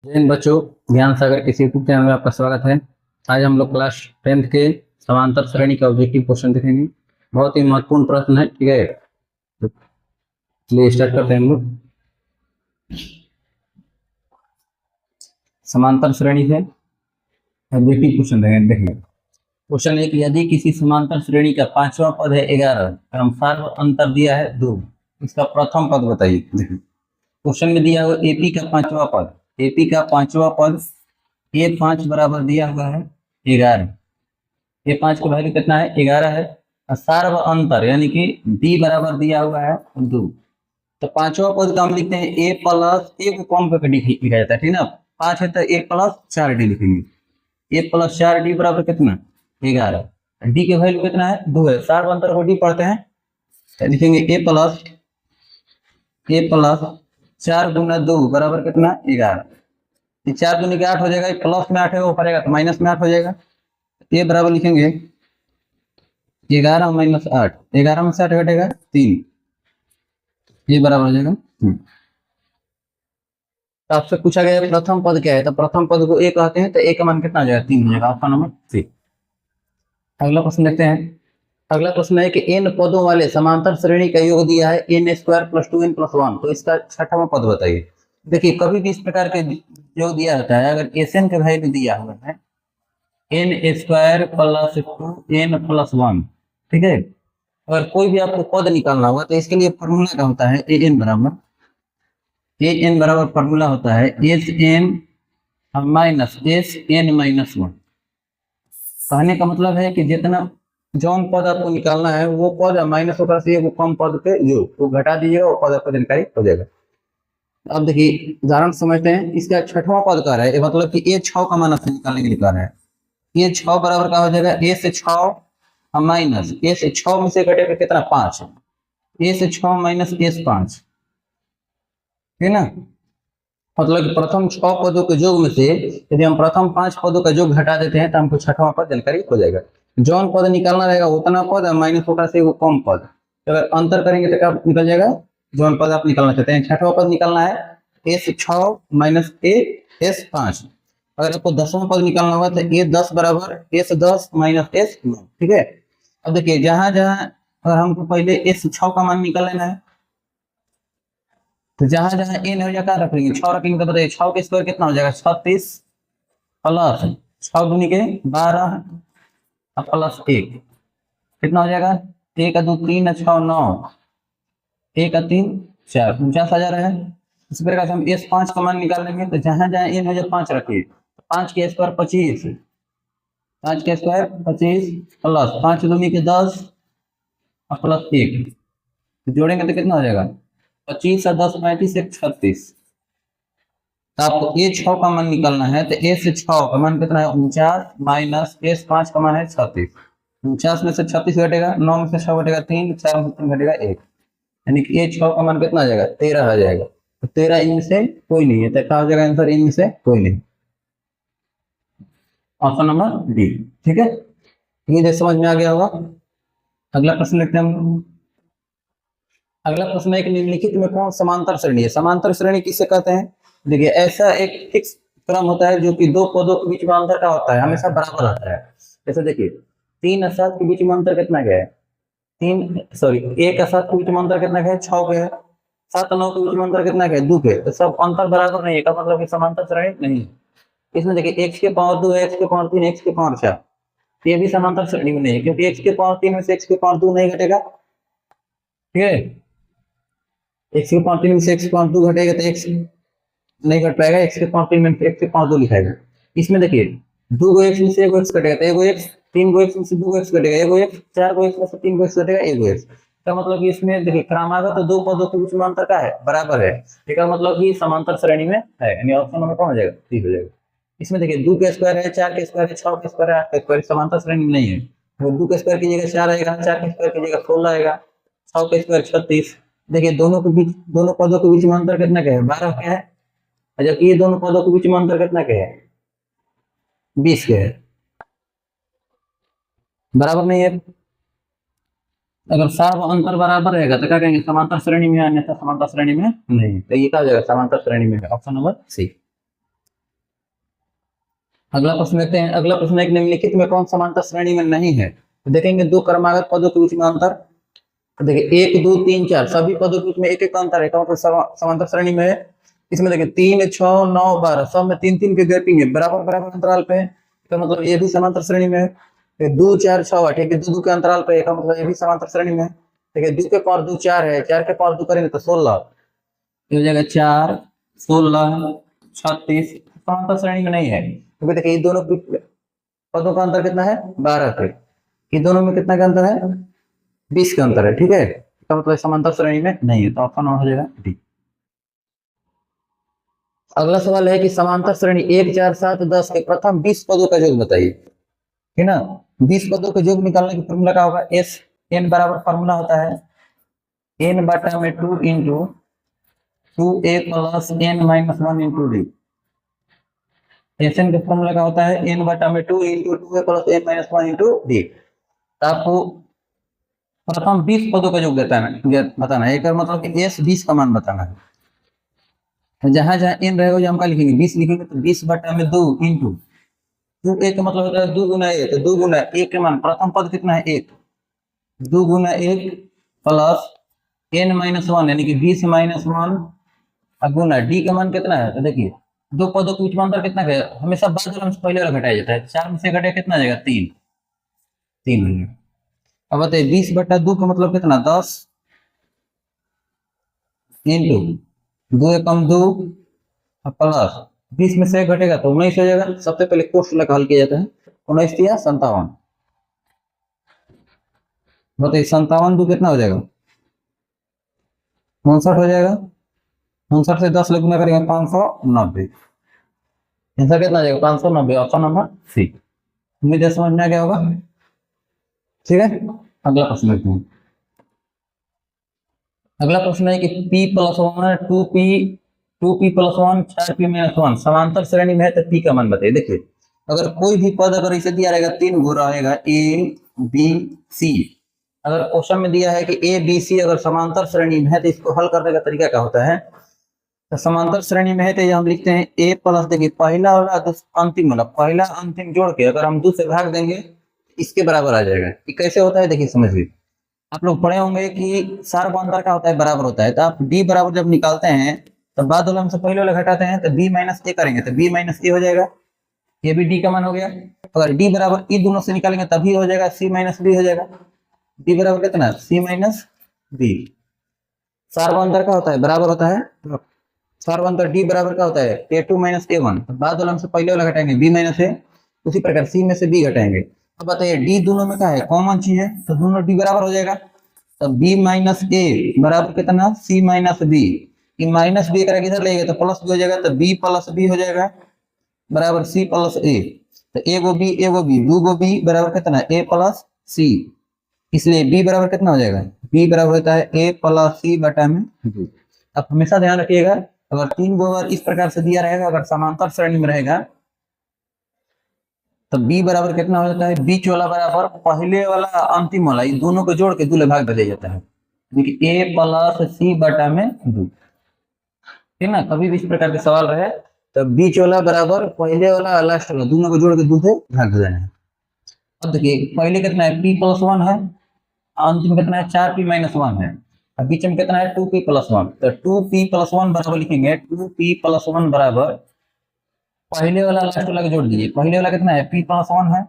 जय हिंद बच्चों, ज्ञान सागर के यूट्यूब चैनल में आपका स्वागत है। आज हम लोग क्लास 10th के समांतर श्रेणी का ऑब्जेक्टिव क्वेश्चन देखेंगे। बहुत ही महत्वपूर्ण प्रश्न है, ठीक है। तो चलिए स्टार्ट करते हैं हम लोग। समांतर श्रेणी से ऑब्जेक्टिव क्वेश्चन देखिए। क्वेश्चन एक, यदि किसी समांतर श्रेणी का पांचवा पद है 11 एवं सार्व अंतर दिया है 2, इसका प्रथम पद बताइए। देखिए क्वेश्चन में दिया हुआ एपी का पांचवा पद, एपी का पांचवा पद ए5 बराबर दिया हुआ है 11। ए5 का वैल्यू कितना है? 11 है। और सार्व अंतर यानी कि डी बराबर दिया हुआ है 2। तो पांचवा पद का हम लिखते हैं ए प्लस ए को कॉम करके डी लिखा जाता है, ठीक ना। 5 है तो ए प्लस 4 डी लिखेंगे। ए प्लस 4 डी बराबर कितना? 11। डी के वैल्यू कितना है? 2 है। सार्व अंतर को डी पढ़ते हैं तो लिखेंगे ए प्लस 4 गुना 2 बराबर कितना? 11। 4 दूनी के 8 हो जाएगा, प्लस में 8 है वो करेगा तो माइनस में 8 हो जाएगा। ये बराबर लिखेंगे 11 माइनस 8, 11 में से 8 घटेगा 3, ये बराबर हो जाएगा। तो आपसे पूछा गया प्रथम पद क्या है, तो प्रथम पद को ए कहते हैं, तो ए का मान कितना हो जाएगा? 3 हो जाएगा, ऑप्शन नंबर सी। अगला प्रश्न देखते हैं। अगला प्रश्न है कि एन पदों वाले समांतर श्रेणी का योग दिया है N square plus 2n plus 1, तो इसका छठवां पद बताइए। देखिए कभी भी इस प्रकार के योग दिया जाता है, अगर एस एन का वैल्यू दिया हुआ है N square plus 2n plus 1, ठीक है। अगर कोई भी आपको पद निकालना होगा तो इसके लिए फॉर्मूला क्या होता है? ए एन बराबर फॉर्मूला होता है S n minus S n minus 1। कहने का मतलब है कि जितना जौन पद आपको निकालना है वो पद माइनस होकर से वो कम पद के जो वो घटा दीजिएगा, वो पद आपको जानकारी हो जाएगा। अब देखिए उदाहरण समझते हैं। इसका छठवां पद का है, मतलब कि ए6 का मान आपसे निकालने के लिए कह रहा है। ये 6 बराबर का हो जाएगा ए से 6 माइनस ए से 6 में से घटेगा कितना? 5। ए से 6 माइनस ए से 5, ठीक ना। मतलब कि प्रथम 6 पदों के योग में से यदि हम प्रथम 5 पदों का योग घटा देते हैं तो हमको छठवां पद जानकारी हो जाएगा। जौन पद निकालना रहेगा उतना पद माइनस होकर से वो कम पद, तो अगर अंतर करेंगे तो क्या निकल जाएगा? जौन पद आप निकालना चाहते हैं, छठवां पद निकालना है ए से 6 माइनस ए एस 5। अगर आपको 10वां पद निकालना होगा तो ए 10 बराबर ए से 10 माइनस एस 9, ठीक है। अब देखिए जहां जहां अगर हमको पहले एस 6 का मान निकाल लेना है तो जहां जहां एन हो जाएगा रखेंगे 6 रखेंगे, तो बताइए 6 के स्क्वायर कितना हो जाएगा? 36 प्लस 6 दूनी के 12 प्लस 1 कितना हो जाएगा? 1 का 2 3 6 9, 1 का 3 4, 49,000 है। इस प्रकार से हम एस 5 का मान निकाल लेंगे तो जहां जहां एन हो जाए 5 रखिए। 5 के स्क्वायर 25, 5 के स्क्वायर 25 प्लस 5 दूनी के 10 प्लस 1, जोड़ेंगे तो कितना हो जाएगा? 25 और 10 35 1 36। तो आपको ए 6 का मान निकालना है तो ए से 6 का मान कितना है? 49 माइनस एस 5 का मान है 36। 49 में से 36 घटेगा, 9 में से 6 घटेगा 3, 4 में से 3 घटेगा 1, यानी कि ए 6 का मान कितना आ जाएगा? 13 आ जाएगा। तो 13 इनमें से कोई नहीं है, तो क्या हो जाएगा आंसर? इनमें से कोई नहीं, ऑप्शन नंबर डी, ठीक है। ये समझ में आ गया होगा। अगला प्रश्न लिखते हैं हम। अगला प्रश्न है कि निम्नलिखित में कौन समांतर श्रेणी है? समांतर श्रेणी किसे कहते हैं? देखिए ऐसा एक फिक्स क्रम होता है जो कि दो पदों के बीच में अंतर का होता है, हमेशा बराबर रहता है। जैसे देखिए 3 और 7 के बीच में अंतर कितना क्या है? 1 और 7 के बीच में अंतर कितना क्या है? 6 के है। 7 और 9 के बीच में अंतर कितना क्या है? 2 के। तो सब अंतर बराबर नहीं है का मतलब कि समांतर श्रेणी नहीं है। इसमें देखिए x के पावर 2, x के पावर 3, x के पावर 4, ये भी समांतर श्रेणी में नहीं है, क्योंकि x के पावर 3 में से x के पावर 2 नहीं घटेगा, ठीक है। x के पावर 3 में से x के पावर 2 घटेगा तो x नहीं घट पाएगा, x के पावर 3 में x के पावर 2 लिखाएगा। इसमें देखिए 2 को x में से 1 x घटेगा तो 1 x, 3 को x में से 2 x घटेगा 1 x, 4 को x में से 3 को x घटेगा 1 x। तो मतलब कि इसमें देखिए क्रमागत तो दो पदों के बीच में अंतर का है? बराबर है। इसका मतलब कि समांतर श्रेणी में है, यानी ऑप्शन नंबर कौन हो जाएगा? सी हो जाएगा। इसमें देखिए 2 के स्क्वायर है, 4 के स्क्वायर है, 6 के स्क्वायर है, 8 के स्क्वायर, समांतर श्रेणी में नहीं है। तो 2 के स्क्वायर की जगह 4 आएगा, 4 के स्क्वायर की जगह 16 आएगा, 6 के स्क्वायर 36। देखिए दोनों के बीच, दोनों पदों के बीच में अंतर कितना क्या है? 12 क्या है। जबकि ये दोनों पदों के बीच में अंतर कितना क्या है? 20 के है, बराबर नहीं है। अगर सार्व अंतर बराबर रहेगा तो क्या कहेंगे? समांतर श्रेणी में है, अन्यथा समांतर श्रेणी में नहीं। तो ये क्या हो जाएगा? समांतर श्रेणी में है, ऑप्शन नंबर सी। अगला प्रश्न देखते हैं। अगला प्रश्न है कि निम्नलिखित में कौन समांतर श्रेणी में नहीं है। तो देखेंगे दो क्रमागत पदों के बीच में अंतर। तो देखिए 1 2 3 4 सभी पदों के बीच में एक एक अंतर है, का मतलब समांतर श्रेणी में है। इसमें देखिए 3 6 9 12 सब में 3 3 के गैपिंग है, बराबर बराबर अंतराल पे है, तो मतलब ये भी समांतर श्रेणी में है। फिर 2 4 6 8 एक 2 के अंतराल पे है, का मतलब ये भी समांतर श्रेणी में है। देखिए 2 के पावर 2 4 है, 4 के पावर 2 करेंगे तो 16, ये हो जाएगा 4 16 36, समांतर श्रेणी में नहीं है। क्योंकि देखिए ये दोनों पदों का अंतर कितना है 12 पे, ये दोनों में कितना का अंतर है 20 का अंतर है, ठीक है। इसका मतलब समांतर श्रेणी में नहीं है, तो ऑप्शन हो जाएगा डी। अगला सवाल है कि समांतर श्रेणी 1 4 7 10 के प्रथम 20 पदों का योग बताइए, है ना। 20 पदों का योग निकालने की फॉर्मूला क्या होगा, एस एन बराबर फॉर्मूला होता है एन बटा में 2 into 2a plus n minus 1 into d. S n का फॉर्मूला क्या होता है एन बटा में 2 into 2a plus n minus 1 into d. आपको प्रथम 20 पदों का योग बताना है, एक मतलब कि एस 20 का मान बताना है। तो जहां जहां एन रहेगा हम क्या लिखेंगे 20 लिखेंगे, तो 20 बटा में 2 इंटू 2a का मतलब होता है 2 गुना ए, तो 2 गुना ए के मान प्रथम पद कितना है 1, 2 गुना 1 प्लस एन माइनस 1 यानी कि 20 माइनस 1 गुना डी का मान कितना है। तो देखिए दो पदों के बीच में अंतर कितना है, हमेशा बाद वाला से पहले वाला घटाया जाता है, 4 में से घटे कितना आ जाएगा 3 3 हो जाएगा। अब बताइए 20 बटा 2 का मतलब कितना 10 इंटू 2 एकम 2 प्लस 20 में से घटेगा तो 19 हो जाएगा। सबसे पहले कोष्ट लगा हल किया जाता है, 19 या 57, बताइए 57 2 कितना हो जाएगा 59 हो जाएगा। 59 से 10 गुना करेंगे 590, आंसर कितना आ जाएगा 590, ऑप्शन नंबर सी। उम्मीद है समझ में आ गया होगा, ठीक है। अगला प्रश्न देखते हैं। अगला प्रश्न है कि p plus 1 2p plus 1 4p minus 1 समांतर श्रेणी में है तो p का मान बताइए। देखिए अगर कोई भी पद अगर इसे दिया रहेगा 3 घुरा रहेगा a b c, अगर क्वेश्चन में दिया है कि a b c अगर समांतर श्रेणी में है तो इसको हल करने का तरीका क्या होता है। तो समांतर श्रेणी में है तो हम लिखते हैं a प्लस, देखिए पहला वाला अंतिम वाला, पहला अंतिम जोड़ के अगर हम 2 से भाग देंगे इसके बराबर आ जाएगा। ये कैसे होता है देखिए समझिए, आप लोग पढ़े होंगे कि सार अंतर का होता है बराबर होता है, तो आप d बराबर जब निकालते हैं तो बाद वाला से पहले वाला घटाते हैं तो b माइनस ए करेंगे तो b माइनस ए हो जाएगा, ये भी d का मान हो गया। अगर d बराबर ई दोनों से निकालेंगे तभी हो जाएगा c माइनस बी हो जाएगा, d बराबर कितना c माइनस बी। सार अंतर का होता है बराबर होता है, सार अंतर d बराबर का होता है a2 माइनस a1, बाद वाला से पहले वाला घटाएंगे b माइनस ए, उसी प्रकार c में से b घटाएंगे। अब बताइए d दोनों में क्या है कॉमन चीज है, तो दोनों d बराबर हो जाएगा, तो b माइनस ए बराबर कितना c minus b, minus b करेगा इधर लेगा तो प्लस बी हो जाएगा, तो b प्लस बी हो जाएगा बराबर c प्लस ए, तो एगो बी दो गो बी बराबर कितना a प्लस सी, इसलिए b बराबर कितना हो जाएगा b बराबर होता है a प्लस सी बटा में 2। अब हमेशा ध्यान रखिएगा अगर 3 गो अगर इस प्रकार से दिया रहेगा अगर समांतर श्रेणी में रहेगा तो b बराबर कितना हो जाता है, बीच वाला बराबर पहले वाला अंतिम वाला, इन दोनों को जोड़ के 2 भाग दे जाता है, a प्लस सी बटा में 2, ठीक ना। कभी भी इस प्रकार के सवाल रहे तो बीच वाला बराबर पहले वाला लास्ट वाला दोनों को जोड़ के 2 से भाग देना है। अब देखिए पहले कितना है p प्लस 1 है, अंतिम कितना है 4p माइनस 1 है, अब बीच में कितना है 2p प्लस 1, तो 2p प्लस 1 बराबर लिखेंगे 2p प्लस 1 बराबर पहले वाला लास्ट वाला को जोड़ दीजिए, पहले वाला कितना है p प्लस 1 है,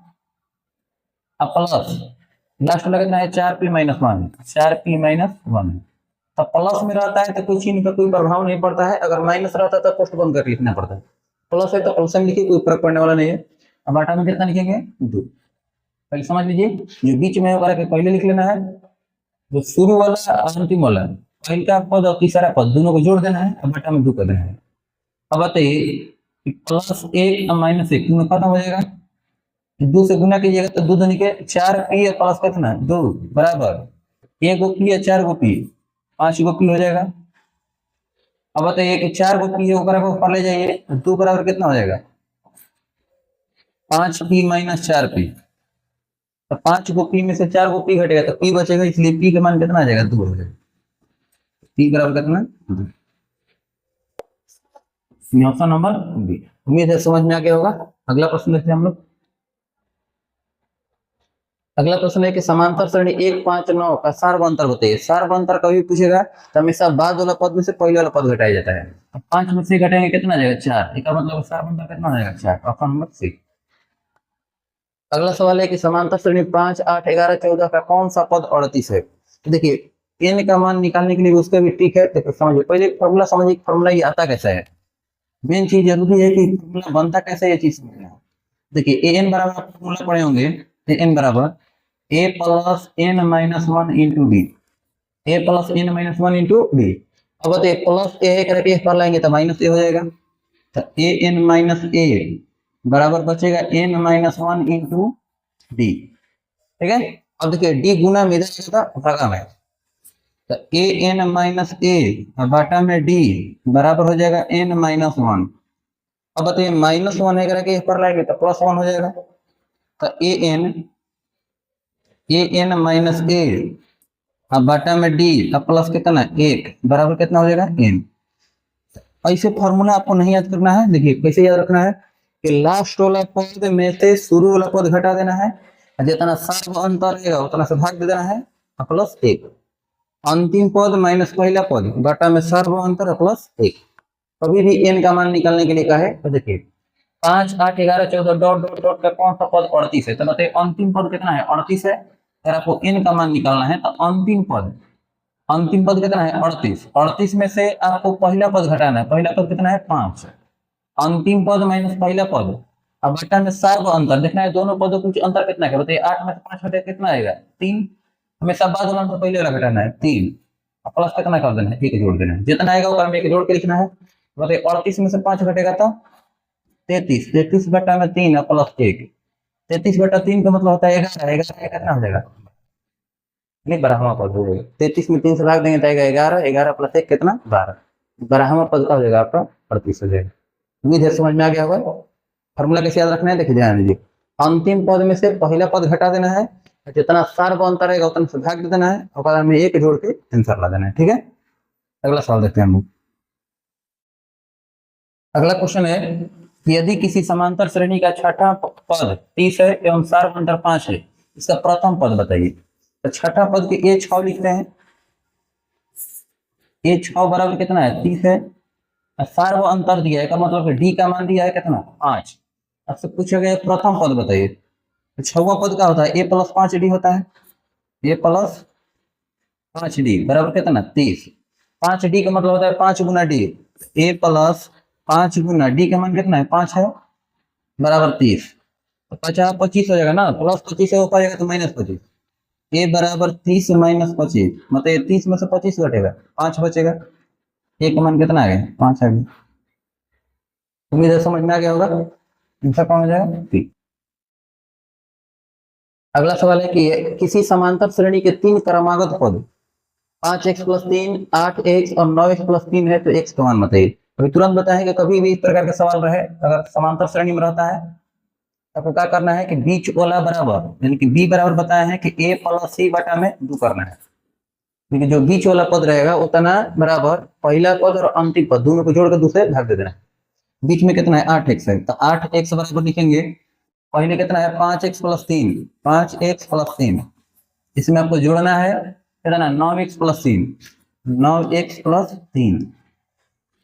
अब प्लस लास्ट वाला कितना है 4p माइनस 1 है, 4p माइनस 1 है। तो प्लस में रहता है तो कोई चिन्ह का कोई प्रभाव नहीं पड़ता है, अगर माइनस रहता है तो पोस्ट बंद करके लिखना पड़ता है, प्लस है तो प्लस में लिखिए कोई फर्क पड़ने वाला नहीं है। अब आटा में कितना लिखेंगे 2, पहले समझ लीजिए जो बीच में होगा के पहले लिख लेना है, जो शुरू वाला अंतिम वाला पहला पद और तीसरा पद दोनों को जोड़ देना है, अब आटा में 2 कर देना है। अब बताइए प्लस 1 माइनस 1 दोनों खत्म हो जाएगा, 2 से गुना कीजिएगा तो 2 दूनी के 4p प्लस कितना 2 बराबर 1 गो p 4 गो p 5 गो p हो जाएगा। अब बताइए कि 4 गो p ऊपर को ऊपर ले जाइए 2 बराबर कितना हो जाएगा 5p माइनस 4p, तो 5 गो p में से 4 गो p घटेगा तो p बचेगा, इसलिए p का मान कितना आ जाएगा 2 हो जाएगा, p बराबर कितना 2। Option number B. उम्मीद है समझ में आ गया होगा। अगला प्रश्न देखते हैं हम लोग। अगला प्रश्न है कि समांतर श्रेणी 1 5 9 का सार्वअंतर बताइए। सार्वअंतर कभी पूछेगा तो हमेशा बाद वाला पद में से पहले वाला पद घटाया जाता है। अब 5 में से घटाएंगे कितना आ जाएगा 4, इसका मतलब सार्वअंतर कितना आ जाएगा 4, ऑप्शन नंबर सी। अगला सवाल है कि समांतर श्रेणी 5 8 11 14 का कौन सा पद 38 है। तो देखिए n का मान निकालने के लिए उसका भी ट्रिक है। देखो समझिए, पहले फॉर्मूला समझिए, फॉर्मूला ये आता कैसा है। मेन चीज जरूरी है कि फॉर्मूला बनता कैसे, ये चीज समझना है। देखिए एन बराबर आप फॉर्मूला पढ़े होंगे, एन बराबर a plus n minus one into b, a plus n minus one into B. अब बताइए प्लस ए करके पर लाएंगे तो माइनस ए हो जाएगा, तो ए एन माइनस ए बराबर बचेगा N minus one into D. ठीक है, अब देखिए डी गुना में इधर था भागा में, तो ए एन माइनस ए बाटा में डी बराबर हो जाएगा एन माइनस वन। अब बताइए माइनस वन है करके पर लाएंगे तो प्लस वन हो जाएगा, तो ए एन माइनस ए अब बाटा में डी अब प्लस कितना 1 बराबर कितना हो जाएगा एन। ऐसे फॉर्मूला आपको नहीं याद करना है। देखिए कैसे याद रखना है कि लास्ट वाला पद में से शुरू वाला पद घटा देना है, जितना सार्व अंतर रहेगा उतना से भाग दे देना है, प्लस 1। अंतिम पद माइनस पहला पद घटा में सार्व अंतर प्लस 1। कभी भी एन का मान निकालने के लिए कहा है तो देखिए 5 8 11 14 डॉट डॉट डॉट का कौन सा पद 38 है, तो बताइए अंतिम पद कितना है 38 है। अगर आपको एन का मान निकालना है तो अंतिम पद कितना है 38। 38 में से आपको पहला पद घटाना है, पहला पद कितना है 5, अंतिम पद माइनस पहला पद, अब घटा में सार्व अंतर देखना है, दोनों पदों के बीच अंतर कितना है। बताइए 8 में से 5 घटे कितना आएगा 3, हमेशा बाद वाला अंतर पहले वाला घटाना है 3, प्लस कितना कर देना है 1 जोड़ देना है, जितना आएगा वो 1 जोड़ के लिखना है। बताइए 38 में से 5 घटेगा तो 33, 33 बटा में 3 प्लस 1, 33 बटा 3 का मतलब होता है 11, 11 कितना हो जाएगा नहीं 12वां पद हो जाएगा। 33 में 3 से भाग देंगे तो आएगा 11, 11 प्लस 1 कितना 12, 12वां पद का हो जाएगा आपका 38 हो जाएगा। उम्मीद है समझ में आ गया होगा। फॉर्मूला कैसे याद रखना है देखिए ध्यान दीजिए, अंतिम पद में से पहला पद घटा देना है, जितना सार्व अंतर रहेगा उतना से भाग दे देना है और बाद में 1 जोड़ के आंसर ला देना है। ठीक है, अगला सवाल देखते हैं हम लोग। अगला क्वेश्चन है कि यदि किसी समांतर श्रेणी का छठा पद 30 है एवं सार्व अंतर 5 है, इसका प्रथम पद बताइए। तो छठा पद के ए 6 लिखते हैं, ए 6 बराबर कितना है 30 है, सार्व अंतर दिया है का मतलब डी का मान दिया है कितना 5। आपसे पूछा गया प्रथम पद बताइए, तो छठवां पद का होता है ए प्लस 5 डी होता है, ए प्लस 5 डी बराबर कितना 30। 5 डी का मतलब होता है 5 गुना D, a plus 5 Guna D का मान कितना है 5 है बराबर 30, तो 50 25 हो जाएगा ना, प्लस 25 हो पाएगा तो माइनस 25, ए बराबर 30 माइनस 25 मतलब 30 में से 25 घटेगा 5 बचेगा, ए का मान कितना आ गया 5 आ गया। उम्मीद है समझ में आ गया होगा, आंसर कौन हो जाएगा सी। अगला सवाल है कि किसी समांतर श्रेणी के 3 क्रमागत पद 5x प्लस 3 8x और 9x प्लस 3 है तो x का मान बताइए। अभी तुरंत बताएं कि कभी भी इस प्रकार का सवाल रहे अगर समांतर श्रेणी में रहता है आपको क्या करना है कि बीच वाला बराबर यानी कि b बराबर बताया है कि a प्लस c बटा में 2 करना है, क्योंकि जो बीच वाला पद रहेगा उतना बराबर पहला पद और अंतिम पद दोनों को जोड़कर दूसरे भाग दे देना है। बीच में कितना है 8x है तो 8x बराबर लिखेंगे, पहले कितना है 5x प्लस 3, 5x प्लस 3, इसमें आपको जोड़ना है कितना 9x प्लस 3, 9x प्लस 3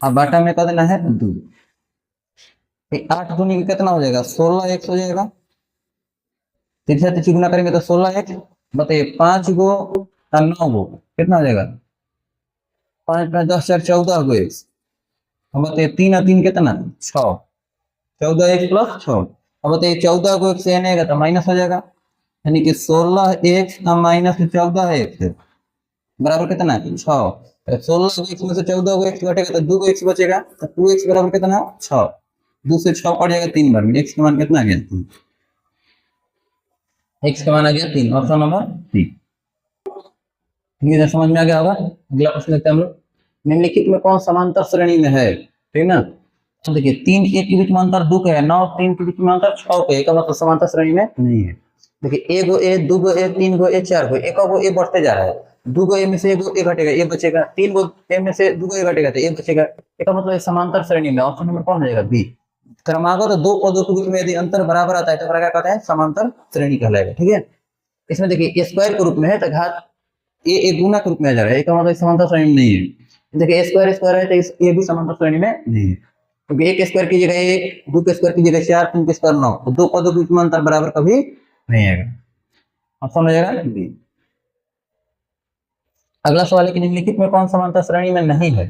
अब बाटा में कर देना है 2, 8 दूनी कितना हो जाएगा 16x हो जाएगा, तीसरा तीसरी गुना करेंगे तो 16x। बताइए 5 गो 9 गो कितना हो जाएगा 5 5 10 4 14 गो x, अब बताइए 3 और 3 कितना 6, 14x प्लस 6। अब बताइए 14 को x से आएगा तो माइनस हो जाएगा, यानी कि 16x माइनस 14x बराबर कितना है 6। 16 को x में से 14 को x घटेगा तो 2 को x बचेगा, तो 2x बराबर कितना 6, 2 से 6 कट जाएगा 3 बार में, x का मान कितना आ गया 3, x का मान आ गया 3, ऑप्शन नंबर सी। ये समझ में आ गया होगा। अगला प्रश्न देखते हैं हम लोग, निम्नलिखित में कौन समांतर श्रेणी में है। ठीक ना, तो देखिए 3 1 के बीच में अंतर 2 का है, 9 3 के बीच में अंतर 6 का है, का मतलब समांतर श्रेणी में नहीं है। देखिए 1 गो a 2 go a 3 go a 4 गो, एक गो a बढ़ते जा रहा है, 2 गो a में से 1 गो a घटेगा a बचेगा, 3 गो a में से 2 गो a घटेगा तो a बचेगा, इसका मतलब समांतर श्रेणी में ऑप्शन नंबर कौन हो जाएगा बी। क्रमागत दो पदों के बीच में यदि अंतर बराबर आता है तो क्या कहते हैं, समांतर श्रेणी कहलाएगा। ठीक है, इसमें देखिए स्क्वायर के रूप में है तो घात ये गुना के रूप में आ जा रहा है, इसका मतलब समांतर श्रेणी में नहीं है। देखिए स्क्वायर स्क्वायर है तो ये भी समांतर श्रेणी में नहीं है, क्योंकि एक स्क्वायर की जगह एक, दो के स्क्वायर की जगह चार, तीन के स्क्वायर नौ, तो दो पदों के बीच में अंतर बराबर कभी नहीं आएगा। आप समझ जाएगा। अगला सवाल है कि निम्नलिखित में कौन समांतर श्रेणी में नहीं है।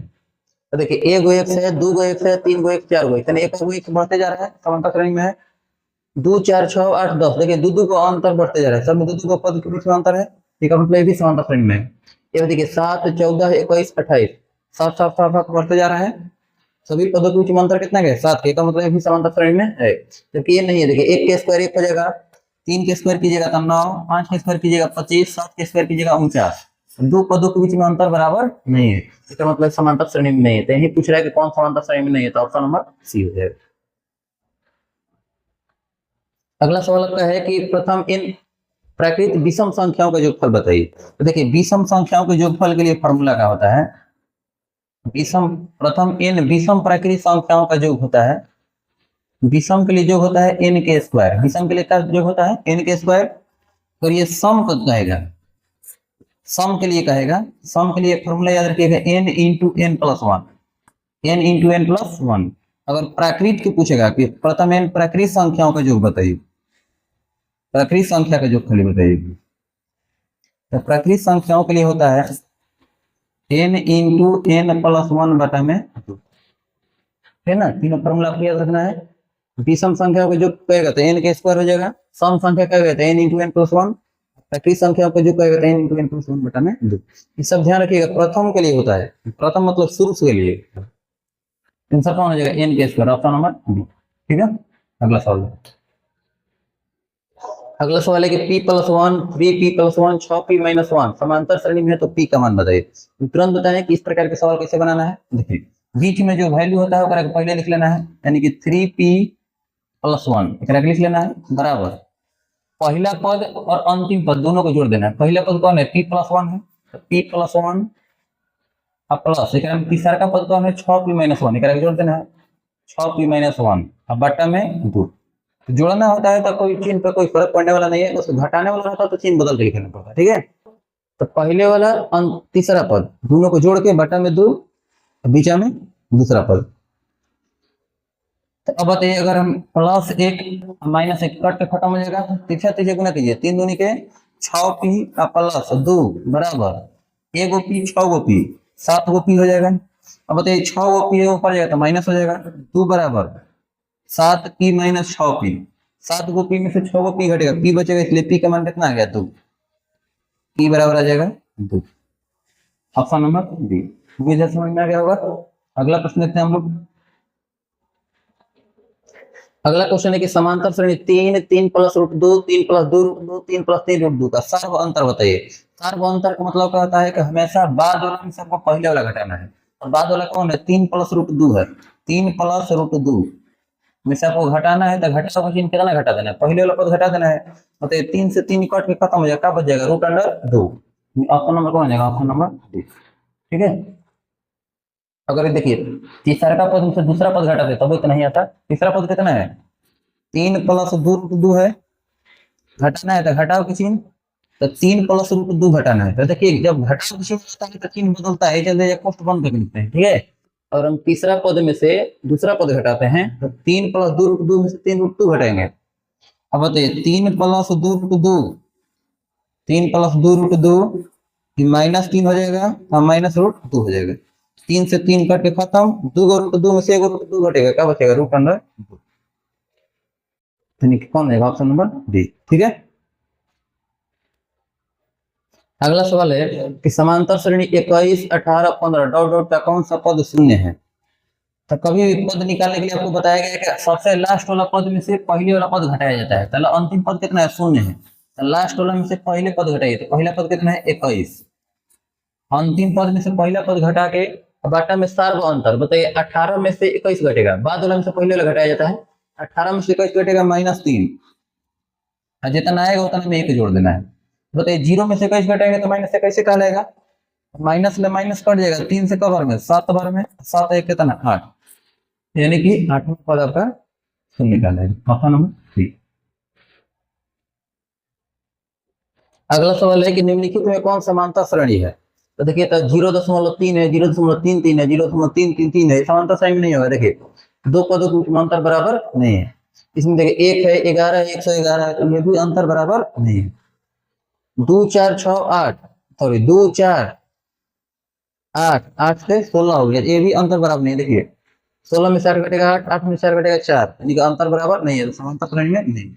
तो देखिए एक गो एक है, दो गो एक है, तीन गो एक, चार गो एक, एक गो एक बढ़ते जा रहा है, समांतर श्रेणी में है। दो चार छह आठ दस, देखिए दो दो को अंतर बढ़ते जा रहा है, सब में दो दो को पद के बीच में अंतर है, ठीक है, मतलब ये भी समांतर श्रेणी में है। ये देखिए 7 14 21 28, सात सात सात सात बढ़ते जा रहा है, सभी पदों के बीच में अंतर कितना है, 7 के, का मतलब ये भी समांतर श्रेणी में है। जबकि ये नहीं है, देखिए एक के स्क्वायर एक हो जाएगा, तीन के स्क्वायर की जगह 9, पांच के स्क्वायर की जगह 25, सात के स्क्वायर की जगह 49, दो पदों के बीच में अंतर बराबर नहीं है, इसका मतलब समांतर श्रेणी में नहीं है। तो यही पूछ रहा है कि कौन समांतर श्रेणी में नहीं है, तो ऑप्शन नंबर सी हो जाएगा। अगला सवाल आपका है कि प्रथम इन प्राकृत विषम संख्याओं का योगफल बताइए। तो देखिए विषम संख्याओं के योगफल के लिए फॉर्मूला क्या होता है, विषम, प्रथम इन विषम प्राकृत संख्याओं का योग होता है, विषम के लिए योग होता है n के स्क्वायर, विषम के लिए क्या योग होता है, n के स्क्वायर। और ये सम कब कहेगा, सम के लिए कहेगा, सम के लिए फॉर्मूला याद रखिएगा n into N plus one, n into N plus one. अगर प्राकृत की पूछेगा कि प्रथम n प्राकृत संख्याओं का योग बताइए, प्राकृत संख्या का योग खाली बताइए, तो प्राकृत संख्याओं के लिए होता है n into N plus one बटा में, है ना, तीनों फॉर्मूला आपको याद रखना है। विषम संख्याओं का योग कहेगा तो n के स्क्वायर हो जाएगा, सम संख्या का कहते हैं n into N plus one, प्राकृत संख्याओं का योग कहेगा n into N plus one बटा में 2। ये सब ध्यान रखिएगा, प्रथम के लिए होता है, प्रथम मतलब शुरू के लिए, आंसर कौन हो जाएगा, n के स्क्वायर, ऑप्शन नंबर बी। ठीक है, अगला सवाल, अगला सवाल है कि p plus one, 3p plus one, 6p minus one समांतर श्रेणी में है तो p का मान बताइए। तुरंत बताएं कि इस प्रकार के सवाल कैसे बनाना है। देखिए बीच में जो वैल्यू होता है वो पहले लिख लेना है, यानी कि 3p प्लस वन लिख लेना है, बराबर पहला पद और अंतिम पद दोनों को जोड़ देना है। पहला पद कौन है, p प्लस वन है, तो p प्लस वन प्लस तीसरा का पद कौन है, 6p माइनस वन, जोड़ देना है 6p माइनस वन, अब बटा में 2। जोड़ना होता है तो कोई चिन्ह पे कोई फर्क पड़ने वाला नहीं है, उसको घटाने वाला रहता है तो चिन्ह बदल के लिखना पड़ता है। ठीक है, तो पहले वाला तीसरा पद दोनों को जोड़ के बटा में 2, बीच में दूसरा पद। तो अब बताइए अगर हम प्लस एक माइनस एक कट के खत्म हो जाएगा, तीसरा तीसरे गुना कीजिए, 3 दूनी के 6p का प्लस 2 बराबर 1 गो p 6 गो p 7 गो p हो जाएगा। अब बताइए 6 गो p ऊपर जाएगा तो माइनस हो जाएगा, 2 बराबर 7p माइनस 6p, 7 गो p में से 6 गो p घटेगा, p बचेगा, इसलिए p का मान कितना आ गया 2, p बराबर आ जाएगा 2, ऑप्शन नंबर बी। मुझे समझ में आ गया होगा। अगला प्रश्न देखते हैं हम लोग। अगला क्वेश्चन है कि समांतर श्रेणी 3, 3 plus root 2, 3 plus 2 root 2, 3 plus 3 root 2 का सर्व अंतर बताइए। सर्व अंतर का मतलब क्या होता है कि हमेशा बाद वाला में सबको पहले वाला घटाना है, और बाद वाला कौन है, 3 प्लस रूट 2 है, 3 प्लस रूट 2 में से आपको घटाना है तो घटा का चिन्ह कितना घटा देना है, पहले वाला पद घटा देना है, मतलब 3 से 3 कट के खत्म हो जाएगा, क्या बच जाएगा, रूट अंडर 2, ऑप्शन नंबर कौन हो जाएगा, ऑप्शन नंबर डी। ठीक है, अगर देखिए तीसरा का पद से दूसरा पद घटा दे तब इतना ही आता, तीसरा पद कितना है, 3 प्लस 2 रूट 2 है, घटाना है तो घटाओ की चिन्ह, तो 3 प्लस रूट 2 घटाना है, तो देखिए जब घटाओ की चिन्ह आता है तो चिन्ह बदलता है, चलिए कोष्ठ बंद करके लिखते हैं। ठीक है, और हम तीसरा पद में से दूसरा पद घटाते हैं तो 3 प्लस 2 रूट 2 में से 3 रूट 2 घटाएंगे। अब बताइए 3 plus 2 root 2, 3 plus 2 root 2 minus 3 हो जाएगा और माइनस रूट 2 हो जाएगा, 3 से 3 कट के खत्म, 2 रूट 2 में से 1 रूट 2 घटेगा, क्या बचेगा, रूट अंडर 2, कौन रहेगा, ऑप्शन नंबर डी। ठीक है, अगला सवाल है कि समांतर श्रेणी 21, 18, 15 डॉट डॉट का कौन सा पद शून्य है। तो कभी भी पद निकालने के लिए आपको बताया गया है कि सबसे लास्ट वाला पद में से पहले वाला पद घटाया जाता है, तो अंतिम पद कितना है, शून्य है, तो लास्ट वाला में से पहले पद घटाइए, तो पहला पद कितना है 21, अंतिम पद में से पहला पद घटा के बाटा में सर्व अंतर बताइए, 18 में से 21 घटेगा, बाद वाला में से पहले वाला घटाया जाता है, 18 में से 21 घटेगा -3, जितना आएगा उतना में 1 जोड़ देना है। बताइए 0 में से 21 घटाएंगे तो माइनस से कैसे कहा जाएगा, माइनस में माइनस कट जाएगा, 3 से कब बार में 7 बार में, 7 1 कितना 8, यानी कि 8वां पद आपका तो निकाला है ऑप्शन नंबर 3। अगला सवाल है कि निम्नलिखित में कौन समानता श्रेणी है। तो देखिए तो 0.3 है, 0.33 है, 0.333 है, समानता श्रेणी नहीं होगा। देखिए दो पदों के अंतर बराबर नहीं है। इसमें देखिए 1 है, 11 है, 111 है, तो ये भी अंतर बराबर नहीं है। 2 4 6 8 सॉरी 2 4 8 8 से 16 हो गया, ये भी अंतर बराबर नहीं है। देखिए 16 में 4 घटेगा 8, 8 में 4 घटेगा 4, यानी कि अंतर बराबर नहीं है, तो समानता श्रेणी में नहीं।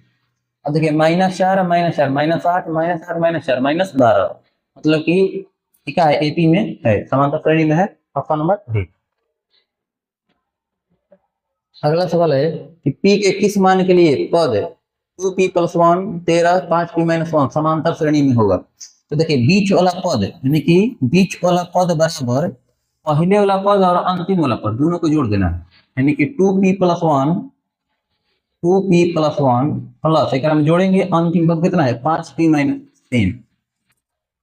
अब देखिए -4 -4 -8 -8 -4 -12, मतलब कि क्या है, एपी में है, समानता श्रेणी में है, ऑप्शन नंबर डी। अगला सवाल है कि पी के किस मान के लिए पद 2p + 1 13 5p - 1 समांतर श्रेणी में होगा। तो देखिए बीच वाला पद, यानी कि बीच वाला पद बराबर पहले वाला पद और अंतिम वाला पद दोनों को जोड़ देना है, यानी कि 2p + 1 प्लस एक हम जोड़ेंगे, अंतिम पद कितना है 5p - 3,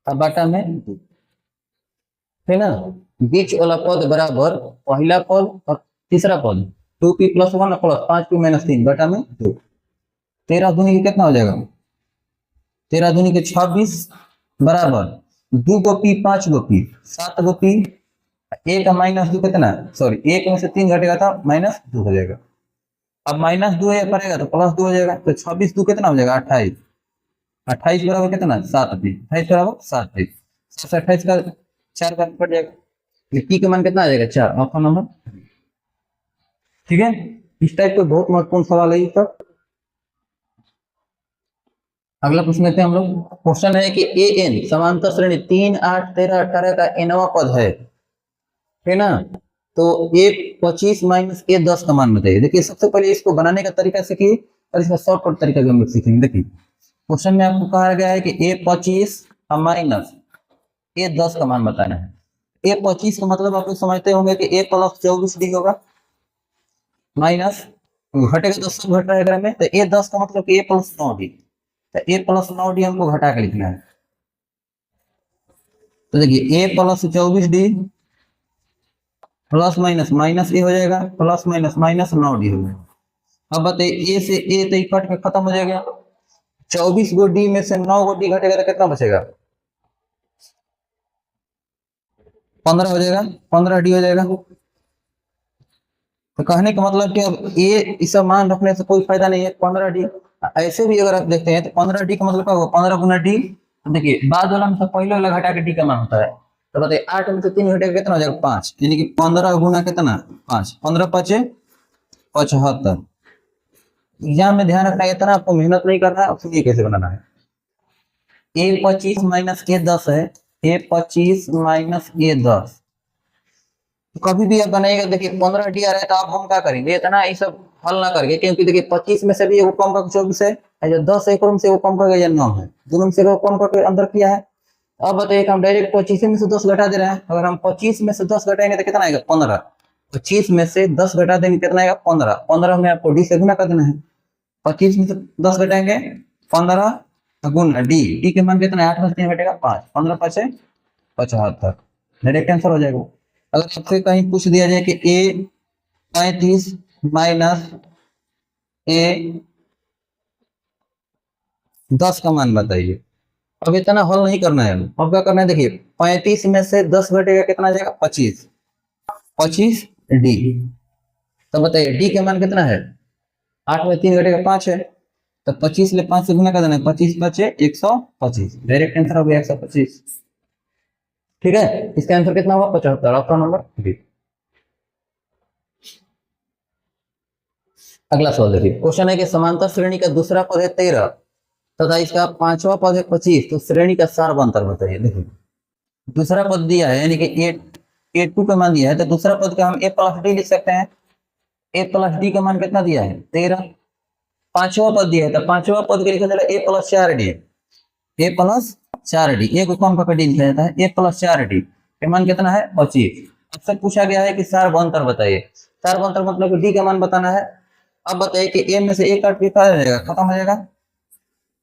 अब बटा में है ना। बीच वाला पद बराबर पहला पद और तीसरा पद 2p + 1 प्लस 5p - 3 बटा में 2। 13 दूनी के कितना हो जाएगा, 13 दूनी के 26 बराबर 2 गो पी 5 गो पी 7 गो पी, एक -2 कितना, सॉरी 1 में से 3 घटेगा तो -2 हो जाएगा। अब -2 पड़ेगा तो +2 हो जाएगा, तो 26 2 कितना हो जाएगा 28, 28 बराबर कितना 7p, 28 बराबर 7p, 7 से 28 का 4 का कट जाएगा, पी का मान कितना आ जाएगा 4, ऑप्शन नंबर। ठीक है, इस टाइप का बहुत महत्वपूर्ण सवाल है ये सब। अगला प्रश्न लेते हैं हम लोग। क्वेश्चन है कि ए एन समांतर श्रेणी 3 8 13 18 का एनवा पद है ना। तो ए 25 - ए 10 का मान बताइए। देखिए सबसे पहले इसको बनाने का तरीका सीखिए और इसका शॉर्टकट तरीका भी हम लोग सीखेंगे। देखिए क्वेश्चन में आपको कहा गया है कि ए 25 माइनस ए 10 का मान बताना है। ए 25 का मतलब आप लोग समझते होंगे कि ए + 24d होगा, माइनस घटेगा तो सब घट रहा है में, तो ए 10 का मतलब कि ए + 9d, तो ए + 9d हमको घटा के लिखना है। तो देखिए ए + 24d प्लस माइनस माइनस ए हो जाएगा, प्लस माइनस माइनस 9d हो जाएगा। अब बताइए ए से ए तो कट के खत्म हो जाएगा, 24 गो डी में से 9 गो डी घटेगा तो कितना बचेगा 15 हो जाएगा, 15d हो जाएगा। तो कहने का मतलब कि अब ये इस मान रखने से कोई फायदा नहीं है, 15d। ऐसे भी अगर आप देखते हैं तो 15d का मतलब क्या होगा 15 गुना डी। तो देखिए बाद वाला में से पहले वाला घटा के डी का मान होता है, तो बताइए 8 में से 3 घटेगा कितना हो जाएगा 5, यानी कि 15 गुना कितना 5, 15 5 75। एग्जाम में ध्यान रखना है, इतना आपको मेहनत नहीं करना है। सुनिए कैसे बनाना है। ए 25 - ए 10 है, ए 25 - ए 10 कभी भी आप बनाएगा। देखिए 15d आ रहा है तो आप हम क्या करेंगे, इतना ये सब हल ना करके, क्योंकि देखिए 25 में से भी एगो कम करके 24 है, जो 10 एक में से एगो कम करके ये 9 है, दोनों में से एगो कम करके अंदर किया है। अब बताइए हम डायरेक्ट 25 में से 10 घटा दे रहे हैं। अगर हम 25 में से 10 घटाएंगे तो कितना आएगा 15, 25 में से 10 घटा देंगे कितना आएगा 15, 15 में आपको डी से गुना कर देना है। 25 में से 10 घटाएंगे 15 गुना डी, डी के मान कितना है 8 में से 3 घटेगा 5, 15 5 75, डायरेक्ट आंसर हो जाएगा। अगर आपसे कहीं पूछ दिया जाए कि ए 35 माइनस ए 10 का मान बताइए, अब इतना हल नहीं करना है, अब क्या करना है। देखिए 35 में से 10 घटेगा कितना जाएगा 25, 25 डी। तो बताइए डी का मान कितना है, 8 में 3 घटेगा 5 है, तो 25 ले 5 से गुना कर देना है, 25 5 125, डायरेक्ट आंसर हो गया 125। ठीक है, इसका आंसर कितना हुआ 75, ऑप्शन नंबर बी। अगला सवाल देखिए। क्वेश्चन है कि समांतर श्रेणी का दूसरा पद है 13 तथा इसका पांचवा पद है 25, तो श्रेणी का सार अंतर बताइए। देखिए दूसरा पद दिया है, यानी कि ए2 का मान दिया है, तो दूसरा पद का हम ए + डी लिख सकते हैं। ए + डी का मान कितना दिया है 13, पांचवा पद दिया है तो पांचवा पद के लिखा जाएगा ए + 4d, ए + 4d, एक कौन का डी लिखा जाता है ए + 4d का मान कितना है 25। आपसे पूछा गया है कि सार अंतर बताइए। सार अंतर मतलब कि डी का मान बताना है। अब बताइए कि ए में से एक काट के क्या हो जाएगा खत्म हो जाएगा,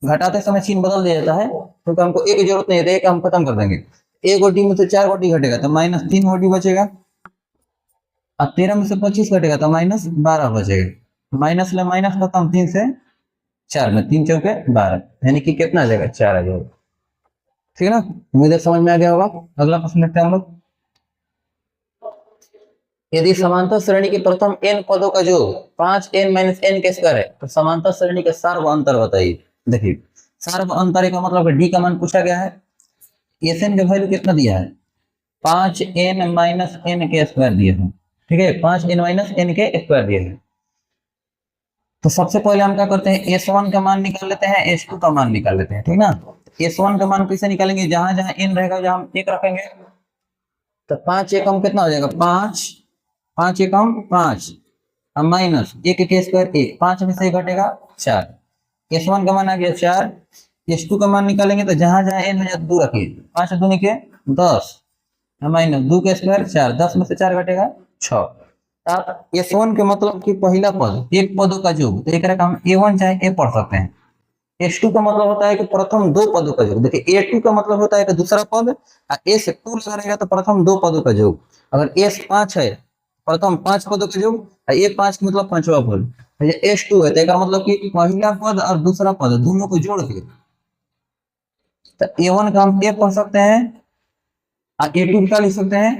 घटाते समय चिन्ह बदल दिया जाता है, क्योंकि हमको एक की जरूरत नहीं है, एक हम खत्म कर देंगे। एक गोटी में से 4 गोटी घटेगा तो -3 गोटी बचेगा, और 13 में से 25 घटेगा तो -12 बचेगा। माइनस ले माइनस खत्म, 3 से 4 में 3 चौके 12, यानी कि कितना आ जाएगा 4 आ जाएगा। ठीक है ना, उम्मीद है समझ में आ गया होगा। अगला प्रश्न देखते हैं हम लोग। यदि समांतर श्रेणी के प्रथम n पदों का योग 5n माइनस n के स्क्वायर है तो समांतर श्रेणी के सार्व अंतर बताइए। देखिए सार्व अंतर का मतलब डी का मान पूछा गया है, एन का वैल्यू कितना दिया है 5n माइनस n के स्क्वायर दिए हैं। ठीक है, 5n माइनस n के स्क्वायर दिए हैं। तो सबसे पहले हम क्या करते हैं, S1 का मान निकाल लेते हैं, S2 का मान निकाल लेते हैं। ठीक ना, S1 का मान कैसे निकालेंगे, जहां जहां n रहेगा जहां हम 1 रखेंगे, तो 5 एकम कितना हो जाएगा 5, 5 एकम 5 माइनस 1 के स्क्वायर 1, 5 में से घटेगा 4। S1 का मान आ गया 4। S2 का मान निकालेंगे तो जहां जहां n हो जाए 2 रखिए, 5 दूनी के 10 माइनस 2 के स्क्वायर 4, 10 में से 4 घटेगा 6। S1 के मतलब कि पहला पद एक पदों का योग, तो एक हम A1 चाहे A पढ़ सकते हैं। S2 का मतलब होता है कि प्रथम दो पदों का योग। देखिए A2 का मतलब होता है कि दूसरा पद, और A से 2 लगा रहेगा तो प्रथम दो पदों का योग। अगर S5 है प्रथम 5 पदों का योग, और A5 का मतलब पांचवा पद। S2 है तो एक मतलब कि पहला पद और दूसरा पद दोनों को जोड़ के, तो A1 का हम A पढ़ सकते हैं और A2 का लिख सकते हैं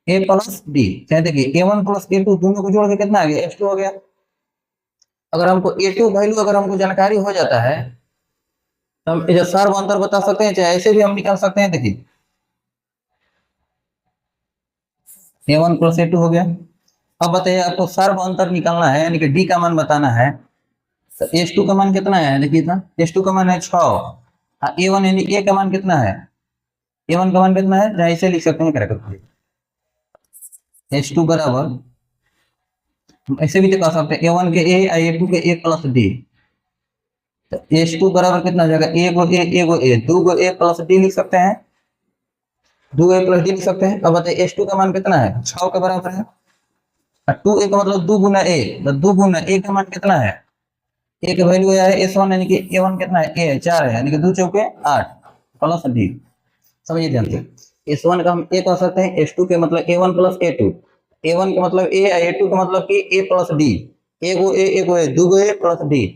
A प्लस डी। चाहे देखिए A1 प्लस A2 दोनों को जोड़ के कितना आ गया S2 हो गया। अगर हमको A2 वैल्यू अगर हमको जानकारी हो जाता है तो हम इसे सर्व अंतर बता सकते हैं, चाहे ऐसे भी हम निकाल सकते हैं। देखिए A1 प्लस A2 हो गया। अब बताइए आपको सर्व अंतर निकालना है, यानी कि डी का मान बताना है, तो S2 का मान कितना है, देखिए ना S2 का मान है 6, A1 यानी A का मान कितना है, A1 का मान कितना है, चाहे ऐसे लिख सकते हैं करके S2 बराबर, ऐसे भी तो कह सकते हैं A1 के A और A2 के A प्लस डी। तो S2 बराबर कितना हो जाएगा, एगो ए दो गो ए प्लस डी लिख सकते हैं, 2a प्लस डी लिख सकते हैं। अब बताइए S2 का मान कितना है 6 के बराबर है, और 2a का मतलब 2 गुना ए, तो 2 गुना ए का मान कितना है, ए का वैल्यू है S1 यानी कि A1 कितना है ए 4 है, यानी कि 2 चौके 8 प्लस डी। समझिए ध्यान से, S1 का हम ए कह सकते हैं, S2 के मतलब A1 प्लस A2, A1 का मतलब ए, A2 का मतलब कि ए प्लस डी, एगो ए दो गो ए प्लस डी।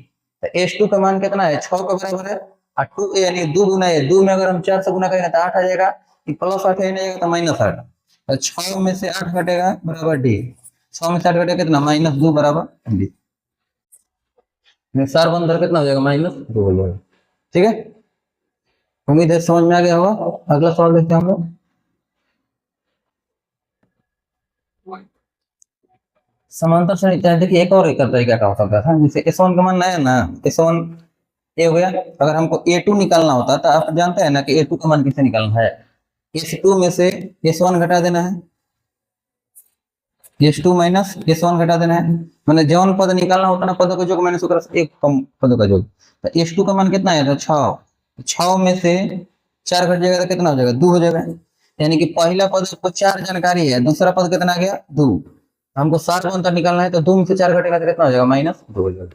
तो S2 का मान कितना है 6 के बराबर है, और 2a यानी 2 गुना ए, 2 में अगर हम 4 से गुना करेंगे तो 8 आ जाएगा, प्लस 8 है तो माइनस 8, तो 6 में से 8 घटेगा बराबर डी, 6 में से 8 घटेगा कितना -2 बराबर डी। सार बंधर कितना हो जाएगा -2 हो जाएगा। ठीक है, उम्मीद है समझ में आ गया होगा। अगला सवाल देखते हैं हम लोग। समांतर श्रेणी, देखिए एक और एक तरीका का हो सकता था, जैसे S1 का मान है ना, S1 ए हो गया। अगर हमको A2 निकालना होता तो आप जानते हैं ना कि A2 का मान कैसे निकालना है, S2 में से S1 घटा देना है, S2 माइनस S1 घटा देना है, मैंने जौन पद निकालना होता ना पद का योग मैंने एक कम पद का योग। तो S2 का मान कितना है 6, 6 में से 4 घट जाएगा तो कितना हो जाएगा 2 हो जाएगा, यानी कि पहला पद आपको 4 जानकारी है, दूसरा पद कितना आ गया 2, हमको 7 अंतर निकालना है तो 2 में से 4 घटेगा तो कितना हो जाएगा -2 हो जाएगा।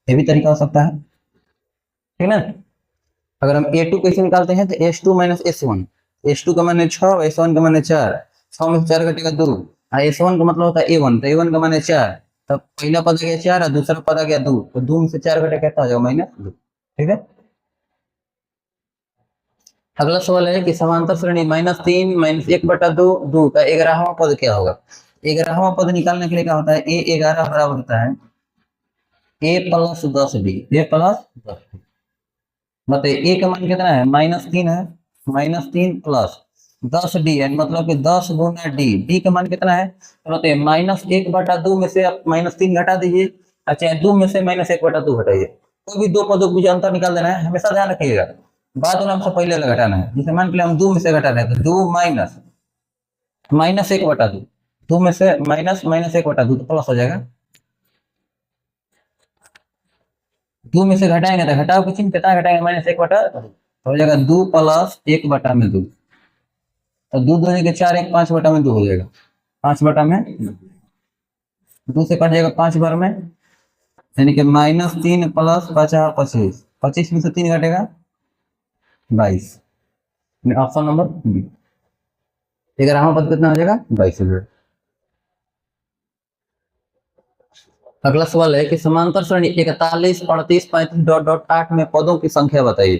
ये भी तरीका हो सकता है, ठीक ना। अगर हम A2 कैसे निकालते हैं तो S2 माइनस S1, S2 का मान है 6, S1 का मान है 4, 6 में से 4 घटेगा 2, और S1 का मतलब होता है A1, तो A1 का मान है 4, तब पहला पद आ गया 4 और दूसरा पद आ गया 2, तो 2 में से 4 घटेगा कितना हो जाएगा -2। ठीक है, अगला सवाल है कि समांतर श्रेणी -3 -1/2 2 का 11वां पद क्या होगा। 11वां पद निकालने के लिए क्या होता है, A11 बराबर होता है A plus 10D, A plus 10, मतलब ए का मान कितना है -3 है, -3 प्लस 10D है, मतलब कि 10 गुना डी, डी का मान कितना है तो बताइए -1/2 में से आप -3 घटा दीजिए, अच्छा 2 में से -1/2 घटाइए, कोई भी दो पदों के बीच अंतर निकाल देना है, हमेशा ध्यान रखिएगा बात होना हमसे पहले घटाना है। जैसे मान के लिए हम 2 में से घटा रहे हैं तो 2 माइनस -1/2, 2 में से -1/2 तो प्लस हो जाएगा, 2 में से घटाएंगे तो घटाओ के चिन्ह कितना घटाएंगे -1/2 हो जाएगा 2 प्लस 1/2, तो 2 2 के 4, 1 5/2 हो जाएगा, 5/2 2 से कट जाएगा 5 बार में, यानी कि -3 प्लस 50 25, 25 में से 3 घटेगा 22, ऑप्शन नंबर बी। 11वां पद कितना हो जाएगा 22 हो जाएगा। अगला सवाल है कि समांतर श्रेणी 41, 38, 35 डॉट डॉट 8 में पदों की संख्या बताइए।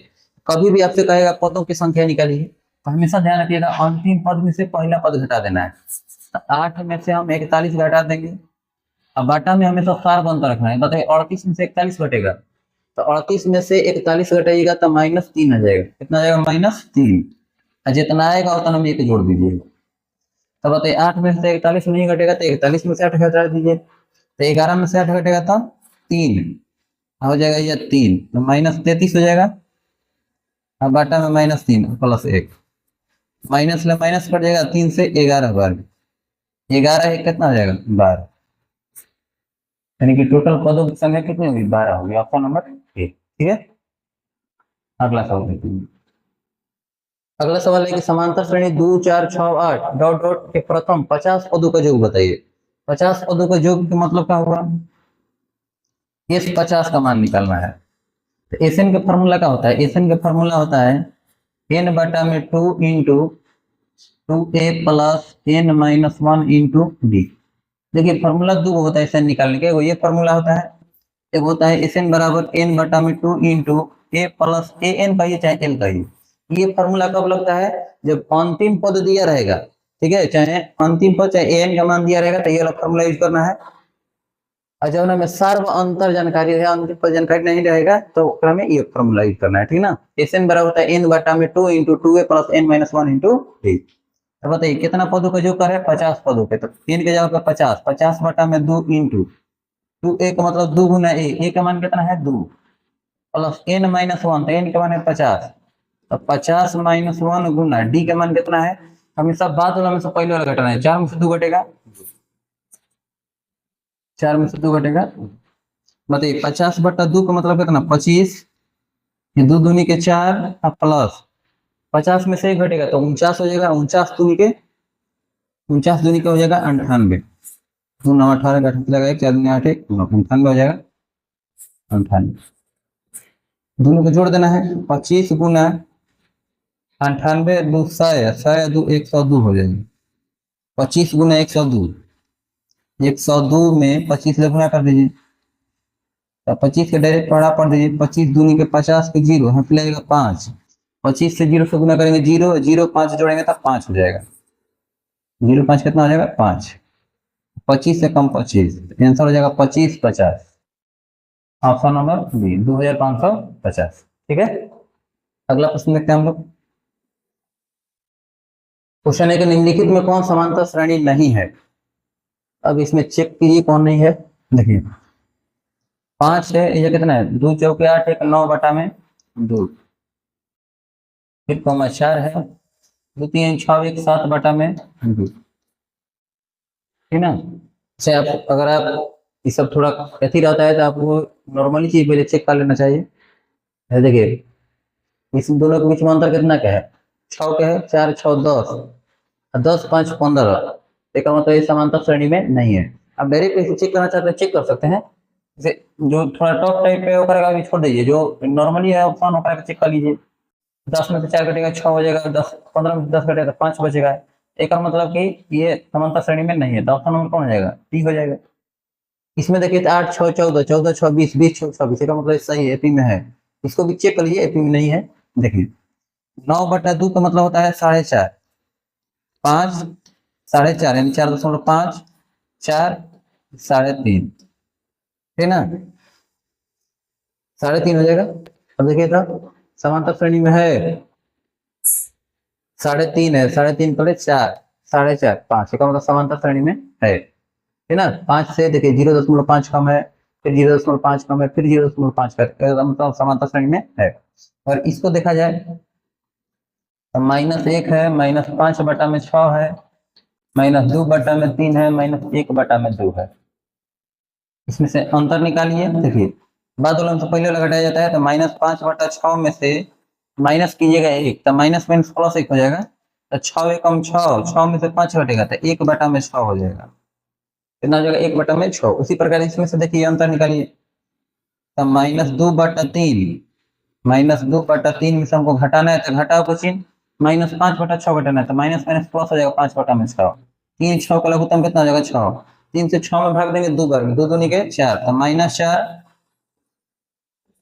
कभी भी आपसे कहेगा पदों की संख्या निकालिए, तो हमेशा ध्यान रखिएगा अंतिम पद में से पहला पद घटा देना है। तो 8 में से हम 41 घटा देंगे। अब बाटा में हमेशा सार बनता रखना है। बताइए 38 में से 41 घटेगा, तो 38 में से 41 घटाइएगा तो -3 आ जाएगा। कितना आ जाएगा? -3। जितना आएगा उतना हम एक जोड़ दीजिएगा। तो बताइए 8 में से 41 नहीं घटेगा तो 41 में से 8 घटा दीजिए, तो 11 में से 8 घटेगा तो 3 हो जाएगा, ये 3 तो -33 हो जाएगा। अब बाटा में -3 +1, माइनस ले माइनस कट जाएगा, 3 से 11 बार, 11 एक कितना हो जाएगा? 12। यानी कि टोटल पदों की संख्या कितनी होगी? 12 होगी। Option number A. ठीक है, अगला सवाल देखते हैं। अगला सवाल है कि समांतर श्रेणी 2, 4, 6, 8 डॉट डॉट के प्रथम 50 पदों का योग बताइए। 50 पदों का योग का मतलब क्या होगा? ये 50 का मान निकालना है। तो एसएन का फॉर्मूला क्या होता है? एसएन का फॉर्मूला होता है n बटा में 2 into 2a plus n minus 1 into d. देखिए फॉर्मूला दो होता है एसएन निकालने के। वो ये फॉर्मूला होता है, एक होता है एसएन बराबर n बटा में 2 into a plus A N कहिए चाहे एल कहिए। ये फॉर्मूला कब लगता है? जब अंतिम पद दिया रहेगा, ठीक है, चाहे अंतिम पद चाहे एन का मान दिया रहेगा तो ये वाला फॉर्मूला यूज करना है। और जब में सर्व अंतर जानकारी है, अंतिम पद जानकारी नहीं रहेगा तो में ये फॉर्मूला यूज करना है। ठीक ना, एसएन बराबर होता है n बटा में 2 into 2a plus n minus 1 into d. तो बताइए कितना पदों का जो कर है? 50 पदों के। तो 3 के जगह पर 50, 50 बटा में 2 इंटू 2a का मतलब 2 गुना a का मान कितना है? 2 प्लस n माइनस 1, तो n का मान है 50, तो 50 माइनस 1 गुना डी का मान कितना है? हमेशा बाद वाला में से पहले वाला घटाना है। 4 में से 2 घटेगा, 4 में से 2 घटेगा। बताइए 50 बटा 2 का मतलब कितना? 25, ये 2 दूनी के 4 और प्लस 50 में से 1 घटेगा तो 49 हो जाएगा। 49 दूनी के 49 दूनी का हो जाएगा 98। 2 9 18 का लगाए, 4 दूनी 8 98 हो जाएगा 98। दोनों को जोड़ देना है। 25 गुना 98 2 100, 100 2 102 हो जाएगी। 25 गुना 102, 102 में 25 से गुना कर दीजिए, तो 25 के डायरेक्ट पढ़ा पढ़ दीजिए। 25 दूनी के 50 के 0 यहाँ पे लगेगा 5, 25 से 0 से गुना करेंगे 0, 0 5 जोड़ेंगे तो 5 हो जाएगा। 0 5 कितना हो जाएगा? 5। 25 से कम 25, आंसर हो जाएगा 25 50। Option number B 2550। ठीक है, अगला प्रश्न देखते हैं हम लोग। क्वेश्चन है कि निम्नलिखित में कौन समांतर श्रेणी नहीं है? अब इसमें चेक कीजिए कौन नहीं है। देखिए 5 है, ये कितना है? 2 चौके 8, एक 9 बटा में 2, फिर कॉमा 4 है, 2 3 6 एक 7 बटा में 2। ठीक ना, से आप अगर आप ये सब थोड़ा कथी रहता है तो आपको नॉर्मली चीज पहले चेक कर लेना चाहिए। देखिए इस दोनों के बीच में अंतर कितना का है? 6 का है। 4 6 10, 10 5 15, इसका मतलब ये समांतर श्रेणी में नहीं है। अब डायरेक्ट इसे चेक करना चाहते हैं, चेक कर सकते हैं। जैसे जो थोड़ा टॉप टाइप पे होकर अभी छोड़ दीजिए, जो नॉर्मली है ऑप्शन होकर चेक कर लीजिए। 10 में से 4 घटेगा 6 हो जाएगा, 10 15 में से 10 घटेगा 5 बचेगा। एक मतलब कि ये समांतर श्रेणी में नहीं है, तो ऑप्शन नंबर कौन हो जाएगा? डी हो जाएगा। इसमें देखिए 8 6 14, 14 6 20, 20 6 26, इसका मतलब सही है, एपी में है। इसको भी चेक कर लीजिए, एपी में नहीं है। देखिए 9 बटा 2 का मतलब होता है 4.5, 5 4.5 यानी 4.5, 4 3.5, ठीक ना, 3.5 हो जाएगा। अब देखिए तो समांतर श्रेणी में है 3.5 है, 3.5 प्लस 4 4.5 5, इसका मतलब समांतर श्रेणी में है। ठीक ना, 5 से देखिए 0.5 कम है, फिर 0.5 कम है, फिर 0.5 का मतलब समांतर श्रेणी में है। और इसको देखा जाए तो -1 है, -5 बटा में 6 है, -2 बटा में 3 है, -1 बटा में 2 है। इसमें से अंतर निकालिए। देखिए बाद वाला में तो पहले वाला घटाया जाता है, तो -5 बटा 6 में से माइनस कीजिएगा 1, तो माइनस माइनस प्लस 1 हो जाएगा। तो 6 एकम 6, 6 में से 5 घटेगा तो 1 बटा में 6 हो जाएगा। कितना हो जाएगा? 1 बटा में 6। उसी प्रकार इसमें से देखिए अंतर निकालिए, तो -2 बटा 3, -2 बटा 3 में से हमको घटाना है तो घटाओ का चिन्ह, -5 बटा 6 घटाना है तो माइनस माइनस प्लस हो जाएगा 5 बटा में 6। 3 6 का लघुत्तम कितना हो जाएगा? 6। 3 से 6 में भाग देंगे 2 बार में, 2 दूनी के 4, तो -4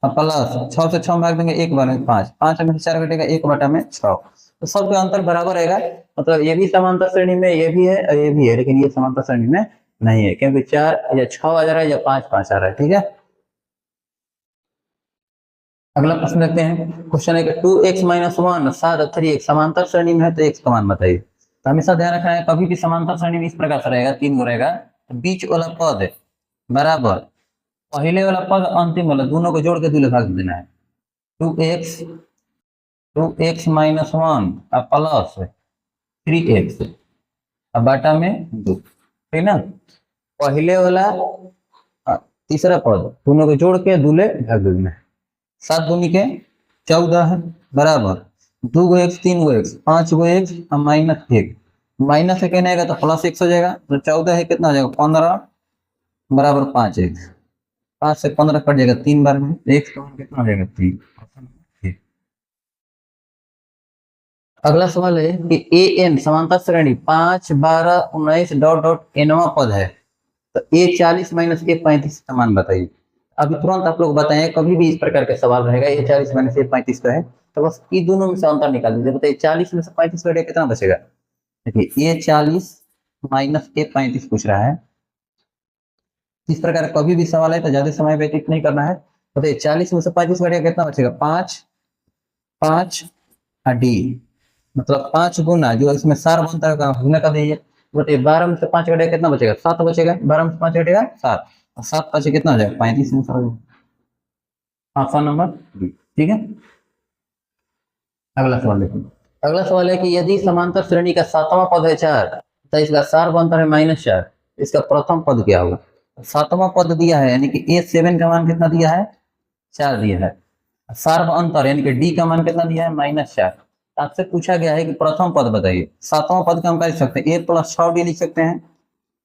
प्लस 6 से 6 में भाग देंगे 1 बार में 5, 5 में से 4 घटेगा 1/6, तो सबका अंतर बराबर रहेगा। मतलब ये भी समांतर श्रेणी में ये भी है और ये भी है, लेकिन ये समांतर श्रेणी में नहीं है क्योंकि 4 या 6 आ जा रहा है या 5 5 आ रहा है। ठीक है, अगला प्रश्न देखते हैं। क्वेश्चन है कि 2x - 1 साथ 3x समांतर श्रेणी में है तो x का मान बताइए। तो हमेशा ध्यान रखना है कभी भी समांतर श्रेणी में इस प्रकार से रहेगा, 3 गो रहेगा, तो बीच वाला पद बराबर पहले वाला पद अंतिम वाला दोनों को जोड़ के दूल्हे भाग देना है। 2x - 1 प्लस 3x अब बाटा में 2, ठीक ना। पहले वाला तीसरा पद दोनों को जोड़ के दूल्हे भाग देना है। 7 दूनी के 14 है बराबर 2 गो x 3 गो x 5 गो x और -1, माइनस से कहने आएगा तो +x हो जाएगा, तो 14 है कितना हो जाएगा 15 बराबर 5x, 5 से 15 कट जाएगा 3 बार में, x का मान कितना हो जाएगा 3। अगला सवाल है कि an समांतर श्रेणी 5 12 19 डॉट डॉट nवां पद है, तो a 40 - a 35 का मान बताइए। अभी तुरंत आप लोग बताएं, कभी भी इस प्रकार का सवाल रहेगा a 40 - a 35 का है तो बस ये दोनों में से अंतर निकाल दीजिए। बताइए 40 में से 35 कटेगा कितना बचेगा। देखिए a 40 - a 35 पूछ रहा है। इस प्रकार कभी भी सवाल है तो ज्यादा समय व्यतीत नहीं करना है। बताइए 40 में से 35 कटेगा कितना बचेगा 5 5 डी, मतलब 5 गुना जो इसमें सार बनता है गुना कर दीजिए। बताइए 12 में से 5 घटेगा कितना बचेगा 7 बचेगा, 12 में से 5 घटेगा 7 और 7 5 कितना हो जाएगा 35 में से। ऑप्शन नंबर बी, ठीक है। अगला सवाल देखिए। अगला सवाल है कि यदि समांतर श्रेणी का 7वां पद है 4 तो इसका सार बनता है -4, इसका प्रथम पद क्या होगा। 7वां पद दिया है यानी कि a7 का मान कितना दिया है 4 दिया है, सार्व अंतर यानी कि डी का मान कितना दिया है -4। आपसे पूछा गया है कि प्रथम पद बताइए। 7वां पद का हम कर सकते हैं a + 6d लिख सकते हैं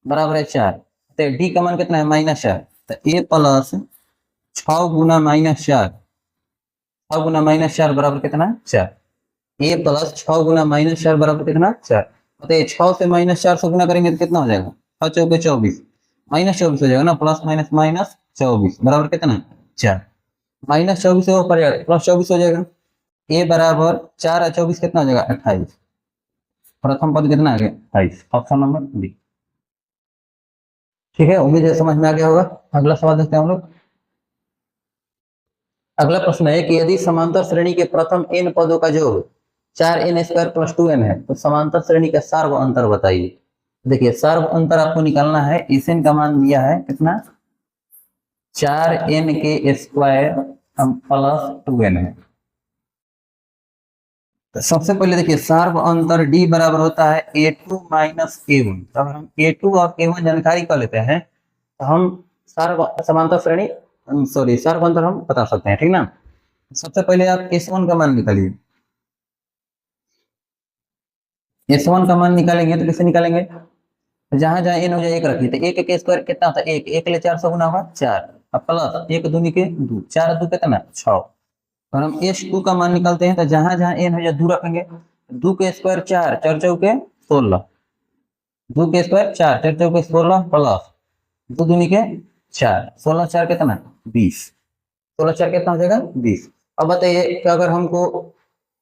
बराबर है 4, तो डी का मान कितना है -4, तो a + 6 गुना -4, 6 गुना -4 बराबर कितना 4, a + 6 गुना -4 बराबर कितना 4। बताइए 6 से -4 से गुना करेंगे तो कितना हो जाएगा 6 चौके 24 -24 हो जाएगा ना, प्लस माइनस -24 बराबर कितना 4, -24 से ऊपर जाएगा +24 हो जाएगा। a बराबर 4 और 24 कितना हो जाएगा 28, प्रथम पद कितना आ गया 28, ऑप्शन नंबर बी। ठीक है, उम्मीद है समझ में आ गया होगा। अगला सवाल देखते हैं हम लोग। अगला प्रश्न है कि यदि समांतर श्रेणी के प्रथम n पदों का योग 4n² + 2n है तो समांतर श्रेणी का सार्व अंतर बताइए। देखिए सार्व अंतर आपको निकालना है, Sn का मान दिया है कितना 4n² + 2n है। तो सबसे पहले देखिए सार्व अंतर d बराबर होता है a2 - a1। अगर हम a2 और a1 जानकारी कर लेते हैं तो हम सार्व समांतर श्रेणी सार्व अंतर हम बता सकते हैं, ठीक ना। सबसे पहले आप s1 का मान निकालिए। s1 का मान निकालेंगे तो कैसे निकालेंगे, जहां जहां n हो जाए 1 रखिए, तो 1 के स्क्वायर कितना होता है 1, 1 ले 4 गुना होगा 4 और प्लस 1 दूनी के 2, 4 2 कितना 6। और हम s2 का मान निकालते हैं तो जहां जहां n हो जाए 2 रखेंगे, 2 के स्क्वायर 4, 4 चौके 16, 2 के स्क्वायर 4, 4 चौके 16 प्लस 2 दूनी के 4, 16 4 कितना 20, 16 4 कितना हो जाएगा 20। अब बताइए कि अगर हमको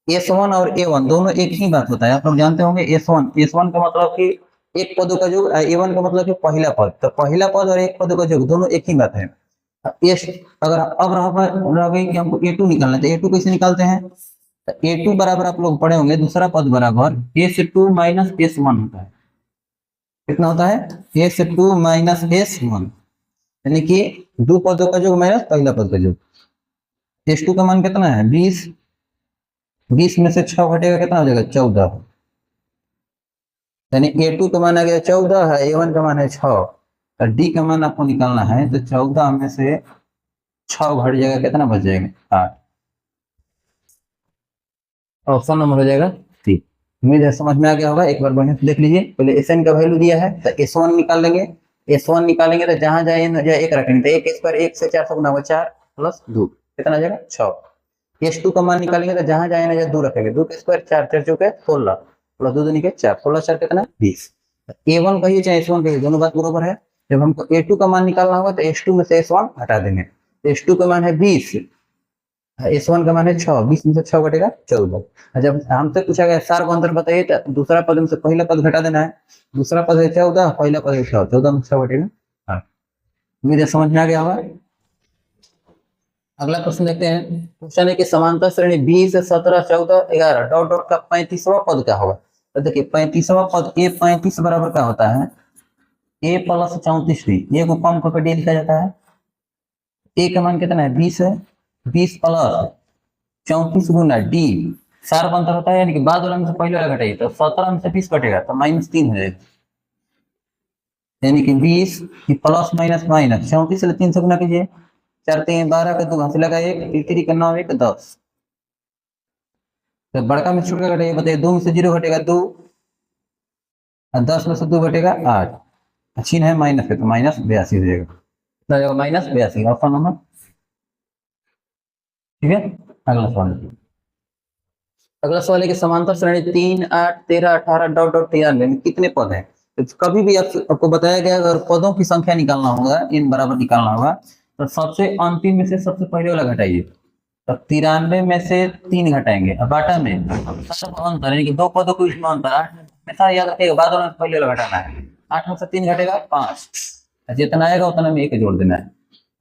S1 और A1 दोनों एक ही बात होता है, आप लोग जानते होंगे S1 का मतलब कि एक पदों का योग, A1 का मतलब कि पहला पद, तो पहला पद और एक पदों का योग दोनों एक ही बात है। एस अगर अब रह गई कि हमको A2 निकालना है, तो A2 कैसे निकालते हैं, तो A2 बराबर आप लोग पढ़े होंगे दूसरा पद बराबर S2 - S1 होता है। कितना होता है S2 - S1, यानी कि दो पदों का योग माइनस पहला पद का योग। S2 का मान कितना है 20, 20 में से 6 घटेगा कितना हो जाएगा 14, यानी A2 का मान आ गया 14 है, A1 का मान है 6, और D का मान आपको निकालना है तो 14 में से 6 घट जाएगा कितना बच जाएगा 8, ऑप्शन नंबर हो जाएगा सी। उम्मीद है समझ में आ गया होगा। एक बार बढ़िया से देख लीजिए। पहले Sn का वैल्यू दिया है तो S1 निकाल लेंगे, S1 निकालेंगे तो जहां जाए n हो जाए 1 रखेंगे, तो 1 स्क्वायर 1 से 4 गुना होगा 4 प्लस 2 कितना आ जाएगा 6। S2 का मान निकालेंगे तो जहां जाए न जाए 2 रखेंगे, 2 के स्क्वायर 4, 4 चौके 16 प्लस 2 दूनी के 4, 16 4 कितना 20। A1 कहिए चाहे S1 कहिए दोनों बात बराबर है, जब हमको A2 का मान निकालना होगा तो S2 में से S1 हटा देंगे, तो S2 का मान है 20, S1 का मान है 6, 20 में से 6 घटेगा 14। जब हमसे पूछा गया सार को अंतर बताइए तो दूसरा पद में से पहला पद घटा देना है, दूसरा पद है 14, पहला पद है 6, 14 में 6 घटेगा 8। उम्मीद है समझ में आ गया होगा। अगला प्रश्न देखते हैं। क्वेश्चन है कि समांतर श्रेणी 20, 17, 14, 11 डॉट डॉट का 35वां पद क्या होगा। तो देखिए 35वां पद A35 बराबर क्या होता है, A प्लस 34D, A को कम करके D लिखा जाता है। A का मान कितना है 20 है, 20 प्लस 34 गुना D, सार का अंतर होता है यानी कि बाद वाला में से पहले वाला घटाइए, तो 17 में से 20 कटेगा तो -3 हो जाएगा, यानी कि 20 प्लस माइनस माइनस 34 से 3 से गुना कीजिए, 4 3 12 का 2 घास लगा 1, 3 का 9 1 10, तो बड़का में छोटा घटाइए, बताइए 2 में से 0 घटेगा 2, और 10 में से 2 घटेगा 8, चिन्ह है माइनस के तो -82 हो जाएगा, कितना जाएगा -82, ऑप्शन नंबर। ठीक है, अगला सवाल। अगला सवाल है कि समांतर श्रेणी 3, 8, 13, 18 डॉट डॉट 93 में कितने पद हैं। तो कभी भी आपको बताया गया अगर पदों की संख्या निकालना होगा, इन बराबर निकालना होगा, तो सबसे अंतिम में से सबसे पहले वाला घटाइए, तो 93 में से 3 घटाएंगे, अब बाटा में अंतर यानी कि 2 पदों के बीच में अंतर 8 हमेशा याद रखिएगा, बाद वाला पहले वाला घटाना है, 8 में से 3 घटेगा 5, जितना आएगा उतना में 1 जोड़ देना है।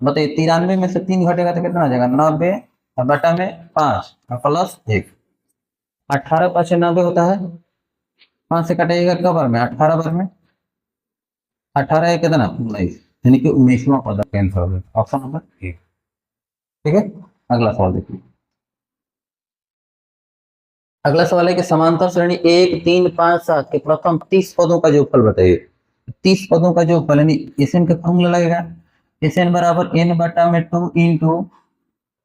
बताइए 93 में से 3 घटेगा तो कितना आ जाएगा 90, और बटा में 5 प्लस 1, 18 5 90 होता है, 5 से कटेगा कब बार में 18 बार में, 18 है कितना 19, यानी कि 19वां पद कैंसिल हो गया, ऑप्शन नंबर 1। ठीक है, अगला सवाल देखिए। अगला सवाल है कि समांतर श्रेणी 1, 3, 5, 7 के प्रथम 30 पदों का जोगफल बताइए। 30 पदों का जोगफल यानी एसएन का फॉर्मूला लगेगा, एसएन बराबर n बटा में 2 into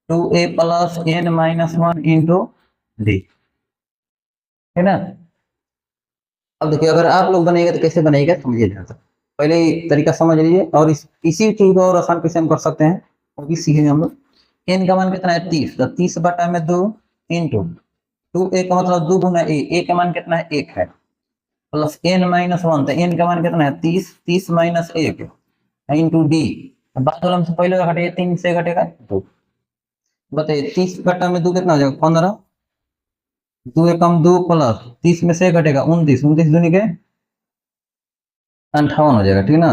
2a plus n minus 1 into D, है ना। अब देखिए अगर आप लोग बनाएगा तो कैसे बनाएगा समझिए ध्यान से, पहले तरीका समझ लीजिए, और इसी चीज को और आसान कैसे हम कर सकते हैं वो भी सीखेंगे हम लोग। n का मान कितना है 30, तो 30 बटा में 2 इंटू 2a का मतलब 2 गुना a का मान कितना है 1 है, प्लस n माइनस 1, तो n का मान कितना है 30, 30 माइनस 1 इंटू डी, बाद वाला में से पहले घटेगा 3 से घटेगा 2, बताइए 30 बटा में 2 कितना हो जाएगा 15, 2 एकम 2 प्लस 30 में से घटेगा 29, 29 दूनी के 58 हो जाएगा, ठीक है ना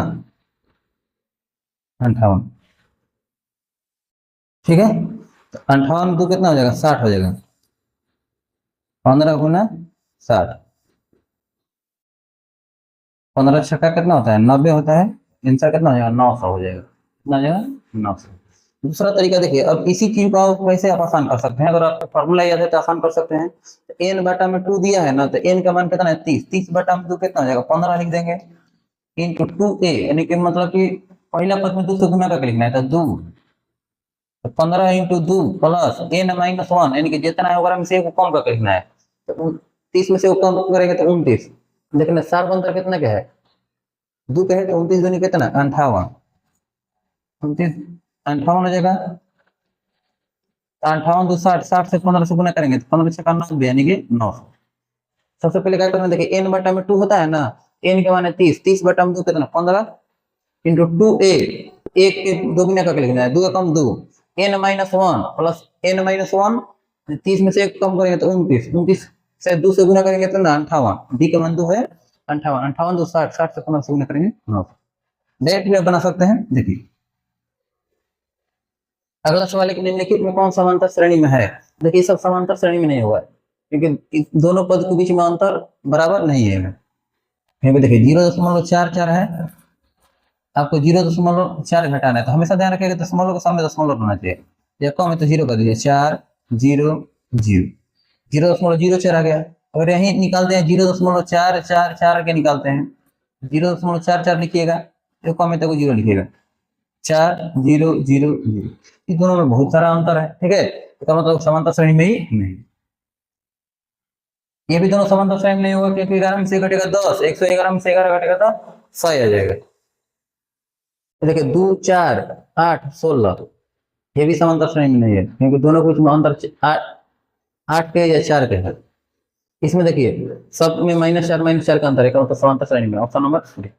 58। ठीक है, तो 58 2 कितना हो जाएगा 60 हो जाएगा, 15 गुना 60, 15 छक्का कितना होता है 90 होता है, आंसर कितना हो जाएगा 900 हो जाएगा, कितना हो जाएगा 900। दूसरा तरीका देखिए, अब इसी चीज को आप वैसे आप आसान कर सकते हैं, अगर आपको फॉर्मूला याद है तो आसान कर सकते हैं। तो n बटा में 2 दिया है ना, तो n का मान कितना है 30, 30 बटा में 2 कितना हो जाएगा 15 लिख देंगे, इंटू 2a यानी कि मतलब कि पहला पद में 2 से गुना करके लिखना है, तो 2, तो 15 इंटू 2 प्लस n माइनस 1 यानी कि जितना है ओकरा में से 1 को कम करके लिखना है, तो 30 में से वो कम करेंगे तो 29, लेकिन सार का अंतर कितना क्या है 2 का है, तो 29 दूनी कितना 58, 29 58 हो जाएगा, 58 2 60, 60 से 15 से गुना करेंगे तो 15 से 90 यानी कि 900। सबसे पहले क्या करना, देखिए n बटा में 2 होता है ना, n के मान है 30, 30 बटा में 2 कितना 15 इंटू 2a, 1 के 2 गुना करके लिखना है, 2 कम 2 n minus 1 plus n minus 1, 30 में से 1 कम करेंगे तो 29, 29 से 2 से गुना करेंगे तो ना 58, d का मान 2 है 58, 58 2 60, 60 से 15 से गुना करेंगे 900, डायरेक्ट भी आप बना सकते हैं। देखिए अगला सवाल है कि निम्नलिखित में कौन समांतर श्रेणी में है। देखिए सब समांतर श्रेणी में नहीं हुआ है, क्योंकि दोनों पद के बीच में अंतर बराबर नहीं है। देखिए 0.44 है, आपको 0.4 घटाना है, तो हमेशा ध्यान रखिएगा दशमलव के सामने दशमलव होना चाहिए, या कम है तो 0 कर दीजिए, 4 0 0, 0.04 आ गया। अगर यहीं निकालते हैं 0.444 के निकालते हैं, 0.44 लिखिएगा, जो कम है तो 0 लिखिएगा, 4 0 0 0, इन दोनों में बहुत सारा अंतर है। ठीक है, इसका मतलब समांतर श्रेणी में ही नहीं, ये भी दोनों समांतर श्रेणी में नहीं होगा, क्योंकि 11 में से घटेगा 10, 111 में से 11 घटेगा तो 100 आ जाएगा। देखिए 2 4 8 16, ये भी समांतर श्रेणी में नहीं है, क्योंकि दोनों के बीच में अंतर 8 के या 4 के है। इसमें देखिए सब में -4 -4 का अंतर है, तो समांतर श्रेणी में, ऑप्शन नंबर 3।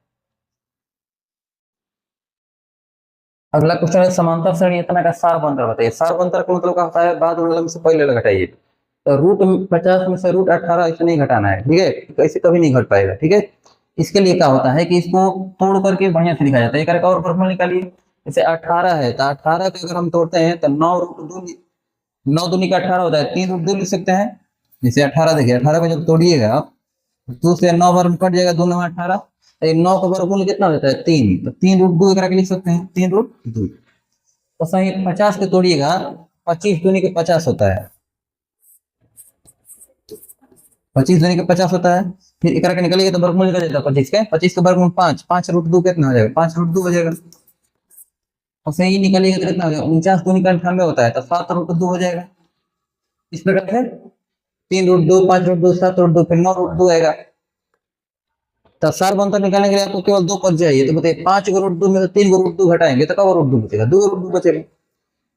अगला क्वेश्चन है समांतर श्रेणी इतना का सार अंतर बताइए। सार अंतर का मतलब क्या होता है, बाद वाले से पहले वाला घटाइए। तो रूट 50 में से रूट 18 इसे नहीं घटाना है, ठीक है, ऐसे कभी नहीं घट पाएगा, ठीक है। इसके लिए क्या होता है कि इसको तोड़ करके बढ़िया से लिखा जाता है। एक और फॉर्मूला निकालिए, जैसे 18 है तो 18 को अगर हम तोड़ते हैं तो 9 रूट 2, 9 दूनी का 18 होता है, 3 रूट 2 लिख सकते हैं। जैसे 18 देखिए, 18 को जब तोड़िएगा आप 2 से 9 बार में कट जाएगा, 2 9 18, तो 9 का वर्गमूल कितना हो जाता है 3, तो 3 रूट 2 एक लिख सकते हैं, 3 रूट 2। तो सही 50 के तोड़िएगा, 25 दूनी के 50 होता है, 25 दूनी के 50 होता है। फिर एक निकलिएगा तो वर्गमूल निकल जाता है 25 के वर्गमूल 5, 5 रूट 2 कितना हो जाएगा, 5 रूट 2 हो जाएगा। और सही निकलिएगा तो कितना हो जाएगा, 49 दूनी का 98 होता है, तो 7 रूट 2 हो जाएगा। इस प्रकार से 3 रूट 2, 5 रूट 2, 7 रूट 2, फिर 9 रूट 2 आएगा। तो सार अंतर निकालने के लिए आपको केवल 2 पद चाहिए। तो बताइए 5 को रूट 2 में से 3 को रूट 2 घटाएंगे तो कब रूट 2 बचेगा, 2 रूट 2 बचेगा।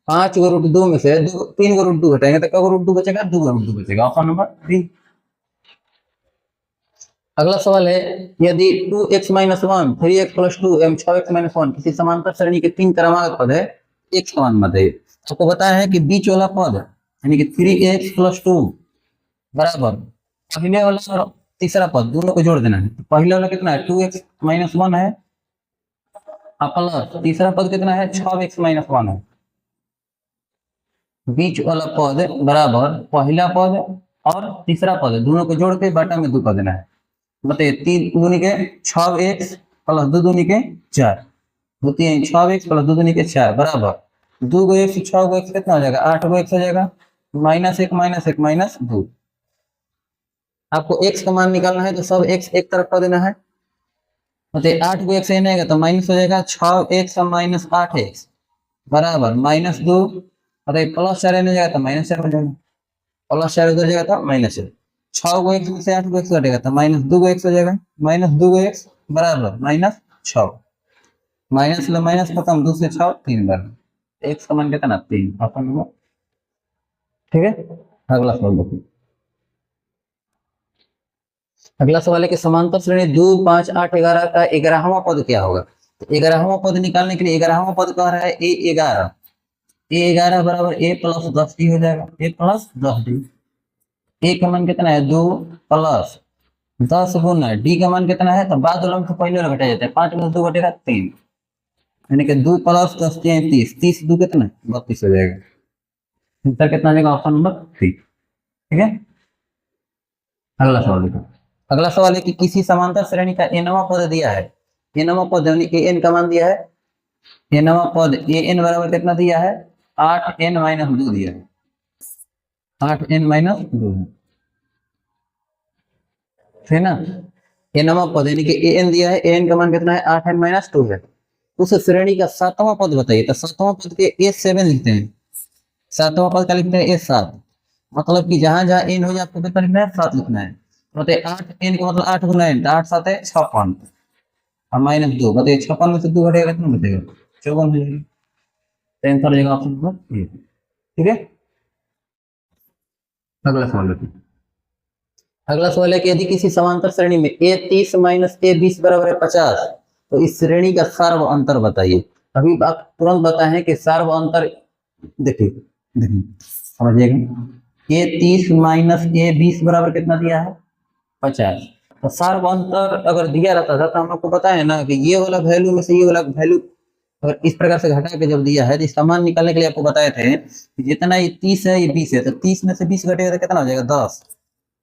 5 को रूट 2 में से 3 को रूट 2 घटाएंगे तो कब रूट 2 बचेगा, 2 रूट 2 बचेगा। Option number 3। अगला सवाल है, यदि 2x - 1, 3x + 2 एवं 6x - 1 किसी समांतर श्रेणी के 3 क्रमागत पद है, एक समान मत है। आपको बताया है कि बीच वाला पद यानी कि 3x + 2 बराबर पहले वाला और तीसरा पद दोनों को जोड़ देना है। तो पहले वाला कितना है, 2x - 1 है, प्लस तीसरा पद कितना है, 6x - 1 है। बीच वाला पद बराबर पहला पद और तीसरा पद दोनों को जोड़ के बटा में 2 कर देना है। बताइए 3 दूनी के 6x + 2 दूनी के 4, 6x + 2 दूनी के 4 बराबर 2 को 1 6 को 1 कितना हो जाएगा, 8 को 1 हो जाएगा, -1 -1 -2। आपको x का मान निकालना है तो सब x एक तरफ कर देना है। मतलब 8 को 1 से नहीं आएगा तो माइनस हो जाएगा, 6x - 8x बराबर -2। मतलब प्लस 4 नहीं जाएगा तो -4 हो जाएगा, प्लस 4 उधर जाएगा तो -4। 6 को 1 में से 8 को 1 घटेगा तो -2 को 1 हो जाएगा, -2 को 1 बराबर -6। माइनस लो माइनस खत्म, 2 से 6 3 बार, x का मान कितना 3, ऑप्शन नंबर, ठीक है। अगला सवाल देखिए। अगला सवाल है कि समांतर श्रेणी 2 5 8 11 का 11वां पद क्या होगा। तो 11वां पद निकालने के लिए 11वां पद कह रहा है a11, a11 बराबर a + 10d हो जाएगा, a + 10d। a का मान कितना है 2 प्लस 10 गुना d का मान कितना है, तो बाद वाला में तो पहले वाला घटा जाता है, 5 में 2 घटेगा 3, यानी कि 2 + 10 30, 30 2 कितना 32 हो जाएगा। उत्तर कितना जाएगा, ऑप्शन नंबर 3, ठीक है। अगला सवाल देखो। अगला सवाल है कि किसी समांतर श्रेणी का nवां पद दिया है, nवां पद यानी कि n का मान दिया है, nवां पद an बराबर कितना दिया है, 8n - 2 दिया है, 8n - 2 है ना। nवां पद यानी कि an दिया है, an का मान कितना है 8n - 2 है। उस श्रेणी का 7वां पद बताइए। तो 7वां पद के a7 लिखते हैं, 7वां पद का लिखते हैं a7, मतलब कि जहां जहां n हो जाए आपको कितना लिखना है, 7 लिखना है। बताइए 8n का मतलब 8 गुना n, 8 7 है 56 और -2, बताइए 56 में से 2 घटेगा कितना बचेगा, 54 हो जाएगा। तो आंसर हो जाएगा ऑप्शन नंबर ए, ठीक है। अगला सवाल देखिए। अगला सवाल है कि यदि किसी समांतर श्रेणी में a 30 - a 20 बराबर है 50, तो इस श्रेणी का सार्व अंतर बताइए। अभी आप तुरंत बताएं कि सार्व अंतर, देखिए देखिए समझिएगा, a 30 - a 20 बराबर कितना दिया है 50। तो सार्व अंतर अगर दिया रहता था तो हम आपको बताए ना कि ये वाला वैल्यू में से ये वाला वैल्यू अगर इस प्रकार से घटा के जब दिया है तो इसका मान निकालने के लिए आपको बताए थे कि जितना ये 30 है ये 20 है, तो 30 में से 20 घटेगा तो कितना हो जाएगा 10,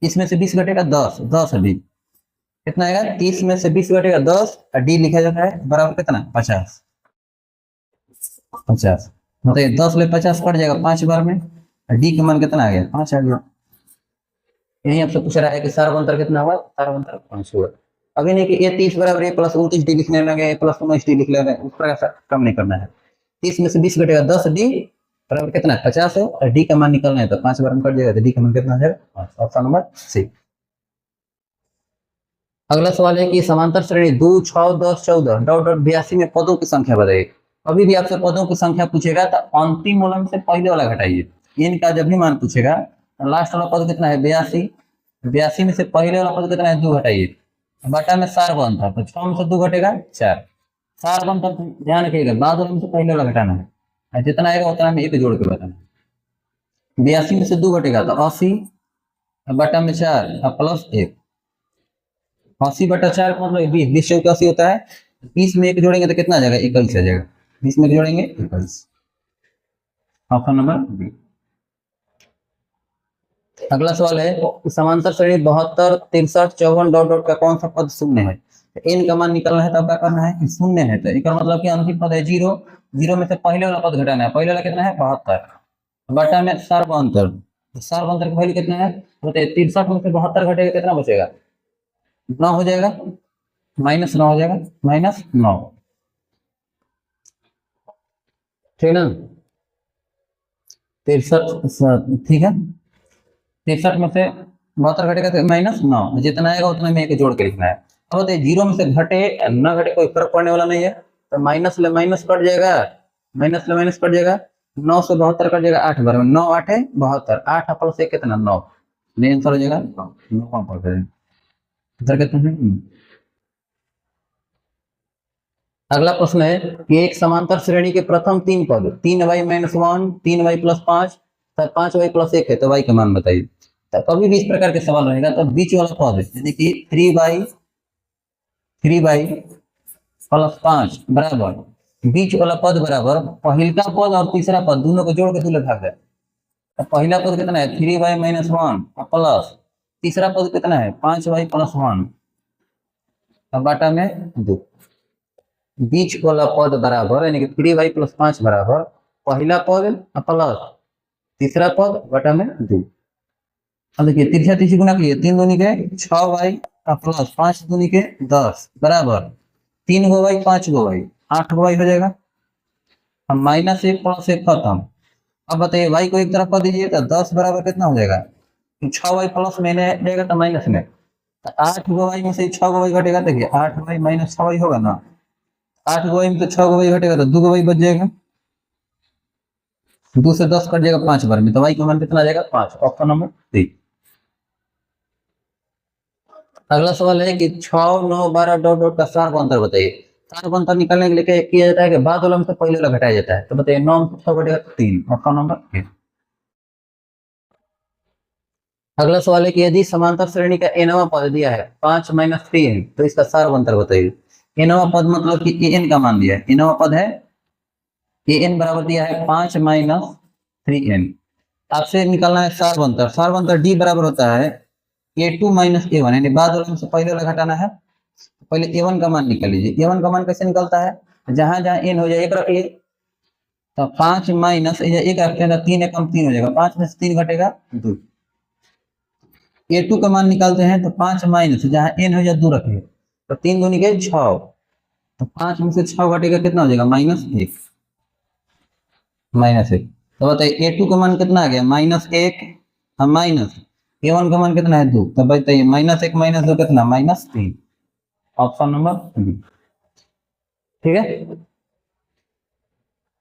इसमें से 20 घटेगा 10, 10 डी कितना आएगा, 30 में से 20 घटेगा 10 और डी लिखा जाता है बराबर कितना 50, 50 मतलब 10 में 50 कट जाएगा 5 बार में, डी का मान कितना आ गया 5 आ गया। यही आपसे पूछ रहा है कि सार्व अंतर कितना हुआ, सार्व अंतर 5 हुआ। अभी नहीं कि ए 30 बराबर a + 29 डी लिखने लगे, a + 19 डी लिख लगे, उस प्रकार से कम नहीं करना है। 30 में से 20 घटेगा 10 डी बराबर कितना 50 है, और डी का मान निकालना है तो 5 बार में कट जाएगा, तो डी का मान कितना आ जाएगा 5, ऑप्शन नंबर सी। अगला सवाल है कि समांतर श्रेणी 2 6 10 14 डॉट डॉट 82 में पदों की संख्या बताइए। अभी भी आपसे पदों की संख्या पूछेगा तो अंतिम मूलक से पहले वाला घटाइए। इनका जब भी मान पूछेगा तो लास्ट वाला पद कितना है 82, 82 में से पहले वाला पद कितना है 2 घटाइए, बटा में सार बनता है तो 6 में से 2 घटेगा 4, सार अंतर ध्यान रखिएगा, बाद वाले में से पहले वाला घटाना है, और जितना आएगा उतना में एक जोड़ के बताना है। 82 में से 2 घटेगा तो 80 बटा में 4 और प्लस 1, 80 बटा 4 का मतलब 20, 20 से 80 होता है, 20 में एक जोड़ेंगे तो कितना आ जाएगा, 21 आ जाएगा, 20 में एक जोड़ेंगे 21। Option number B. अगला सवाल है समांतर श्रेणी 72 63 54 डॉट डॉट का कौन सा पद शून्य है। एन का मान निकलना है तो क्या करना है, शून्य है तो इसका मतलब कि अंतिम पद है 0, 0 में से पहले वाला पद घटाना है, पहले वाला कितना है 72 बटा में सर्वांतर, सर्वांतर का वैल्यू कितना है, तो 63 में से 72 घटेगा कितना बचेगा, 9 हो जाएगा, -9 हो जाएगा, -9, ठीक ना। 63 ठीक है, 63 में से 72 घटेगा तो -9, जितना आएगा उतना में एक जोड़ के लिखना है। अब 0 में से घटे न घटे कोई फर्क पड़ने वाला नहीं है, तो माइनस ले माइनस कट जाएगा, माइनस ले माइनस कट जाएगा, 9 से 72 कट जाएगा 8 बार में, 9 8 है 72, 8 प्लस 1 कितना 9, आंसर हो जाएगा 9 कौन पड़ जाएगा, इधर कितना है। अगला प्रश्न है कि एक समांतर श्रेणी के प्रथम 3 पद 3y - 1 3y + 5 5y + 1 है, तो y का मान बताइए। तो कभी भी इस प्रकार के सवाल रहेगा तो बीच वाला पद यानी कि 3y + 5 बराबर, बीच वाला पद बराबर पहला पद और तीसरा पद दोनों को जोड़ के 2 लिखा है। तो पहला पद कितना है 3y - 1 प्लस तीसरा पद कितना है 5y + 1 बटा में 2, बीच वाला पद बराबर यानी कि 3y + 5 बराबर पहला पद प्लस तीसरा पद बटा में 2। अब देखिए तिरछा तिरछी गुना किए, 3 दूनी के 6y प्लस 5 दूनी के 10 बराबर 3 गो y 5 गो y 8 गो y हो जाएगा। अब -1 + 1 खत्म। अब बताइए y को एक तरफ कर दीजिए तो 10 बराबर कितना हो जाएगा, 6y प्लस में जाएगा तो माइनस में, 8 गो y में से 6 गो y घटेगा, देखिए 8y - 6y होगा ना, 8 गो y में तो 6 गो y घटेगा तो 2 गो y बच जाएगा, 2 से 10 कट जाएगा 5 बार में, तो y का मान कितना आ जाएगा 5, ऑप्शन नंबर सी। अगला सवाल है कि 6 9 12 डॉट डॉट का सार अंतर बताइए। सार अंतर निकालने के लिए क्या किया जाता है कि बाद वाला में से पहले वाला घटाया जाता है, तो बताइए 9 में 6 घटेगा 3, ऑप्शन नंबर ए। अगला सवाल है कि यदि समांतर श्रेणी का एनवा पद दिया है 5 - 3n, तो इसका सार अंतर बताइए। एनवा पद मतलब कि एन का मान दिया है, एनवा पद है एन बराबर दिया है 5 - 3n, आपसे निकालना है सार अंतर। सार अंतर डी बराबर होता है a2 - a1, यानी बाद वाले में से पहले वाला घटाना है, पहले a1 का मान निकाल लीजिए। a1 का मान कैसे निकलता है, जहां जहां n हो जाए एक रखिए, तो 5 माइनस एक रखते हैं 3 एकम 3 हो जाएगा, 5 में से 3 घटेगा 2। a2 का मान निकालते हैं तो 5 माइनस जहां n हो जाए 2 रखिए, तो 3 दूनी के 6, तो 5 में से 6 घटेगा कितना हो जाएगा -1, -1। तो बताइए a2 का मान कितना आ गया -1, हम माइनस a1 का मान कितना है 2, तो बताइए -1 - 2 कितना -3, ऑप्शन नंबर बी, ठीक है।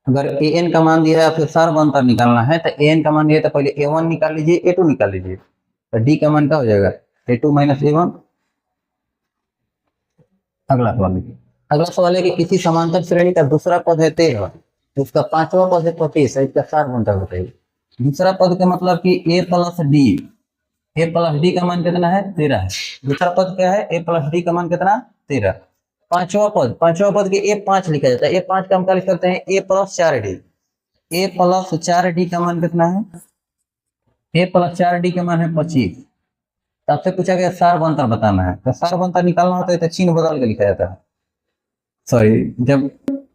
अगर an का मान दिया है फिर सार अंतर निकालना है, तो an का मान दिया तो पहले a1 निकाल लीजिए a2 निकाल लीजिए, तो d का मान क्या हो जाएगा a2 - a1। अगला सवाल देखिए, अगला सवाल है कि किसी समांतर श्रेणी का दूसरा पद है 13, उसका पांचवा पद है 25 है, इसका सार अंतर बताइए। दूसरा पद का मतलब कि a + d का मान कितना है 13 है, दूसरा पद क्या है a + d का मान कितना 13। पांचवा पद के a5 लिखा जाता है, a5 का हम क्या लिख सकते हैं a + 4d, a + 4d का मान कितना है, a + 4d का मान है 25। तो आपसे पूछा गया सार अंतर बताना है, तो सार अंतर निकालना होता है तो चिन्ह बदल के लिखा जाता है, सॉरी जब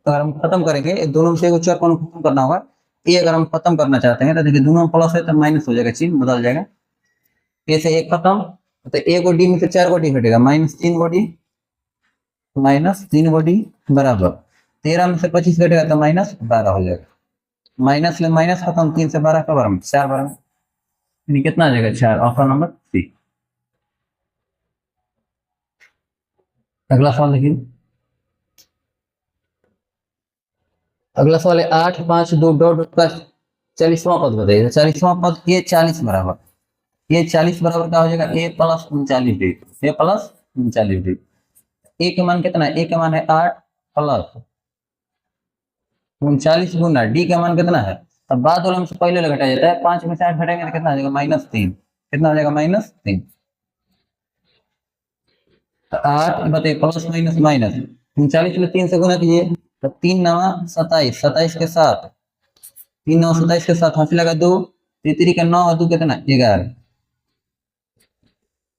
अगर हम खत्म करेंगे दोनों में से एक चर को खत्म करना होगा, ये अगर हम खत्म करना चाहते हैं तो देखिए दोनों में प्लस है तो माइनस हो जाएगा, चिन्ह बदल जाएगा, ए से एक खत्म, तो ए को डी में से 4 को डी घटेगा -3 को डी -3 को डी बराबर 13 में से 25 घटेगा तो -12 हो जाएगा, माइनस में माइनस खत्म, 3 से 12 का बार में 4 बार में कितना आ जाएगा 4, ऑप्शन नंबर सी। अगला सवाल देखिए, अगला सवाल है 8 5 2 डॉट का 40वां पद बताइए। 40वां पद ये 40 बराबर, ये 40 बराबर क्या हो जाएगा a + 39d, a + 39d। ए का मान कितना है, ए का मान है 8 प्लस 39 गुना डी का मान कितना है, अब बाद वाले में से पहले वाला घटाया जाता है, 5 में से 8 घटाएंगे तो कितना आ जाएगा -3, कितना आ जाएगा -3। तो 8 बताइए प्लस माइनस माइनस, 39 में 3 से गुना कीजिए तो 3 नवा 27, 27 के साथ 3 9 27 के साथ हासिल लगा 2, 3 का 9 और 2 कितना 11,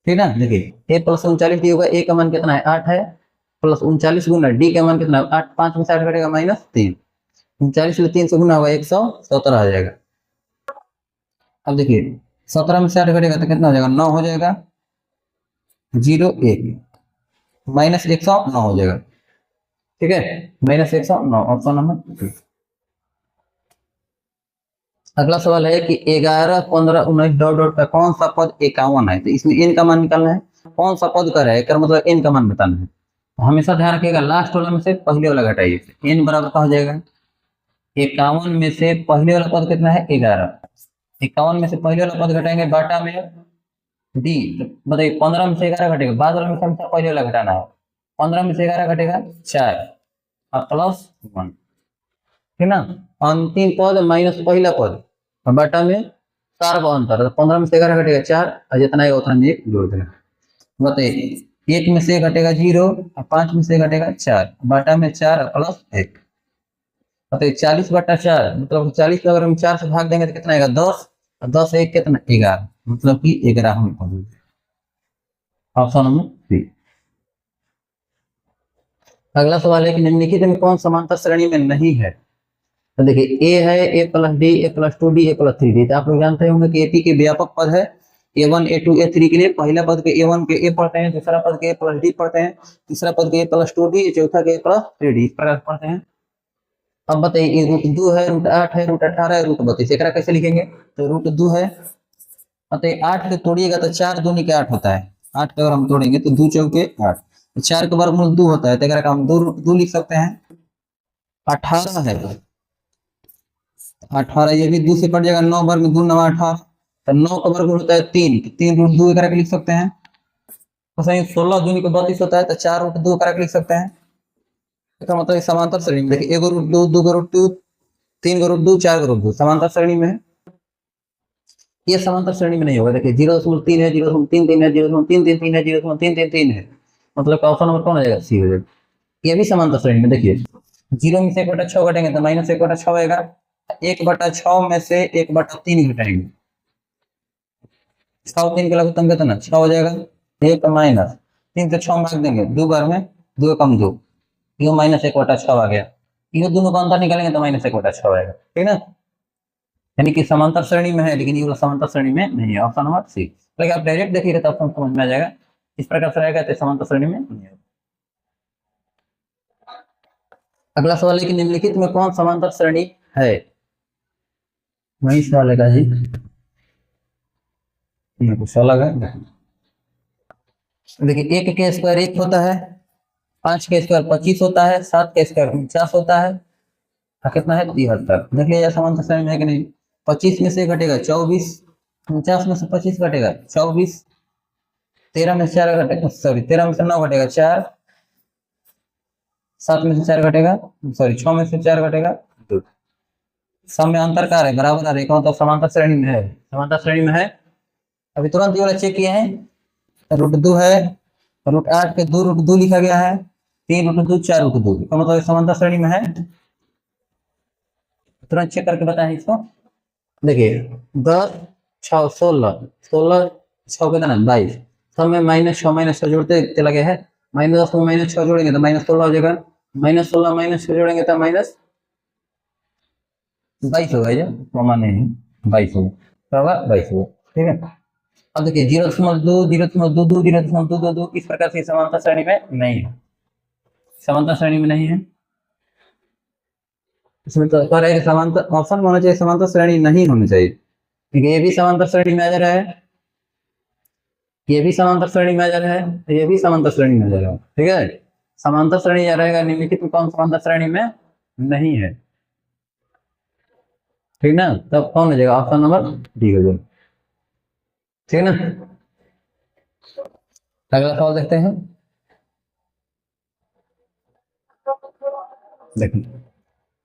ठीक ना। देखिए ए प्लस 39 डी होगा, ए का मान कितना है 8 है, प्लस 39 गुना डी का मान कितना है 8, 5 में से 8 घटेगा -3, 39 में 3 से गुना होगा 117 आ जाएगा। अब देखिए 17 में से 8 घटेगा तो कितना हो जाएगा 9 हो जाएगा, 0 1 -109 हो जाएगा, ठीक है, -109 ऑप्शन नंबर। अगला सवाल है कि 11 15 19 डॉट डॉट का कौन सा पद 51 है, तो इसमें n का मान निकालना है, कौन सा पद का है कर मतलब n का मान बताना है। तो हमेशा ध्यान रखिएगा लास्ट वाला में से पहले वाला घटाइए, n बराबर का हो जाएगा 51 में से पहले वाला पद कितना है 11, 51 में से पहले वाला पद घटाएंगे बाटा में डी, तो बताइए 15 में से 11 घटेगा, बाद वाला में से हमेशा पहले वाला घटाना है, 15 में से 11 घटेगा 4 और प्लस 1, ठीक ना। अंतिम पद माइनस पहला पद और बटा में 4 का अंतर, तो 15 में से 11 घटेगा 4 और जितना है उतना में 1 जोड़ देना। बताइए 1 में से घटेगा 0 और 5 में से घटेगा 4, बटा में 4 प्लस 1, बताइए 40/4 मतलब 40 को अगर हम 4 से भाग देंगे तो कितना आएगा 10, और 10 1 कितना 11, मतलब कि 11 हम पद, ऑप्शन नंबर सी। अगला सवाल है कि निम्नलिखित में कौन समांतर श्रेणी में नहीं है, तो देखिए ए है a plus d a plus 2 d a plus 3 d, तो आप लोग जानते होंगे कि एपी के व्यापक पद है a1 a2 a3 के लिए, पहला पद के a1 के a पढ़ते हैं, दूसरा पद के a प्लस डी पढ़ते हैं, तीसरा पद के a प्लस 2 डी, चौथा के a प्लस 3 डी, इस प्रकार पढ़ते हैं। अब बताइए √2 है, √8 है, √18 है, √32, एकरा कैसे लिखेंगे, तो √2 है, बताइए 8 को तोड़िएगा तो 4 दूनी के 8 होता है, 8 को अगर हम तोड़ेंगे तो 2 चौके 8, 4 के वर्गमूल 2 होता है, तो एकरा का हम 2 लिख सकते हैं। 18 है, 18 ये भी 2 से कट जाएगा, 9 वर्ग 2 9 18, तो 9 का वर्ग होता है 3, 3 √2 करके लिख सकते हैं। तो सही 16 दूनी को 32 होता है, तो 4 √2 करके लिख सकते हैं। इसका मतलब समांतर श्रेणी में देखिए 1 √2 2 √2 3 √2 4 √2 समांतर श्रेणी में है, ये समांतर श्रेणी में नहीं होगा। देखिए 0.3 है, 0.33 है, 0.333 है, 0.333 है, मतलब ऑप्शन नंबर कौन आ जाएगा सी हो जाएगा, ये भी समांतर श्रेणी में। देखिए 0 में से 1/6 घटेंगे तो -1/6 आएगा, 1/6 में से 1/3 घटाएंगे, 6 3 के लघुत्तम कितना 6 हो जाएगा, 1 माइनस 3 से 6 भाग देंगे 2 बार में 2 कम 2, ये -1/6 आ गया, ये दोनों का अंतर निकालेंगे तो -1/6 आएगा, ठीक ना। यानी कि समांतर श्रेणी में है लेकिन ये समांतर श्रेणी में नहीं है, ऑप्शन नंबर सी। लेकिन आप डायरेक्ट देखिएगा तो ऑप्शन समझ में आ जाएगा, इस प्रकार से रहेगा तो समांतर श्रेणी में नहीं है। अगला सवाल है कि निम्नलिखित में कौन समांतर श्रेणी है, वही सवाल है जी, कुछ अलग है। देखिए 1 के स्क्वायर 1 होता है, 5 के स्क्वायर 25 होता है, 7 के स्क्वायर 49 होता है, कितना है 73। देख लीजिए समांतर श्रेणी में है कि नहीं, 25 में से घटेगा 24, 49 में से 25 घटेगा 24, 13 में से 4 घटेगा, सॉरी 13 में से 9 घटेगा 4, 7 में से 4 घटेगा, सॉरी 6 में से 4 घटेगा 2, सब में अंतर कार है बराबर आ रही, तो समांतर श्रेणी में है, समांतर श्रेणी में है। अभी तुरंत ये वाला चेक किए हैं, √2 है, √8 के 2 √2 लिखा गया है, 3 √2 4 √2, इसका मतलब समांतर श्रेणी में है, तुरंत चेक करके बताएं इसको। देखिए 10 6 16 16 6 कितना 22, सब में -6 जोड़ते लगे हैं, -10 में -6 जोड़ेंगे तो -16 हो जाएगा, -16 -6 जोड़ेंगे तो -22 होगा, ये नहीं 22 होगा, 22 होगा, ठीक है। अब देखिए 0.2 0.22 0.222 इस प्रकार से समांतर श्रेणी में नहीं है, समांतर श्रेणी में नहीं है, इसमें तो कह रहे हैं समांतर ऑप्शन होना चाहिए, समांतर श्रेणी नहीं होनी चाहिए, क्योंकि ये भी समांतर श्रेणी में आ जा रहा है, ये भी समांतर श्रेणी में आ जा रहा है, ये भी समांतर श्रेणी में आ जा रहा है, ठीक है। समांतर श्रेणी आ रहेगा, निम्नलिखित में कौन समांतर श्रेणी में नहीं है, ठीक ना, तब कौन हो जाएगा ऑप्शन नंबर डी हो जाएगा, ठीक ना। अगला सवाल देखते हैं, देखिए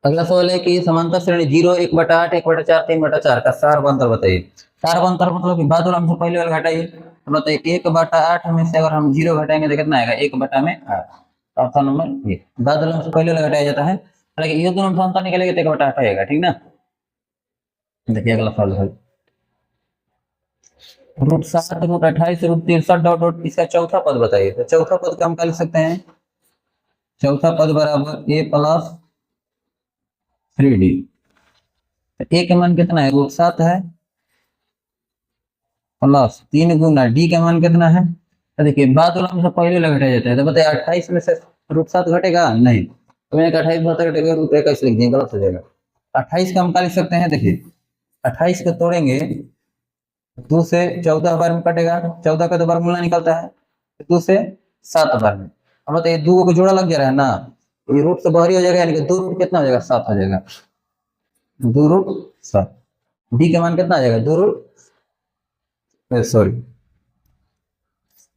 अगला सवाल है कि समांतर श्रेणी 0, 1/8, 1/4, 3/4 का सारबंतर बताइए। सारबंतर मतलब कि बाद वाला हमसे पहले वाला घटाइए। तो बताइए 1/8 में से अगर हम 0 घटाएंगे तो कितना आएगा? 1/8। Option number A. बाद वाला हमसे पहले वाला घटाया जाता है, हालांकि ये दोनों में अंतर निकलेगा तो 1/8 आएगा, ठीक ना। देखिए अगला सवाल है √7, √28, √63 डॉट डॉट इसका चौथा पद बताइए। तो चौथा पद का हम क्या लिख सकते हैं? चौथा पद बराबर a प्लस 3d। ए का मान कितना है? √7 है, प्लस 3 गुना डी का मान कितना है? तो देखिए बाद वाला हमसे पहले वाला घटाया जाता है। तो बताइए 28 में से √7 घटेगा नहीं, तो मैंने 28 में 7 घटेगा, √21 लिख दिए, गलत हो जाएगा। 28 का हम क्या लिख सकते हैं? देखिए 28 को तोड़ेंगे 2 से 14 बार में कटेगा, 14 का तो वर्गमूल निकलता है, 2 से 7 बार में। अब बताइए 2 को जोड़ा लग जा रहा है ना, ये रूट से बाहर हो जाएगा, यानी कि 2 रूट कितना हो जाएगा? 7 हो जाएगा, 2√7। डी का मान कितना आ जाएगा? 2 रूट सॉरी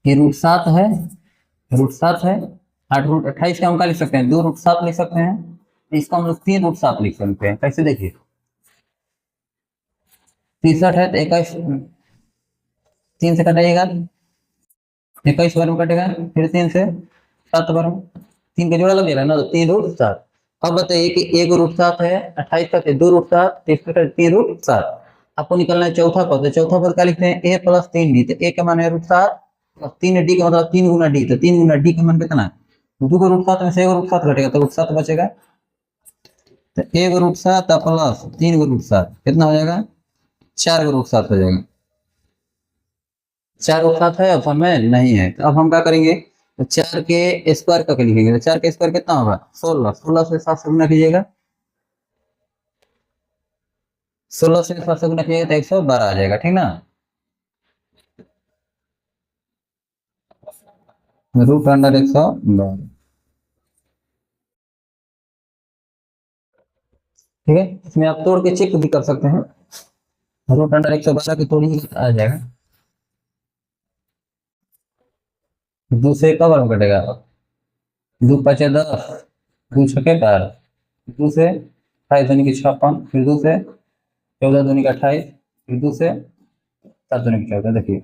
ये √7 है, √7 है। 8 √28 का हम क्या लिख सकते हैं? 2√7 लिख सकते हैं। इसका हम लोग 3√7 लिख सकते हैं। कैसे? देखिए 63 है तो 21 3 से कटाइएगा, 21 बार में कटेगा, फिर 3 से 7 बार में, 3 का जोड़ा लग जाएगा ना, तो 3√7। अब बताइए कि 1√7 है, 28 तक 2√7, 3√7। आपको निकलना है चौथा पद। तो चौथा पद क्या लिखते हैं? a plus 3d। तो a का मान है √7, 3d का मतलब 3 गुना डी। तो 3 गुना डी का मान कितना है? 2 को √7 में से 1 √7 घटेगा तो √7 बचेगा। तो 1 √7 प्लस 3 √7 कितना हो जाएगा? 4 √7 हो जाएगा। 4 √7 है, ऑप्शन में नहीं है। तो अब हम क्या करेंगे? तो 4 के स्क्वायर करके लिखेंगे। तो 4 के स्क्वायर कितना होगा? 16। 16 से 7 से गुना कीजिएगा, 16 से 7 से गुना कीजिएगा तो 112 आ जाएगा, ठीक ना। √112, ठीक है। इसमें आप तोड़ के चेक भी कर सकते हैं। √112 की तोड़िए आ जाएगा। 2 से कवर में कटेगा, 2 5 10, 2 6 12, 2 से 28 दूनी की 56, फिर 2 से 14 दूनी का 28, फिर 2 से 7 दूनी की 14। देखिए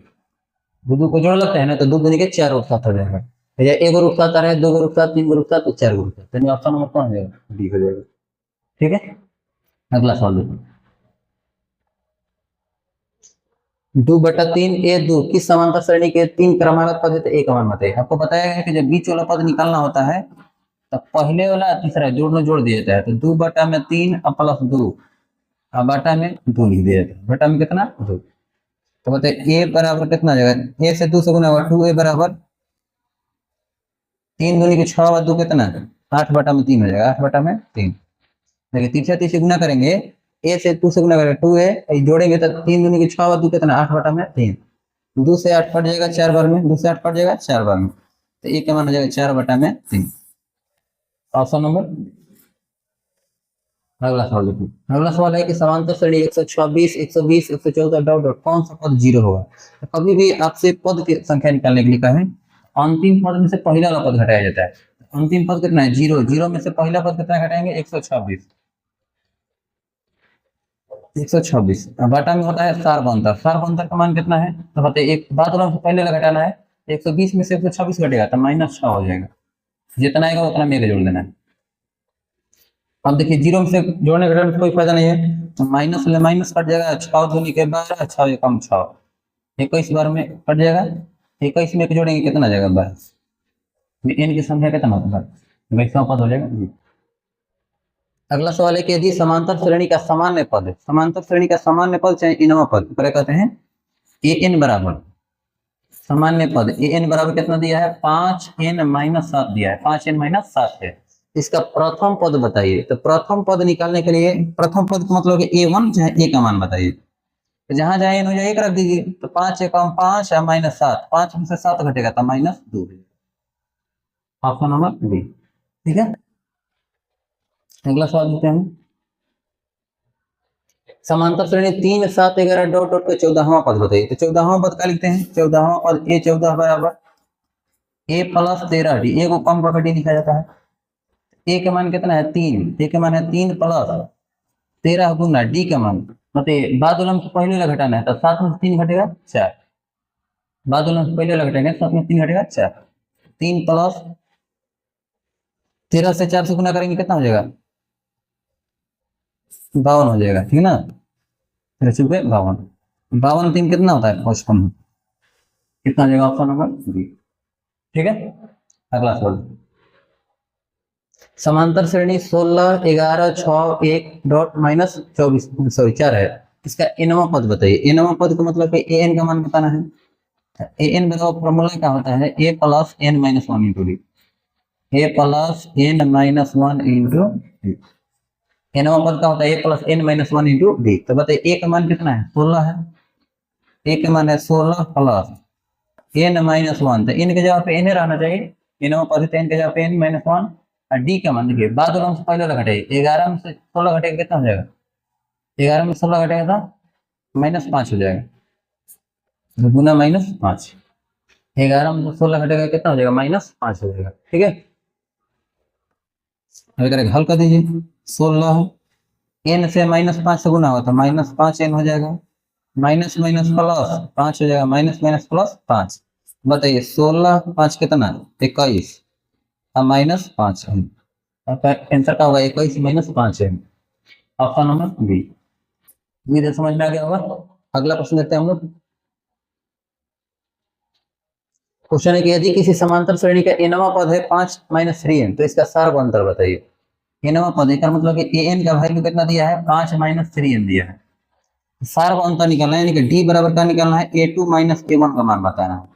दो को जोड़ लगता है ना, तो 2 दूनी के 4 √7 हो जाएगा। भैया 1 √7 आ रहा है, 2 √7, 3 √7, तो 4 √7। तो ऑप्शन नंबर कौन हो जाएगा? डी हो जाएगा, ठीक है। अगला सवाल देखो, 2/3 किस समांतर श्रेणी के 3 क्रमागत पद है? तो एक मान बताइए। आपको बताया गया कि जब बीच वाला पद निकालना होता है तो पहले वाला तीसरा जोड़ दिया जाता है। तो 2/3 प्लस 2 बटा में 2 लिख दिया जाता है। बटा में कितना? 2। तो बताइए ए बराबर कितना जाएगा? ए से 2 से गुना होगा, 2a बराबर 3 दूनी की 6 2 कितना? 8/3 हो जाएगा, 8/3। देखिए तीसरा तीसरे गुना करेंगे, ए से 2 से गुना करेंगे 2a, जोड़ेंगे तो 3 दूनी की 6 2 कितना? 8/3। 2 से 8 कट जाएगा 4 बार में, 2 से 8 कट जाएगा 4 बार में, तो ए का मान हो जाएगा 4/3। Option number. अगला सवाल देखिए, अगला सवाल है कि समांतर श्रेणी 126, 120, 114 डॉट डॉट कौन सा पद 0 होगा? तो कभी भी आपसे पद की संख्या निकालने के लिए कहें, अंतिम पद में से पहला वाला पद घटाया जाता है। अंतिम पद कितना है? 0। 0 में से पहला पद कितना घटाएंगे? 126। 126 बटा में होता है सारबंतर। सारबंतर का मान कितना है? तो बताइए, एक बात वाला पहले वाला घटाना है, 120 में से 126 घटेगा तो -6 हो जाएगा। जितना आएगा उतना मेरे जोड़ देना है। अब देखिए 0 में से जोड़ने घटाने में कोई फायदा नहीं है, तो माइनस ले माइनस कट जाएगा, 6 दूनी के 12, 6 एकम 6, 21 बार में कट जाएगा। 21 में जोड़ेंगे कितना जाएगा? 22। एन की संख्या कितना होता है? 22वां पद हो जाएगा। अगला सवाल है कि यदि समांतर श्रेणी का सामान्य पद है, समांतर श्रेणी का सामान्य पद चाहे इनवा पद, कहते हैं ए एन बराबर सामान्य पद। ए एन बराबर कितना दिया है? 5n-7 दिया है, 5n-7 है। इसका प्रथम पद बताइए। तो प्रथम पद निकालने के लिए प्रथम पद का मतलब a1 चाहे a का मान बताइए। तो जहां जहां n हो जाए 1 रख दीजिए। तो 5 एकम 5 और -7, 5 में से 7 घटेगा तो -2। ऑप्शन नंबर बी, ठीक है। अगला सवाल देखते हैं, समांतर श्रेणी 3 7 11 डॉट डॉट का 14वां पद बताइए। तो 14वां पद क्या लिखते हैं? 14वां पद a14 बराबर a प्लस 13d। ए को कम करके डी लिखा जाता है। ए का मान कितना है 3, ए का मान है 3 प्लस 13 गुना डी का मान, मतलब बाद वाला से पहले वाला घटाना है तो 7 में से 3 घटेगा 4, बाद वाला से पहले वाला घटेंगे 7 में 3 घटेगा 4, 3 प्लस 13 से 4 से गुना करेंगे कितना हो जाएगा 52 हो जाएगा, ठीक है ना। 52, 52 3 कितना होता है 55, कितना हो जाएगा ऑप्शन नंबर बी, ठीक है। अगला सवाल, समांतर श्रेणी 16 11 6 1 डॉट माइनस 24 सॉरी 4 है, इसका एनवा पद बताइए। एनवा पद का मतलब ए एन का मान बताना है। ए एन बराबर फॉर्मूला क्या होता है, a plus n minus one into d, a plus n minus one into d. एनवा पद का होता है a plus n minus one into d. तो बताइए ए का मान कितना है 16 है, ए का मान है 16 प्लस एन माइनस वन, तो एन के जगह पे एन रहना चाहिए, एनवा पद एन के जगह पे एन माइनस वन, और डी का मान देखिए बाद वाला से पहले वाला घटाइए, 11 में से 16 घटेगा कितना हो जाएगा, 11 में 16 घटेगा तो -5 हो जाएगा, गुना -5, 11 में 16 घटेगा कितना हो जाएगा -5 हो जाएगा, ठीक है। अब करेंगे हल कर दीजिए, 16 एन से -5 से गुना होगा तो -5 एन हो जाएगा, माइनस माइनस प्लस 5 हो जाएगा, माइनस माइनस प्लस 5, बताइए 16 5 कितना 21 और -5 है, आपका आंसर क्या होगा 21 -5 है, ऑप्शन नंबर बी। ये समझ में आ गया होगा। अगला प्रश्न देखते हैं हम लोग। क्वेश्चन है कि यदि किसी समांतर श्रेणी का एनवा पद है 5 - 3n तो इसका सार अंतर बताइए। एनवा पद का मतलब कि एन का वैल्यू कितना दिया है 5 - 3n दिया है, सार अंतर निकालना है, यानी कि डी बराबर का निकालना है a2 - a1 का मान बताना है।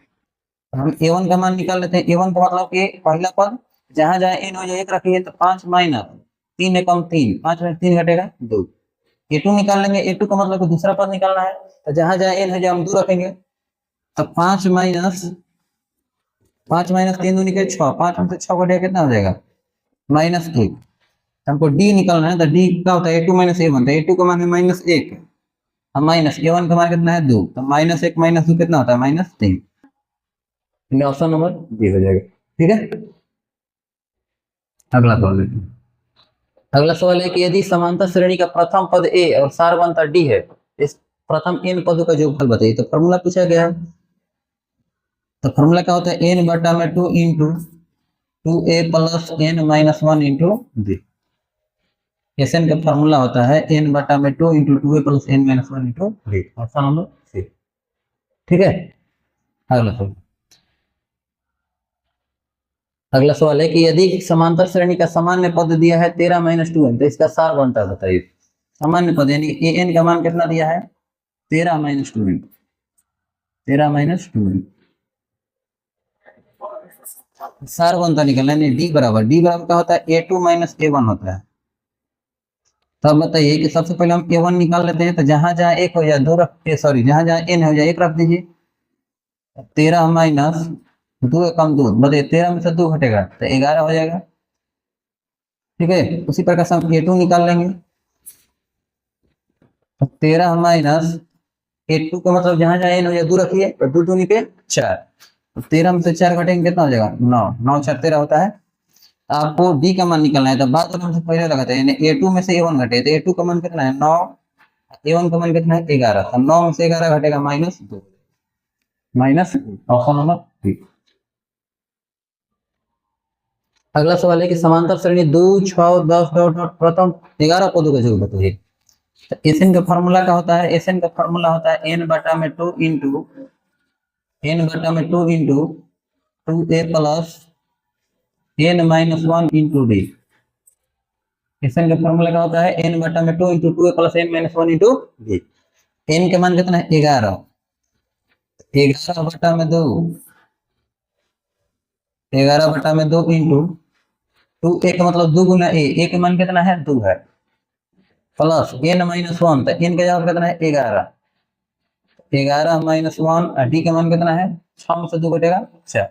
तो हम a1 का मान निकाल लेते हैं, a1 का मतलब कि पहला पद जहां जहां n हो जाए 1 रखिए तो 5 - 3 एकम 3, 5 में 3 घटेगा 2, a2 निकाल लेंगे, a2 का मतलब कि दूसरा पद निकालना है, तो जहां जहां n हो जाए हम 2 रखेंगे, तो 5 - 3 दूनी के 6, 5 में से 6 घटेगा कितना हो जाएगा -1, हमको डी निकालना है, तो डी क्या होता है a2 - a1, तो a2 का मान है -1 और माइनस a1 का मान कितना है 2, तो -1 - 2 कितना होता है -3, ऑप्शन नंबर बी हो जाएगा, ठीक है। अगला सवाल देखते हैं। अगला सवाल है कि यदि समांतर श्रेणी का प्रथम पद ए और सार अंतर डी है, इस प्रथम n पदों का योगफल बताइए। तो फॉर्मूला पूछा गया है, तो फॉर्मूला क्या होता है n बटा में 2 into 2a plus n minus 1 into B. SN का फॉर्मूला होता है n बटा में 2 into 2a plus n minus 1 into B, option number C, ठीक है। अगला सवाल, अगला सवाल है कि यदि समांतर श्रेणी का सामान्य पद दिया है 13 - 2n तो इसका सार बनता बताइए। सामान्य पद यानी an का मान कितना दिया है 13 - 2n, 13 - 2n, सार बनता निकलना है डी बराबर क्या होता है a2 - a1 होता है। तब बताइए कि सबसे पहले हम a1 निकाल लेते हैं, तो जहां जहां एक हो जाए 2 रख, सॉरी जहां जहां n हो जाए 1 रख दीजिए, 13 माइनस 2 एकम 2, बताइए 13 में से 2 घटेगा तो 11 हो जाएगा, ठीक है। उसी प्रकार से हम a2 निकाल लेंगे, तो 13 माइनस a2 का मतलब जहां जहां n हो जाए 2 रखिए, तो 2 दूनी के 4, तो 13 में से 4 घटेंगे कितना हो जाएगा 9, 9 4 13 होता है। आपको डी का मान निकालना है, तो बाद वाले से पहले लगाते हैं, यानी a2 में से a1 घटे, तो a2 का मान कितना है 9, a1 का मान कितना है 11, तो 9 में से 11 घटेगा -2, ऑप्शन नंबर बी। अगला सवाल है कि समांतर श्रेणी 2 6 10 डॉट डॉट प्रथम 11 पदों का योग बताइए। तो एसएन का फॉर्मूला क्या होता है, एसएन का फॉर्मूला होता है n बटा में 2 into 2a plus n minus 1 into D. SN का फॉर्मूला क्या होता है n बटा में 2 into 2a plus n minus 1 into D. n के मान कितना है 11, 11 बटा में 2, 11 बटा में 2 इंटू 2a का मतलब 2 गुना a के मान कितना है 2 है, प्लस n माइनस 1, तो n का जवाब कितना है 11, 11 माइनस 1, डी का मान कितना है 6 में से 2 घटेगा 4,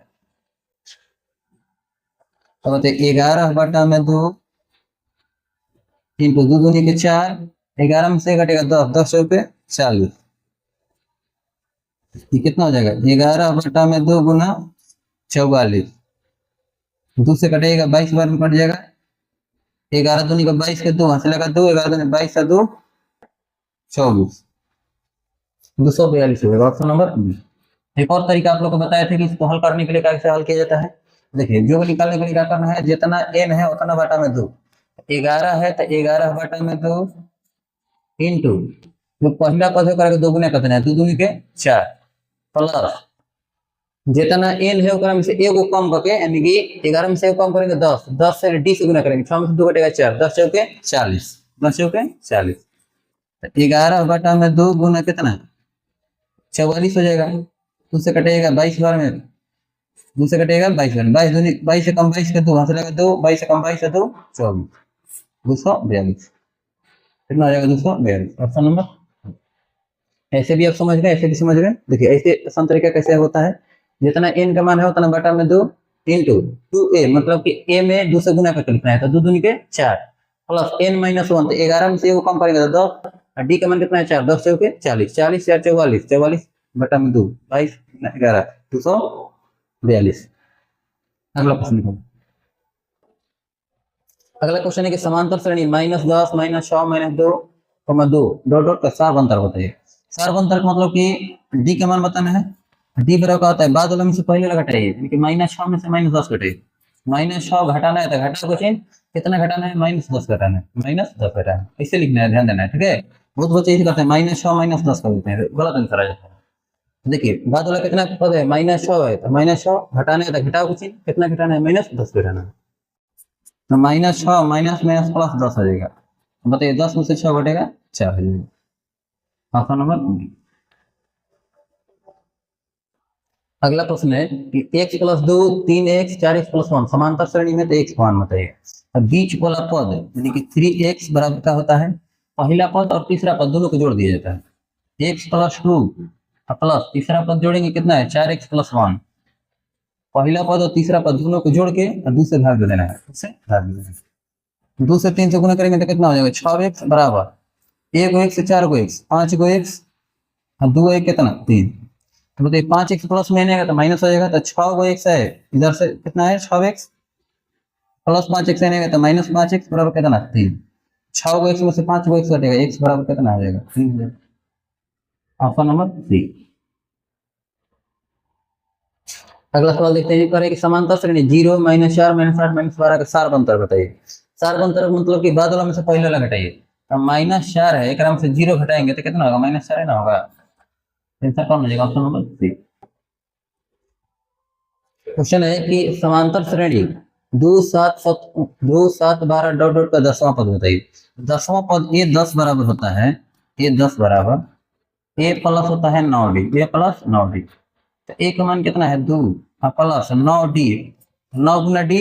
तो बताइए 11 बटा में 2 इंटू 2 दूनी के 4, 11 में से घटेगा 10, 10 रुपये 40, ये कितना हो जाएगा 11 बटा में 2 गुना 44, 2 से कटेगा 22 बार में कट जाएगा 11 दूनी का 22 के 2, हासिल लगा 2, 11 दूनी 22 का 2 24, 242 होगा ऑप्शन नंबर बी। एक और तरीका आप लोग को बताए थे कि इसको हल करने के लिए कैसे हल किया जाता है। देखिए जो निकालने के लिए क्या करना है, जितना n है उतना बटा में 2, 11 है तो 11 बटा में 2 इंटू जो पहला पद है दो गुना कितना है, 2 दूनी के 4 प्लस जितना n है ओकरा में से एगो कम करके, यानी कि 11 में से एगो कम करेंगे 10, 10 से d से गुना करेंगे, 6 में से 2 कटेगा 4, 10 चौके 40, 10 चौके 40, 11 बटा में 2 गुना कितना 44 हो जाएगा। 2 से कटेगा 22 बार में, 2 से कटेगा 22 बार, 22 दूनी 22 से कम 22 का 2, हाथ लगा 2, 22 से कम 22 का 2 24, 242 कितना हो जाएगा 242 ऑप्शन नंबर। ऐसे भी आप समझ गए, ऐसे भी समझ गए। देखिए ऐसे आसान तरीका कैसे होता है, जितना n का मान है उतना बटा में 2 इंटू 2a, मतलब कि a में 2 से गुना करके लिखना है तो 2 दूनी के 4 प्लस n माइनस 1, तो 11 में से वो कम करेंगे तो 10, और d का मान कितना है 4, 10 चौके 40, 40 4 44, 44 बटा में 2 22 11 242। अगला प्रश्न देखो, अगला क्वेश्चन है कि समांतर श्रेणी -10 -6 -2 2 डॉट डॉट का सार अंतर बताइए। सार अंतर का मतलब कि डी का मान बताना है, डी बराबर का होता है बाद वाला में से पहले वाला घटाइए, यानी कि -6 में से -10 घटाइए, -6 घटाना है तो घटा को चेंज कितना घटाना है, -10 घटाना है, -10 घटाना है, ऐसे लिखना है, ध्यान देना है, ठीक है। बहुत बच्चे ऐसे करते हैं -6 -10 कर देते हैं, गलत आंसर आ जाता है। देखिए बाद वाला कितना पद है, -6 है तो -6 घटाना है तो घटाओ को चेंज कितना घटाना है, -10 घटाना है, तो -6 माइनस माइनस प्लस 10 आ जाएगा। बताइए 10 में से 6 घटेगा 4 हो जाएगा ऑप्शन नंबर बी। अगला प्रश्न है कि x plus 2 3x 4x plus 1 समांतर श्रेणी में तो x मान बताइए। अब बीच वाला पद यानी कि 3x बराबर का होता है, पहला पद और तीसरा पद दोनों को जोड़ दिया जाता है, x प्लस 2 प्लस तीसरा पद जोड़ेंगे कितना है 4x प्लस 1, पहला पद और तीसरा पद दोनों को जोड़ के और 2 से भाग देना है, 2 से भाग देना है, 2 से 3 से गुना करेंगे तो कितना हो जाएगा 6x बराबर 1 को x से 4 को x 5 को x और 2 1 कितना 3, तो बताइए 5x प्लस में आएगा तो माइनस हो जाएगा, तो 6 को x है इधर से कितना है 6x प्लस 5x आएगा तो -5x बराबर कितना 3, 6 को x में से 5 को x कटेगा, x बराबर कितना आ जाएगा 3, ऑप्शन नंबर सी। अगला सवाल देखते हैं, करें कि समांतर श्रेणी 0 -4 -8 -12 का सार अंतर बताइए। सार अंतर मतलब कि बाद वाला में से पहले वाला घटाइए, तो -4 है एक में से 0 घटाएंगे तो कितना होगा -4 है ना होगा, आंसर कौन हो जाएगा ऑप्शन नंबर सी। क्वेश्चन है कि समांतर श्रेणी 2 7 12 डॉट डॉट का 10वां पद बताइए। 10वां पद ये 10 बराबर होता है, ये 10 बराबर a प्लस होता है 9d, a प्लस 9d, तो a का मान कितना है 2 प्लस 9d, 9 गुना d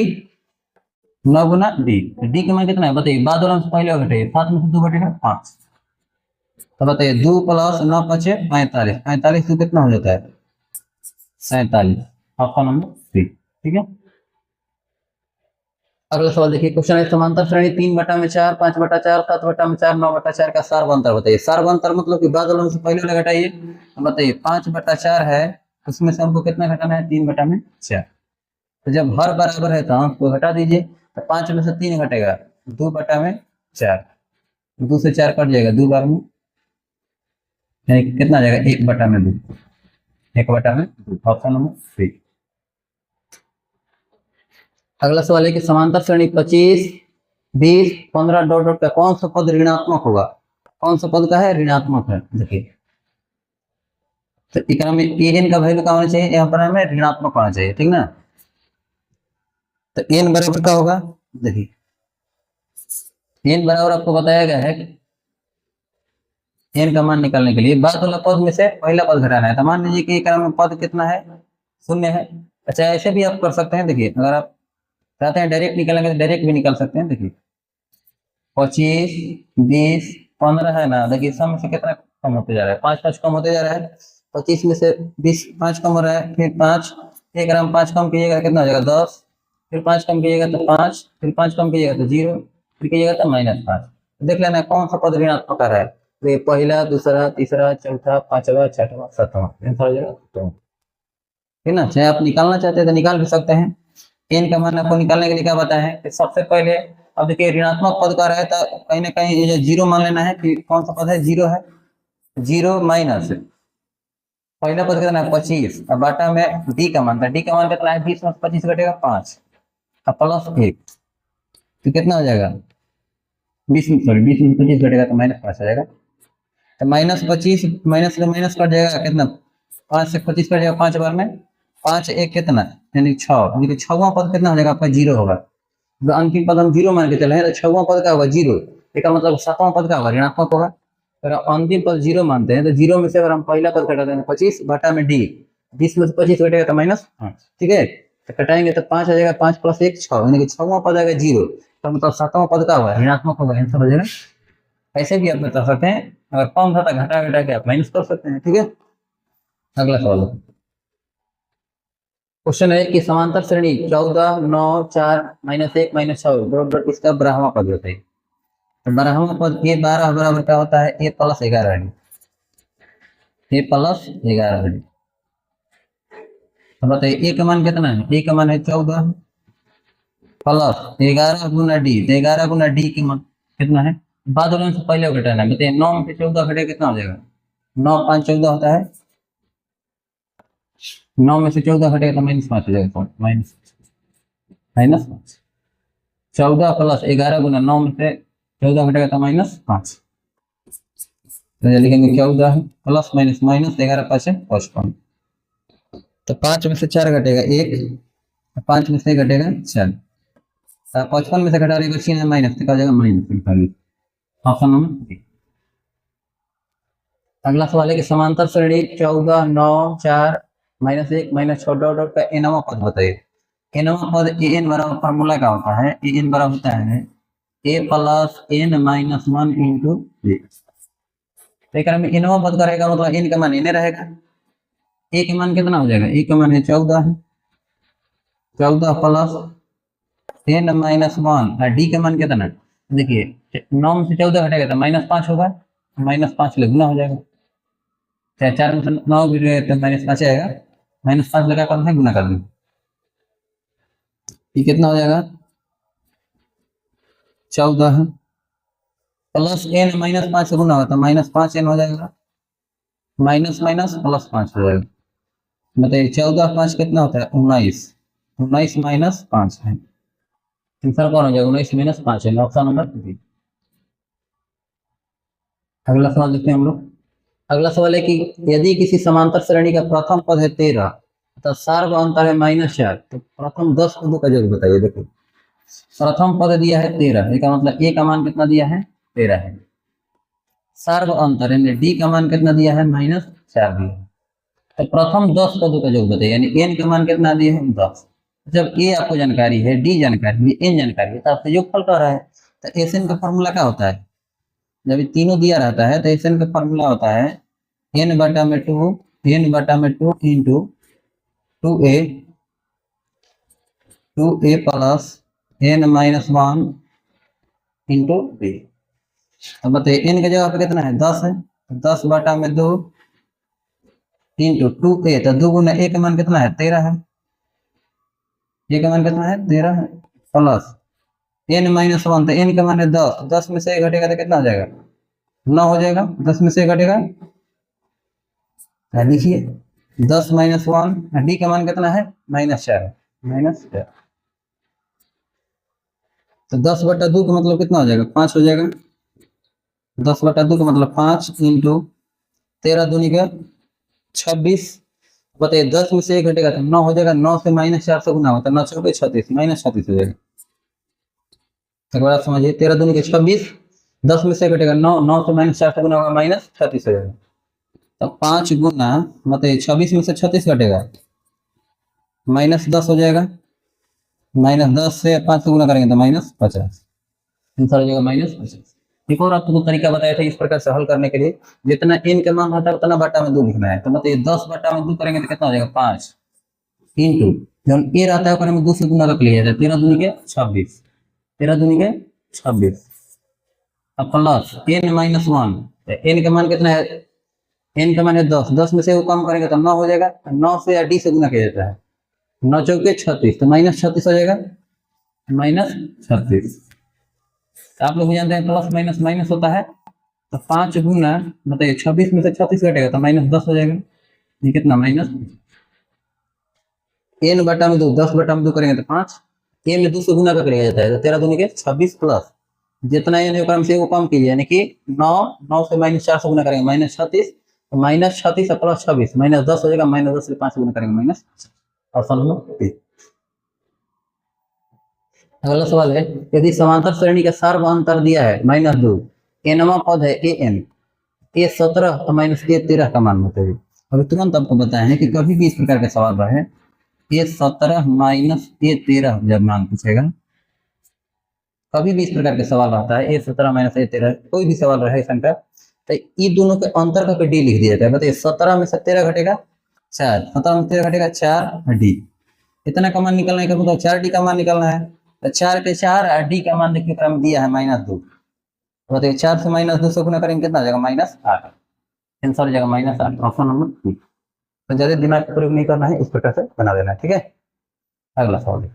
9 गुना d, d का मान कितना है बताइए, बाद वाला से पहले घटाइए, 7 में से 2 घटेगा 5, तो बताइए 2 प्लस 9 5 45, 45 तो कितना हो जाता है 47, ऑप्शन नंबर सी, ठीक है। अगला सवाल देखिए, क्वेश्चन है समांतर श्रेणी 3 बटा में 4 5 बटा 4 7 बटा में 4 9 बटा 4 का सार अंतर बताइए। सार अंतर मतलब कि बाद वालों से पहले वाला घटाइए, बताइए 5 बटा 4 है उसमें से हमको कितना घटाना है 3 बटा में 4, तो जब हर बराबर है तो हमको घटा दीजिए, तो 5 में से 3 घटेगा 2 बटा में 4, 2 से 4 कट जाएगा 2 बार में, कितना आ जाएगा 1 बटा में 2, 1 बटा में 2, ऑप्शन नंबर सी। अगला सवाल है कि समांतर श्रेणी 25 20 15 डॉट डॉट का कौन सा पद ऋणात्मक होगा, कौन सा पद का है ऋणात्मक है। देखिए तो इकरा में एन का वैल्यू का होना चाहिए, यहाँ पर हमें ऋणात्मक होना चाहिए, ठीक ना, तो एन बराबर का होगा। देखिए एन बराबर आपको बताया गया है कि एन का मान निकालने के लिए बाद वाला पद में से पहला पद घटाना है, तो मान लीजिए कि इकरा में पद कितना है 0 है। अच्छा ऐसे भी आप कर सकते हैं, देखिए अगर आप चाहते हैं डायरेक्ट निकालेंगे तो डायरेक्ट भी निकाल सकते हैं। देखिए 25 20 15 है ना, देखिए सब में से कितना कम होते जा रहा है 5 5 कम होते जा रहा है, 25 में से 20 5 कम हो रहा है, फिर 5 1 ग्राम 5 कम कीजिएगा कितना हो जाएगा 10, फिर 5 कम कीजिएगा तो 5, फिर 5 कम कीजिएगा तो 0, फिर कीजिएगा तो -5, देख लेना कौन सा पद ऋणात्मक आ रहा है, तो ये पहला दूसरा तीसरा चौथा पांचवा छठवां सातवां आंसर हो जाएगा तो, ठीक ना। चाहे आप निकालना चाहते हैं तो निकाल भी सकते हैं। एन का मान आपको निकालने के लिए क्या बताया है कि सबसे पहले अब देखिए ऋणात्मक पद का रहे तो कहीं ना कहीं ये जीरो मान लेना है कि कौन सा पद है, जीरो है, जीरो माइनस पहला पद कितना है 25, अब बाटा में डी का मान था, डी का मान कितना है 20 में 25 घटेगा 5, अब प्लस 1, तो कितना हो जाएगा 20 में, सॉरी 20 में 25 घटेगा तो -5 आ जाएगा, तो -25 माइनस से माइनस कट जाएगा कितना, 5 से 25 कट जाएगा 5 बार में, 5 1 कितना यानी 6, यानी कि छठवां पद कितना हो जाएगा आपका जीरो होगा, तो अंतिम पद हम जीरो मान के चले हैं, तो छठवां पद का होगा जीरो, इसका मतलब सातवां पद का होगा ऋणात्मक होगा, अगर अंतिम पद जीरो मानते हैं तो जीरो में से अगर हम पहला पद घटा देंगे 25 बटा में डी, 20 में से 25 घटेगा तो -5, ठीक है, तो कटाएंगे तो 5 आ जाएगा, 5 + 1 6, यानी कि छठवां पद आएगा जीरो, तो मतलब सातवां पद का होगा ऋणात्मक होगा, आंसर हो जाएगा। ऐसे भी आप बता सकते हैं, अगर कम था तो घटा घटा के आप माइनस कर सकते हैं, ठीक है। अगला सवाल क्वेश्चन है कि समांतर श्रेणी 14 9 4 -1 -6 बराबर इसका बारहवां पद बताइए, तो बारहवां पद ए 12 बराबर क्या होता है, ए + 11 डी, ए + 11 डी, तो बताइए ए का मान कितना है, ए का मान है 14 प्लस 11 गुना डी, तो 11 गुना डी की मान कितना है, बाद वाले से पहले घटाना है, बताइए 9 में से 14 घटे कितना हो जाएगा, 9 5 14 होता है, 9 में से 14 घटेगा तो -5 हो जाएगा, -5 14 + 11 गुना 9 में से 14 घटेगा तो -5, तो लिखेंगे 14 प्लस माइनस माइनस 11 5 55, तो 5 में से 4 घटेगा 1, 5 में से घटेगा 4, 55 में से घटा रहे बच्ची है माइनस, तो क्या हो जाएगा -45, ऑप्शन नंबर डी। अगला सवाल है कि समांतर श्रेणी 14 9 4 -1 -6 डॉट डॉट का एनवां पद बताइए, एनवां पद ए एन बराबर फॉर्मूला क्या होता है, ए एन बराबर होता है a plus n minus 1 into ए, तो में एनवां पद का रहेगा मतलब एन का मान एन रहेगा, ए के मान कितना हो जाएगा, ए का मान है 14 है, 14 प्लस एन माइनस 1 और डी का मान कितना, देखिए 9 में से 14 घटेगा तो -5 होगा, -5 गुना हो जाएगा, चाहे 4 में से 9 भी तो -5 आएगा, -5 लगा कर गुना कर देंगे, ये कितना हो जाएगा 14 प्लस एन -5 से गुना होता है -5 एन हो जाएगा, माइनस माइनस प्लस 5 हो जाएगा, बताइए 14 5 कितना होता है 19, 19 माइनस 5 है, आंसर कौन हो जाएगा 19 - 5 है, ऑप्शन नंबर बी। अगला सवाल देखते हैं हम लोग, अगला सवाल है कि यदि किसी समांतर श्रेणी का प्रथम पद है 13 तो सार्व अंतर है -4, तो प्रथम 10 पदों का जरूर बताइए। देखो प्रथम पद दिया है 13, इसका मतलब ए का मान कितना दिया है 13 है, सार्व अंतर यानी डी का मान कितना दिया है -4 दिया है, तो प्रथम 10 पदों का जरूर बताइए, यानी एन का मान कितना दिया है 10, जब ए आपको जानकारी है, डी जानकारी है, एन जानकारी है, तो आपसे योगफल कर रहा है, तो एस एन का फॉर्मूला क्या होता है, जब ये तीनों दिया रहता है तो एस एन का फॉर्मूला होता है n बटा में 2 into 2a plus n minus 1 into B, अब बताइए n की जगह पे कितना है 10 है, 10 बटा में 2 इंटू 2a, तो 2 गुना a का मान कितना है 13 है, a का मान कितना है 13 है, प्लस n माइनस 1, तो n का मान है 10, 10 में से 1 घटेगा तो कितना हो जाएगा 9 हो जाएगा, 10 में से 1 घटेगा, लिखिए 10 माइनस 1, डी का मान कितना है -4, -4, तो 10 बटा 2 का मतलब कितना हो जाएगा 5 हो जाएगा, 10 बटा 2 का मतलब 5 इंटू 13 दूनी का 26, बताइए 10 में से 1 घटेगा तो 9 हो जाएगा, 9 से -4 से गुना होता है, 9 चौके 36 -36 हो जाएगा, एक बार आप समझिए 13 दूनी के 26, 10 में से घटेगा 9, 9 से -4 से गुना होगा -36 हो जाएगा, तो 5 गुना मतलब 26 में से 36 घटेगा -10 हो जाएगा, -10 से 5 से गुना करेंगे तो -50, आंसर हो जाएगा -50। एक और आपको तरीका बताया था इस प्रकार से हल करने के लिए, जितना n का मान होता है उतना बटा में 2 लिखना है, तो मतलब 10 बटा में 2 करेंगे तो कितना हो जाएगा 5 इंटू जब a रहता है में 2 से गुना रख लिया जाता है, 13 दूनी के 26, 13 दूनी के 26, अब प्लस n माइनस 1, n का मान कितना है, n का मान है 10, 10 में से वो कम करेंगे तो 9 हो जाएगा, 9 से या d से गुना किया जाता है, 9 चौके 36, तो -36 हो जाएगा, -36, आप लोग जानते हैं प्लस माइनस माइनस होता है, तो 5 गुना बताइए 26 में से 36 घटेगा तो -10 हो जाएगा। ये कितना माइनस n बटा में 2, 10 बटा में 2 करेंगे तो 5, ए में 2 से गुना करके लिया जाता है तो 13 दूनी के 26 प्लस जितना n है से वो कम कीजिए, यानी कि 9, 9 से -4 से गुना करेंगे -36, -36 और प्लस 26 -10 हो जाएगा, -10 से 5 गुना करेंगे माइनस। Option number B. अगला सवाल है, यदि समांतर श्रेणी का सार्वअंतर दिया है -2, nवां पद है an, a17 और -a13 का मान बताइए। अभी तुरंत आपको बताए हैं कि कभी भी इस प्रकार का सवाल रहे, a17 -a13 जब मान पूछेगा, कभी भी इस प्रकार के सवाल रहता है a17 -a13 कोई भी सवाल रहे संख्या, तो ये दोनों के अंतर करके डी लिख दिया जाता है। बताइए 17 में से 13 घटेगा 4, 17 में 13 घटेगा 4 डी, इतना का मान निकलना है, मतलब 4 डी का मान निकलना है, तो 4 के 4 और डी का मान देखिए क्रम दिया है -2, बताइए 4 से -2 से गुना करेंगे कितना आ जाएगा -8, आंसर हो जाएगा -8, ऑप्शन नंबर बी। तो ज्यादा दिमाग का प्रयोग नहीं करना है, इस प्रकार से बना देना है, ठीक है। अगला सवाल,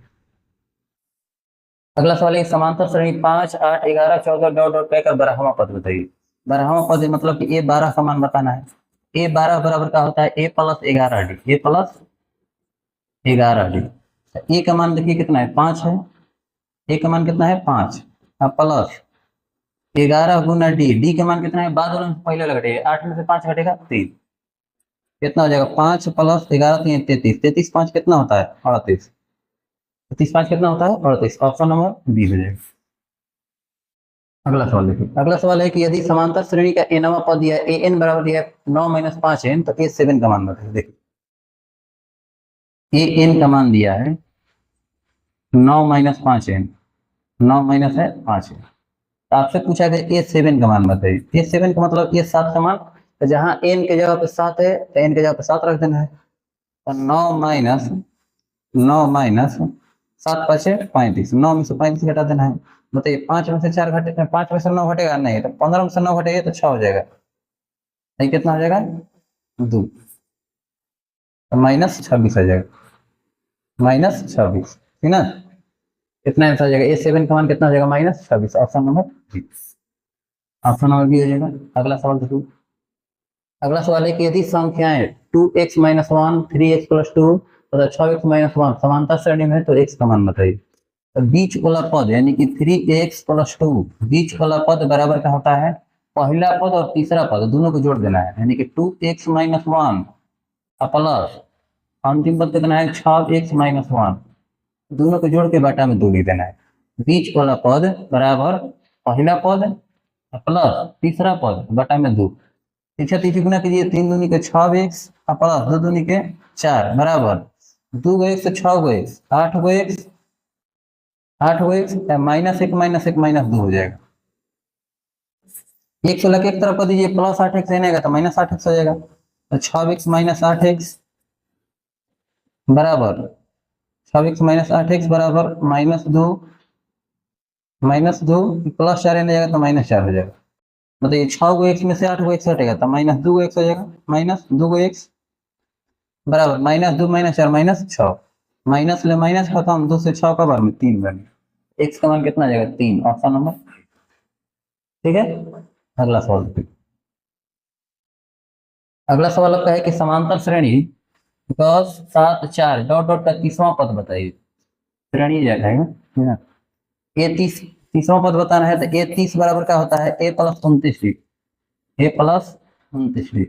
अगला सवाल है समांतर श्रेणी 5, 8, 11, 14 डॉट डॉट कहकर 12वां पद बताइए। 12वां पद मतलब कि ए 12 का मान बताना है। ए 12 बराबर का होता है a plus 11 D, a plus 11 D. ए का मान देखिए कितना है 5 है, ए का मान कितना है 5 प्लस 11 गुना डी, डी का मान कितना है, बाद वाला पहले लगे 8 में से 5 घटेगा 3, कितना हो जाएगा 5 प्लस 11 3 33, 33 5 कितना होता है 38, 33 5 कितना होता है 38, ऑप्शन नंबर बी हो जाएगा। अगला सवाल देखिए, अगला सवाल है कि यदि समांतर श्रेणी का एनवां पद दिया है an बराबर दिया है 9 - 5 n, तो a7 का मान बताइए। देखिए an का मान दिया है 9 - 5 n, 9 माइनस है 5 n, तो आपसे पूछा गया a7 का मान बताइए। a7 का मतलब a7 का मान, तो जहां n के जगह पे 7 है तो n के जगह पे 7 रख देना है, तो 9 माइनस 7 5 35, 9 में से 35 घटा देना है। बताइए 5 में से 4 घटे, 5 में से 9 घटेगा नहीं, तो 15 में से 9 घटेगा तो 6 हो जाएगा, नहीं कितना हो जाएगा 2, तो -26 आ जाएगा, -26, ठीक ना। कितना आंसर आ जाएगा, a7 का मान कितना हो जाएगा -26, option number B, option number B हो जाएगा। अगला सवाल देखो, अगला सवाल है कि यदि संख्याएं 2x - 1, 3x + 2 तथा 6x - 1 समांतर श्रेणी में है तो x का मान बताइए। तो बीच वाला पद यानी कि 3x + 2, बीच वाला पद बराबर का होता है पहला पद और तीसरा पद दोनों को जोड़ देना है, यानी कि 2x - 1 प्लस अंतिम पद कितना है 6x - 1, दोनों को जोड़ के बटा में 2 लिख देना है। बीच वाला पद बराबर पहला पद प्लस तीसरा पद बटा में 2, पीछे तीसरी गुना कीजिए, 3 दूनी के 6x प्लस 2 दूनी के 4 बराबर 2 गो x 6 गो x 8 गो x, 8 गो x -1 -1 -2 हो जाएगा। एक 16 के एक तरफ कर दीजिए, प्लस 8x आएगा तो -8x हो जाएगा, तो 6x - 8x बराबर 6x - 8x बराबर -2 प्लस 4 आने जाएगा तो -4 हो जाएगा। बताइए 6 गो x में से 8 गो x हटेगा तो -2 गो x हो जाएगा, -2 गो x बराबर -2 - 4 -6, माइनस ले माइनस खत्म, 2 से 6 का बार में 3 बने, x का मान कितना आ जाएगा 3, ऑप्शन नंबर, ठीक है। अगला सवाल देखिए, अगला सवाल आपका है कि समांतर श्रेणी 10 7 4 डॉट डॉट का 30वां पद बताइए। श्रेणी जाएगा ये 30वां पद बताना है, तो a 30 बराबर का होता है a + 29 D, a + 29 D,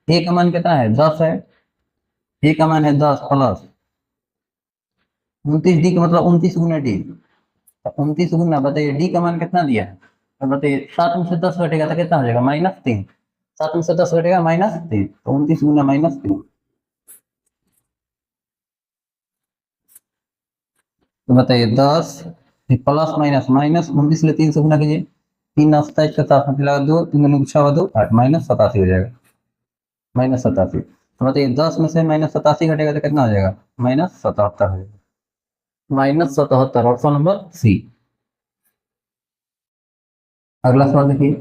a का मान कितना है 10 है, a का मान है 10 प्लस 29 डी का मतलब 29 गुना डी, तो 29 गुना बताइए डी का मान कितना दिया है, तो बताइए 7 में से 10 घटेगा तो कितना हो जाएगा -3, 7 में से 10 घटेगा -3, तो 29 गुना -3, तो बताइए 10 प्लस माइनस माइनस 29 ले 3 से गुना कीजिए, 3 27 का 7 मिला 2, 3 दूनी 6 2 8 -87 हो जाएगा, -87, तो बताइए 10 में से -87 घटेगा तो कितना हो जाएगा -77 हो जाएगा, -77, ऑप्शन नंबर सी। अगला सवाल देखिए,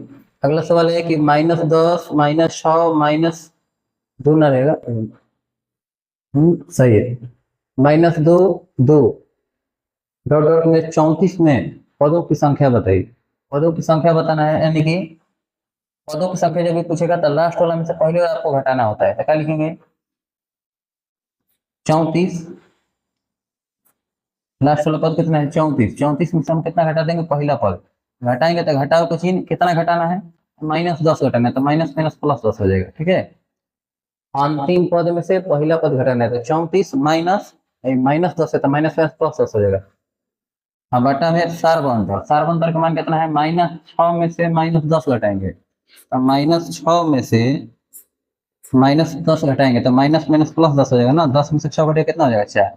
अगला सवाल है कि -10 -6 -2 ना रहेगा, सही है, -2 2 डॉट डॉट में 34 में पदों की संख्या बताइए। पदों की संख्या बताना है, यानी कि पदों की संख्या जब भी पूछेगा तो लास्ट वाला में से पहले वाला आपको घटाना होता है। तो क्या लिखेंगे? 34। लास्ट वाला पद कितना है? 34। 34 में से हम कितना घटा देंगे? पहला पद घटाएंगे तो घटाओ का चिन्ह कितना घटाना है? -10 घटाना है, तो माइनस माइनस प्लस 10 हो जाएगा। ठीक है, अंतिम पद में से पहला पद घटाना है, तो 34 माइनस -10 है तो माइनस माइनस प्लस 10 हो जाएगा। हाँ, बटा में सार्वंतर, सार्वंतर का मान कितना है? -6 में से -10 घटाएंगे, तो -6 में से -10 घटाएंगे तो माइनस माइनस प्लस 10 हो जाएगा ना। 10 में से 6 घटेगा कितना हो जाएगा? 4।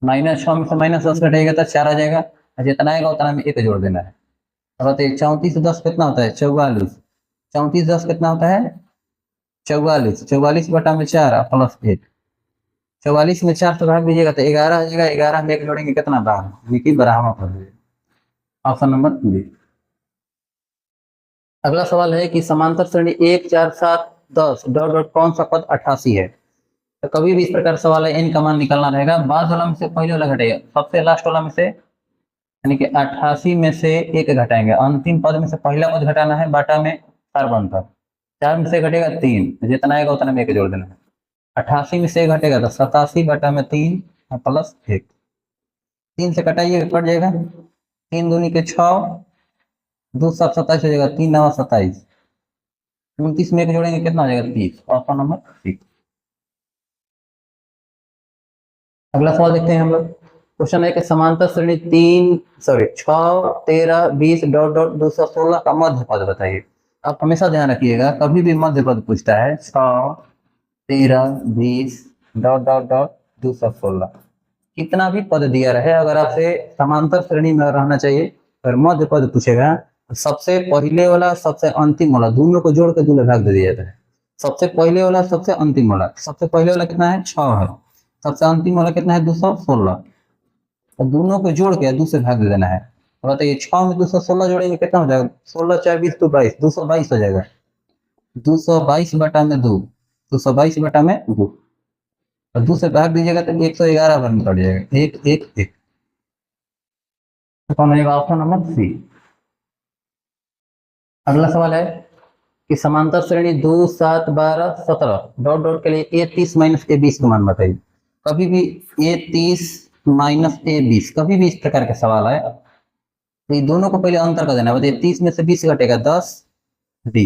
-6 में से -10 घटेगा तो 4 आ जाएगा, और जितना आएगा उतना में 1 जोड़ देना है। अब बताइए 34 10 कितना होता है? 44। 34 10 कितना होता है? 44। 44 बटा में 4 प्लस 1। 44 में 4 से भाग दीजिएगा तो 11 आ जाएगा। 11 में 1 जोड़ेंगे कितना? 12। की बराबर कर दीजिए, ऑप्शन नंबर बी। अगला सवाल है कि समांतर श्रेणी 1 4 7 10 डॉट डॉट कौन सा पद 88 है? तो कभी भी इस प्रकार सवाल है, n का मान निकालना रहेगा। बाद वाला में से पहले वाला घटेगा, सबसे लास्ट वाला में से, यानी कि 88 में से 1 घटाएंगे। अंतिम पद में से पहला पद घटाना है, बाटा में 4 बनता। 4 में से घटेगा 3, जितना आएगा उतना में 1 जोड़ देना है। 88 में से 1 घटेगा तो 87 बटा में 3 प्लस 1। 3 से कटाइए, कट जाएगा। 3 दूनी के 6, 2 7 27 हो जाएगा। 3 9 27। 29 में 1 जोड़ेंगे कितना हो जाएगा? 30। Option number C. अगला सवाल देखते हैं हम लोग। क्वेश्चन है कि समांतर श्रेणी 6 13 20 डॉट डॉट 216 का मध्य पद बताइए। आप हमेशा ध्यान रखिएगा, कभी भी मध्य पद पूछता है 6 13 20 डॉट डॉट डॉट 216, कितना भी पद दिया रहे, अगर आपसे समांतर श्रेणी में रहना चाहिए, अगर मध्य पद पूछेगा तो सबसे पहले वाला सबसे अंतिम वाला दोनों को जोड़ के दूल्हे भाग दे दिया जाता है। सबसे पहले वाला सबसे अंतिम वाला, सबसे पहले वाला कितना है? 6 है। सबसे अंतिम वाला कितना है? 216। और दोनों को जोड़ के 2 से भाग दे देना है। तो बताइए 6 में 216 जोड़ेंगे कितना हो जाएगा? 16 4 20 तो 22, 222 हो जाएगा। 222 बटा में 2, 222 बटा में 2, और 2 से भाग दीजिएगा तो 111 बार में कट जाएगा। 1 1 1। तो कौन रहेगा? Option number C. अगला सवाल है कि समांतर श्रेणी 2 7 12 17 डॉट डॉट के लिए A30 माइनस A20 का मान बताइए। कभी भी A30 माइनस A20, कभी भी इस प्रकार का सवाल है तो ये दोनों को पहले अंतर कर देना। बताइए 30 में से 20 घटेगा 10 डी,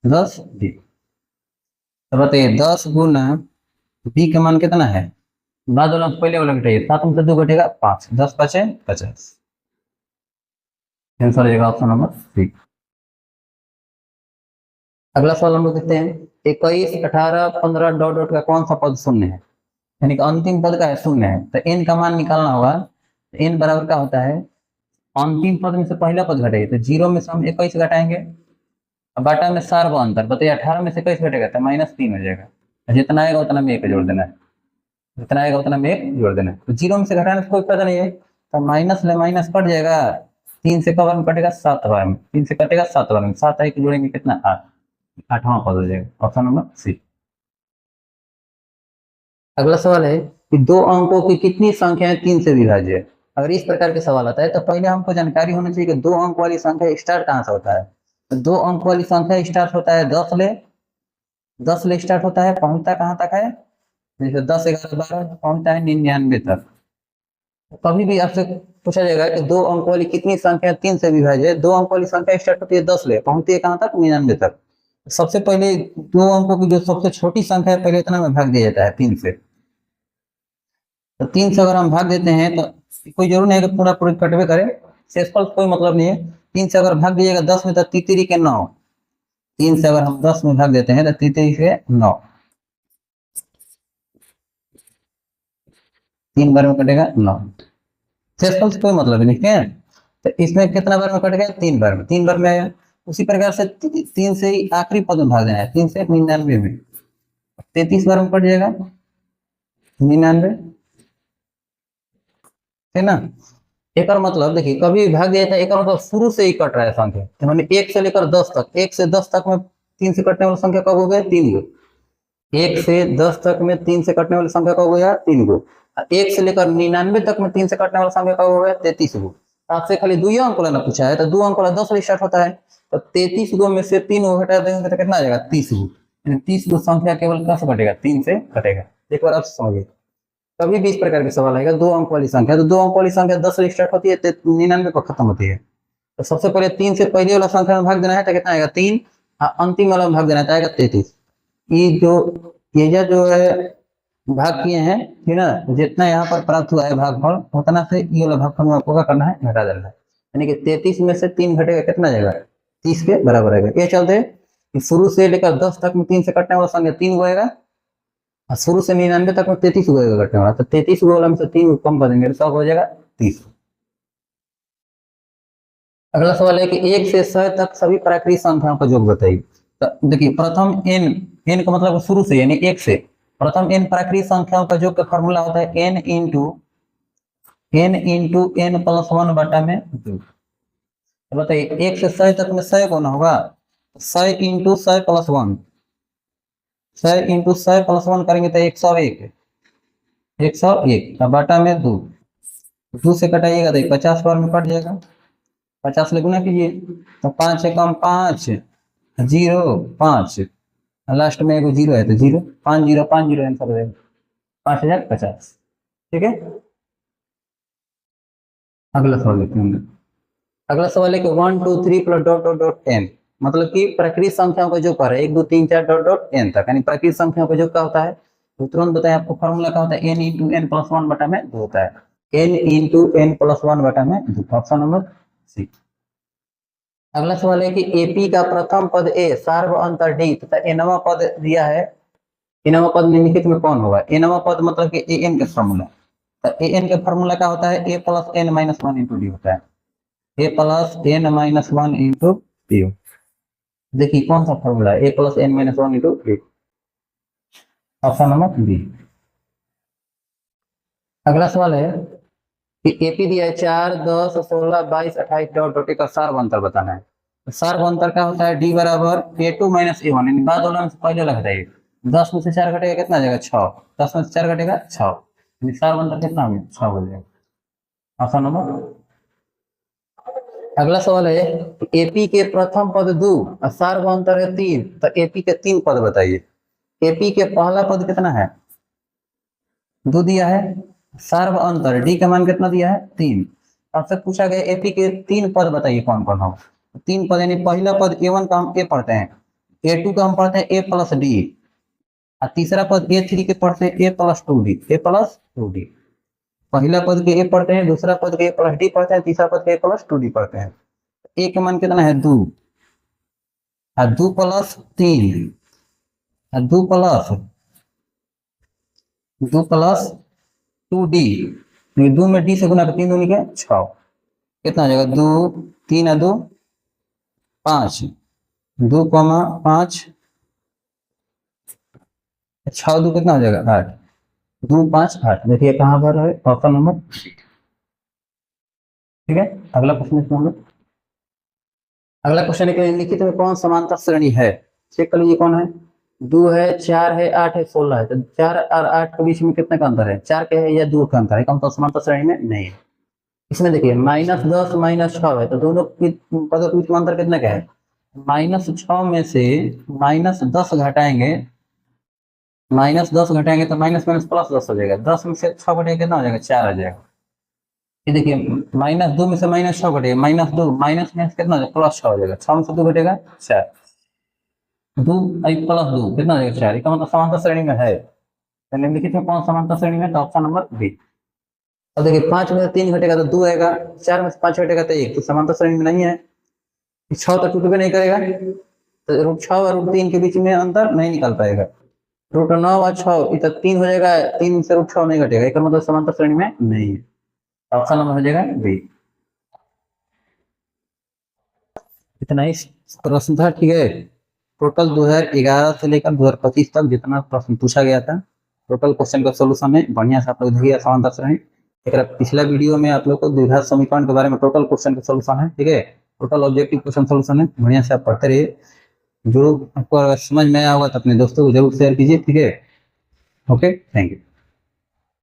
10 डी। तो बताइए 10 गुना बी का मान कितना है? बाद वाला पहले वाला घटाइए, 7 में से 2 घटेगा 5, 10 5 50। आंसर हो जाएगा ऑप्शन नंबर सी। अगला सवाल हम लोग देखते हैं। 21 18 15 डॉट डॉट का कौन सा पद शून्य है? यानी कि अंतिम पद का है शून्य है, तो n का मान निकालना होगा। तो n बराबर का होता है, अंतिम पद में से पहला पद घटाइए, तो 0 में से हम 21 घटाएंगे, बाटा में सार्वंतर। बताइए 18 में से 21 घटेगा तो -3 हो जाएगा। जितना आएगा उतना में 1 जोड़ देना है, जितना आएगा उतना में 1 जोड़ देना है। तो 0 में से घटाने से कोई फायदा नहीं है, तो माइनस ले माइनस कट जाएगा। 3 से कवर में कटेगा 7 बार में, 3 से कटेगा 7 बार में, 7 1 जोड़ेंगे कितना? 8। 8वां पद हो जाएगा, ऑप्शन नंबर सी। अगला सवाल है कि 2 अंकों की कितनी संख्याएं 3 से विभाज्य है? अगर इस प्रकार के सवाल आता है तो पहले हमको जानकारी होनी चाहिए कि 2 अंक वाली संख्या स्टार्ट कहाँ से होता है। तो 2 अंक वाली संख्या स्टार्ट होता है 10 ले स्टार्ट होता है, पहुंचता कहाँ तक है? जैसे 10 11 12 पहुंचता है 99 तक। तो कभी भी आपसे पूछा जाएगा कि 2 अंक वाली कितनी संख्या 3 से विभाज्य है। 2 अंक वाली संख्या स्टार्ट होती है 10 ले, पहुंचती है कहाँ तक? 99 तक। सबसे पहले 2 अंकों की जो सबसे छोटी संख्या है पहले इतना में भाग दिया जाता है 3 से। तो 3 से अगर हम भाग देते हैं तो कोई जरूर नहीं है कि पूरा पूरी कटवे करें, शेषफल कोई मतलब नहीं है। 3 से अगर भाग दीजिएगा 10 में तो तीतरी के 9। 3 से अगर हम 10 में भाग देते हैं तो तीतरी के 9, 3 बार में कटेगा 9। शेषफल से कोई मतलब नहीं है। तो इसमें कितना बार में कट गया? 3 बार में, 3 बार में आया। उसी प्रकार से 3 से ही आखिरी पद में भाग देना है, 3 से 99 में, 33 बार में कट जाएगा 99, है ना। एक और मतलब देखिए, कभी भाग दिया था, एक और मतलब शुरू से ही कट रहा है संख्या, तो मैंने 1 से लेकर 10 तक, 1 से 10 तक में 3 से कटने वाली संख्या कब हो गया? 3 गो। 1 से 10 तक में 3 से कटने वाली संख्या कब हो गया? 3 गो। 1 से लेकर 99 तक में 3 से कटने वाला संख्या कब हो गया? 33 गो। आपसे खाली 2 अंक वाला ना पूछा है, तो 2 अंक वाला 10 से स्टार्ट होता है, तो 33 गो में से 3 गो घटा देंगे तो कितना आ जाएगा 30 गो, यानी 30 गो संख्या केवल कैसे घटेगा 3 से घटेगा। एक बार आप समझिए, कभी भी इस प्रकार के सवाल आएगा 2 अंक वाली संख्या, तो 2 अंक वाली संख्या 10 से स्टार्ट होती है, 99 पर खत्म होती है। तो सबसे पहले 3 से पहले वाला संख्या में भाग देना है तो कितना आएगा 3, अंतिम वाला में भाग देना है तो आएगा 33। ये जो है भाग किए हैं, ठीक है ना, जितना यहाँ पर प्राप्त हुआ है भागफल उतना से ये वाला भागफल में आपको क्या करना है, घटा देना है, यानी कि 33 में से 3 घटेगा कितना जाएगा 30 के बराबर आएगा। ये चलते शुरू से लेकर 10 तक में 3 से कटने वाला संख्या 3 गो आएगा, और शुरू से 99 तक में 33 गो आएगा कटने वाला, तो 33 गो वाला में से 3 कम कर देंगे तो हो जाएगा 30। अगला सवाल है कि 1 से 100 तक सभी प्राकृतिक संख्याओं का योग बताइए। तो देखिए प्रथम n का मतलब शुरू से यानी 1 से प्रथम n प्राकृतिक संख्याओं का योग का फॉर्मूला होता है n इंटू n प्लस 1 बटा में 2। तो बताइए 1 से 100 तक में 100 कौन होगा, 100 इंटू 100 प्लस 1, 100 इंटू 100 प्लस 1 करेंगे तो 101 बटा में 2, 2 से कटाइएगा तो 50 बार में कट जाएगा, 50 से गुना कीजिए तो 5 से कम 5 0 5, लास्ट में एगो 0 है तो 0 5 0 5 0 आंसर हो जाएगा 5050। ठीक है, अगला सवाल देखते हैं। अगला सवाल है कि 1 2 3 plus dot dot dot n, मतलब कि प्राकृतिक संख्याओं का जो कर है 1 2 3 4 डॉट डॉट n तक, यानी प्राकृतिक संख्याओं का जो क्या होता है तो तुरंत बताए आपको फॉर्मूला क्या होता है n इंटू n प्लस 1 बटा में 2 होता है, n इंटू n प्लस 1 बटा में 2, ऑप्शन नंबर सी। अगला सवाल है कि एपी का प्रथम पद ए सार्व अंतर डी तथा एनवा पद दिया है, एनवा पद निम्नलिखित में कौन होगा। एनवा पद मतलब कि ए एन का फॉर्मूला, तो ए एन का फॉर्मूला क्या होता है, a plus n minus 1 into d होता है, a plus n minus 1 into d. देखिए कौन सा फॉर्मूला है, a plus n minus 1 into d, option number B. अगला सवाल है कि एपी दिया है 4 10 16 22 28 डॉट डॉट का सार्व अंतर बताना है। तो सार्व अंतर क्या होता है, डी बराबर a2 माइनस a1, यानी बाद वाला से पहले लग जाएगा, 10 में से 4 घटेगा कितना आ जाएगा 6, 10 में से 4 घटेगा 6, यानी सार्व अंतर कितना हो गया 6 हो जाएगा, ऑप्शन नंबर। अगला सवाल है एपी के प्रथम पद 2 और सार्व अंतर है 3, तो एपी के 3 पद बताइए। एपी के पहला पद कितना है 2 दिया है, सार्व अंतर डी का मान कितना दिया है 3, आपसे पूछा गया एपी के 3 पद बताइए कौन कौन होगा। 3 पद यानी पहला पद a1 का हम ए पढ़ते हैं, a2 का हम पढ़ते हैं a प्लस डी, और तीसरा पद a3 के पढ़ते हैं a plus 2d, a plus 2d। पहला पद के ए पढ़ते हैं, दूसरा पद के ए प्लस डी पढ़ते हैं, तीसरा पद के ए प्लस 2d पढ़ते हैं। ए का मान कितना है 2, और 2 प्लस 3, और 2 प्लस 2d, 2 में d से गुना 3 दूनी के 6, कितना हो जाएगा 2 3 और 2 5, 2 5 6 2 कितना हो जाएगा 8, 2 5 8। देखिए कहाँ पर है, ऑप्शन नंबर। ठीक है, अगला क्वेश्चन इसमें हम लोग, अगला क्वेश्चन है कि निम्नलिखित में कौन समांतर श्रेणी है, चेक कर लीजिए कौन है। 2 है 4 है 8 है 16 है, तो 4 और 8 के बीच में कितने का अंतर है, 4 के है या 2 का अंतर है, कौन सा समांतर श्रेणी में नहीं है। इसमें देखिए -10 -6 है, तो दोनों पदों के बीच में अंतर कितने का है, -6 में से -10 घटाएंगे, -10 घटाएंगे तो माइनस माइनस प्लस 10 हो जाएगा, 10 में से 6 घटेगा कितना हो जाएगा 4 आ जाएगा। ये देखिए -2 में से -6 घटेगा, -2 माइनस माइनस कितना हो जाएगा प्लस 6 हो जाएगा, 6 में से 2 घटेगा 4, 2 प्लस 2 कितना हो जाएगा 4, इसका मतलब समांतर श्रेणी में है। तो निम्नलिखित में कौन समांतर श्रेणी में, तो ऑप्शन नंबर बी। और देखिए 5 में से 3 घटेगा तो 2 आएगा, 4 में से 5 घटेगा तो 1, तो समांतर श्रेणी में नहीं है। 6 तो टूट भी नहीं करेगा, तो √6 और √3 के बीच में अंतर नहीं निकल पाएगा, √9 और 6 इतना 3 हो जाएगा, 3 से √6 नहीं घटेगा, इसका मतलब समांतर श्रेणी में नहीं है, ऑप्शन नंबर हो जाएगा बी। इतना ही प्रश्न था, ठीक है। टोटल 2011 से लेकर 2025 तक जितना प्रश्न पूछा गया था, टोटल क्वेश्चन का सोल्यूशन है, बढ़िया से आप लोग देखिए समांतर श्रेणी। एक पिछला वीडियो में आप लोग को द्विघात समीकरण के बारे में टोटल क्वेश्चन का सोल्यूशन है, ठीक है, टोटल ऑब्जेक्टिव क्वेश्चन सोल्यूशन है, बढ़िया से आप पढ़ते रहिए। जो आपको अगर समझ में आया होगा तो अपने दोस्तों को जरूर शेयर कीजिए, ठीक है। Okay, thank you.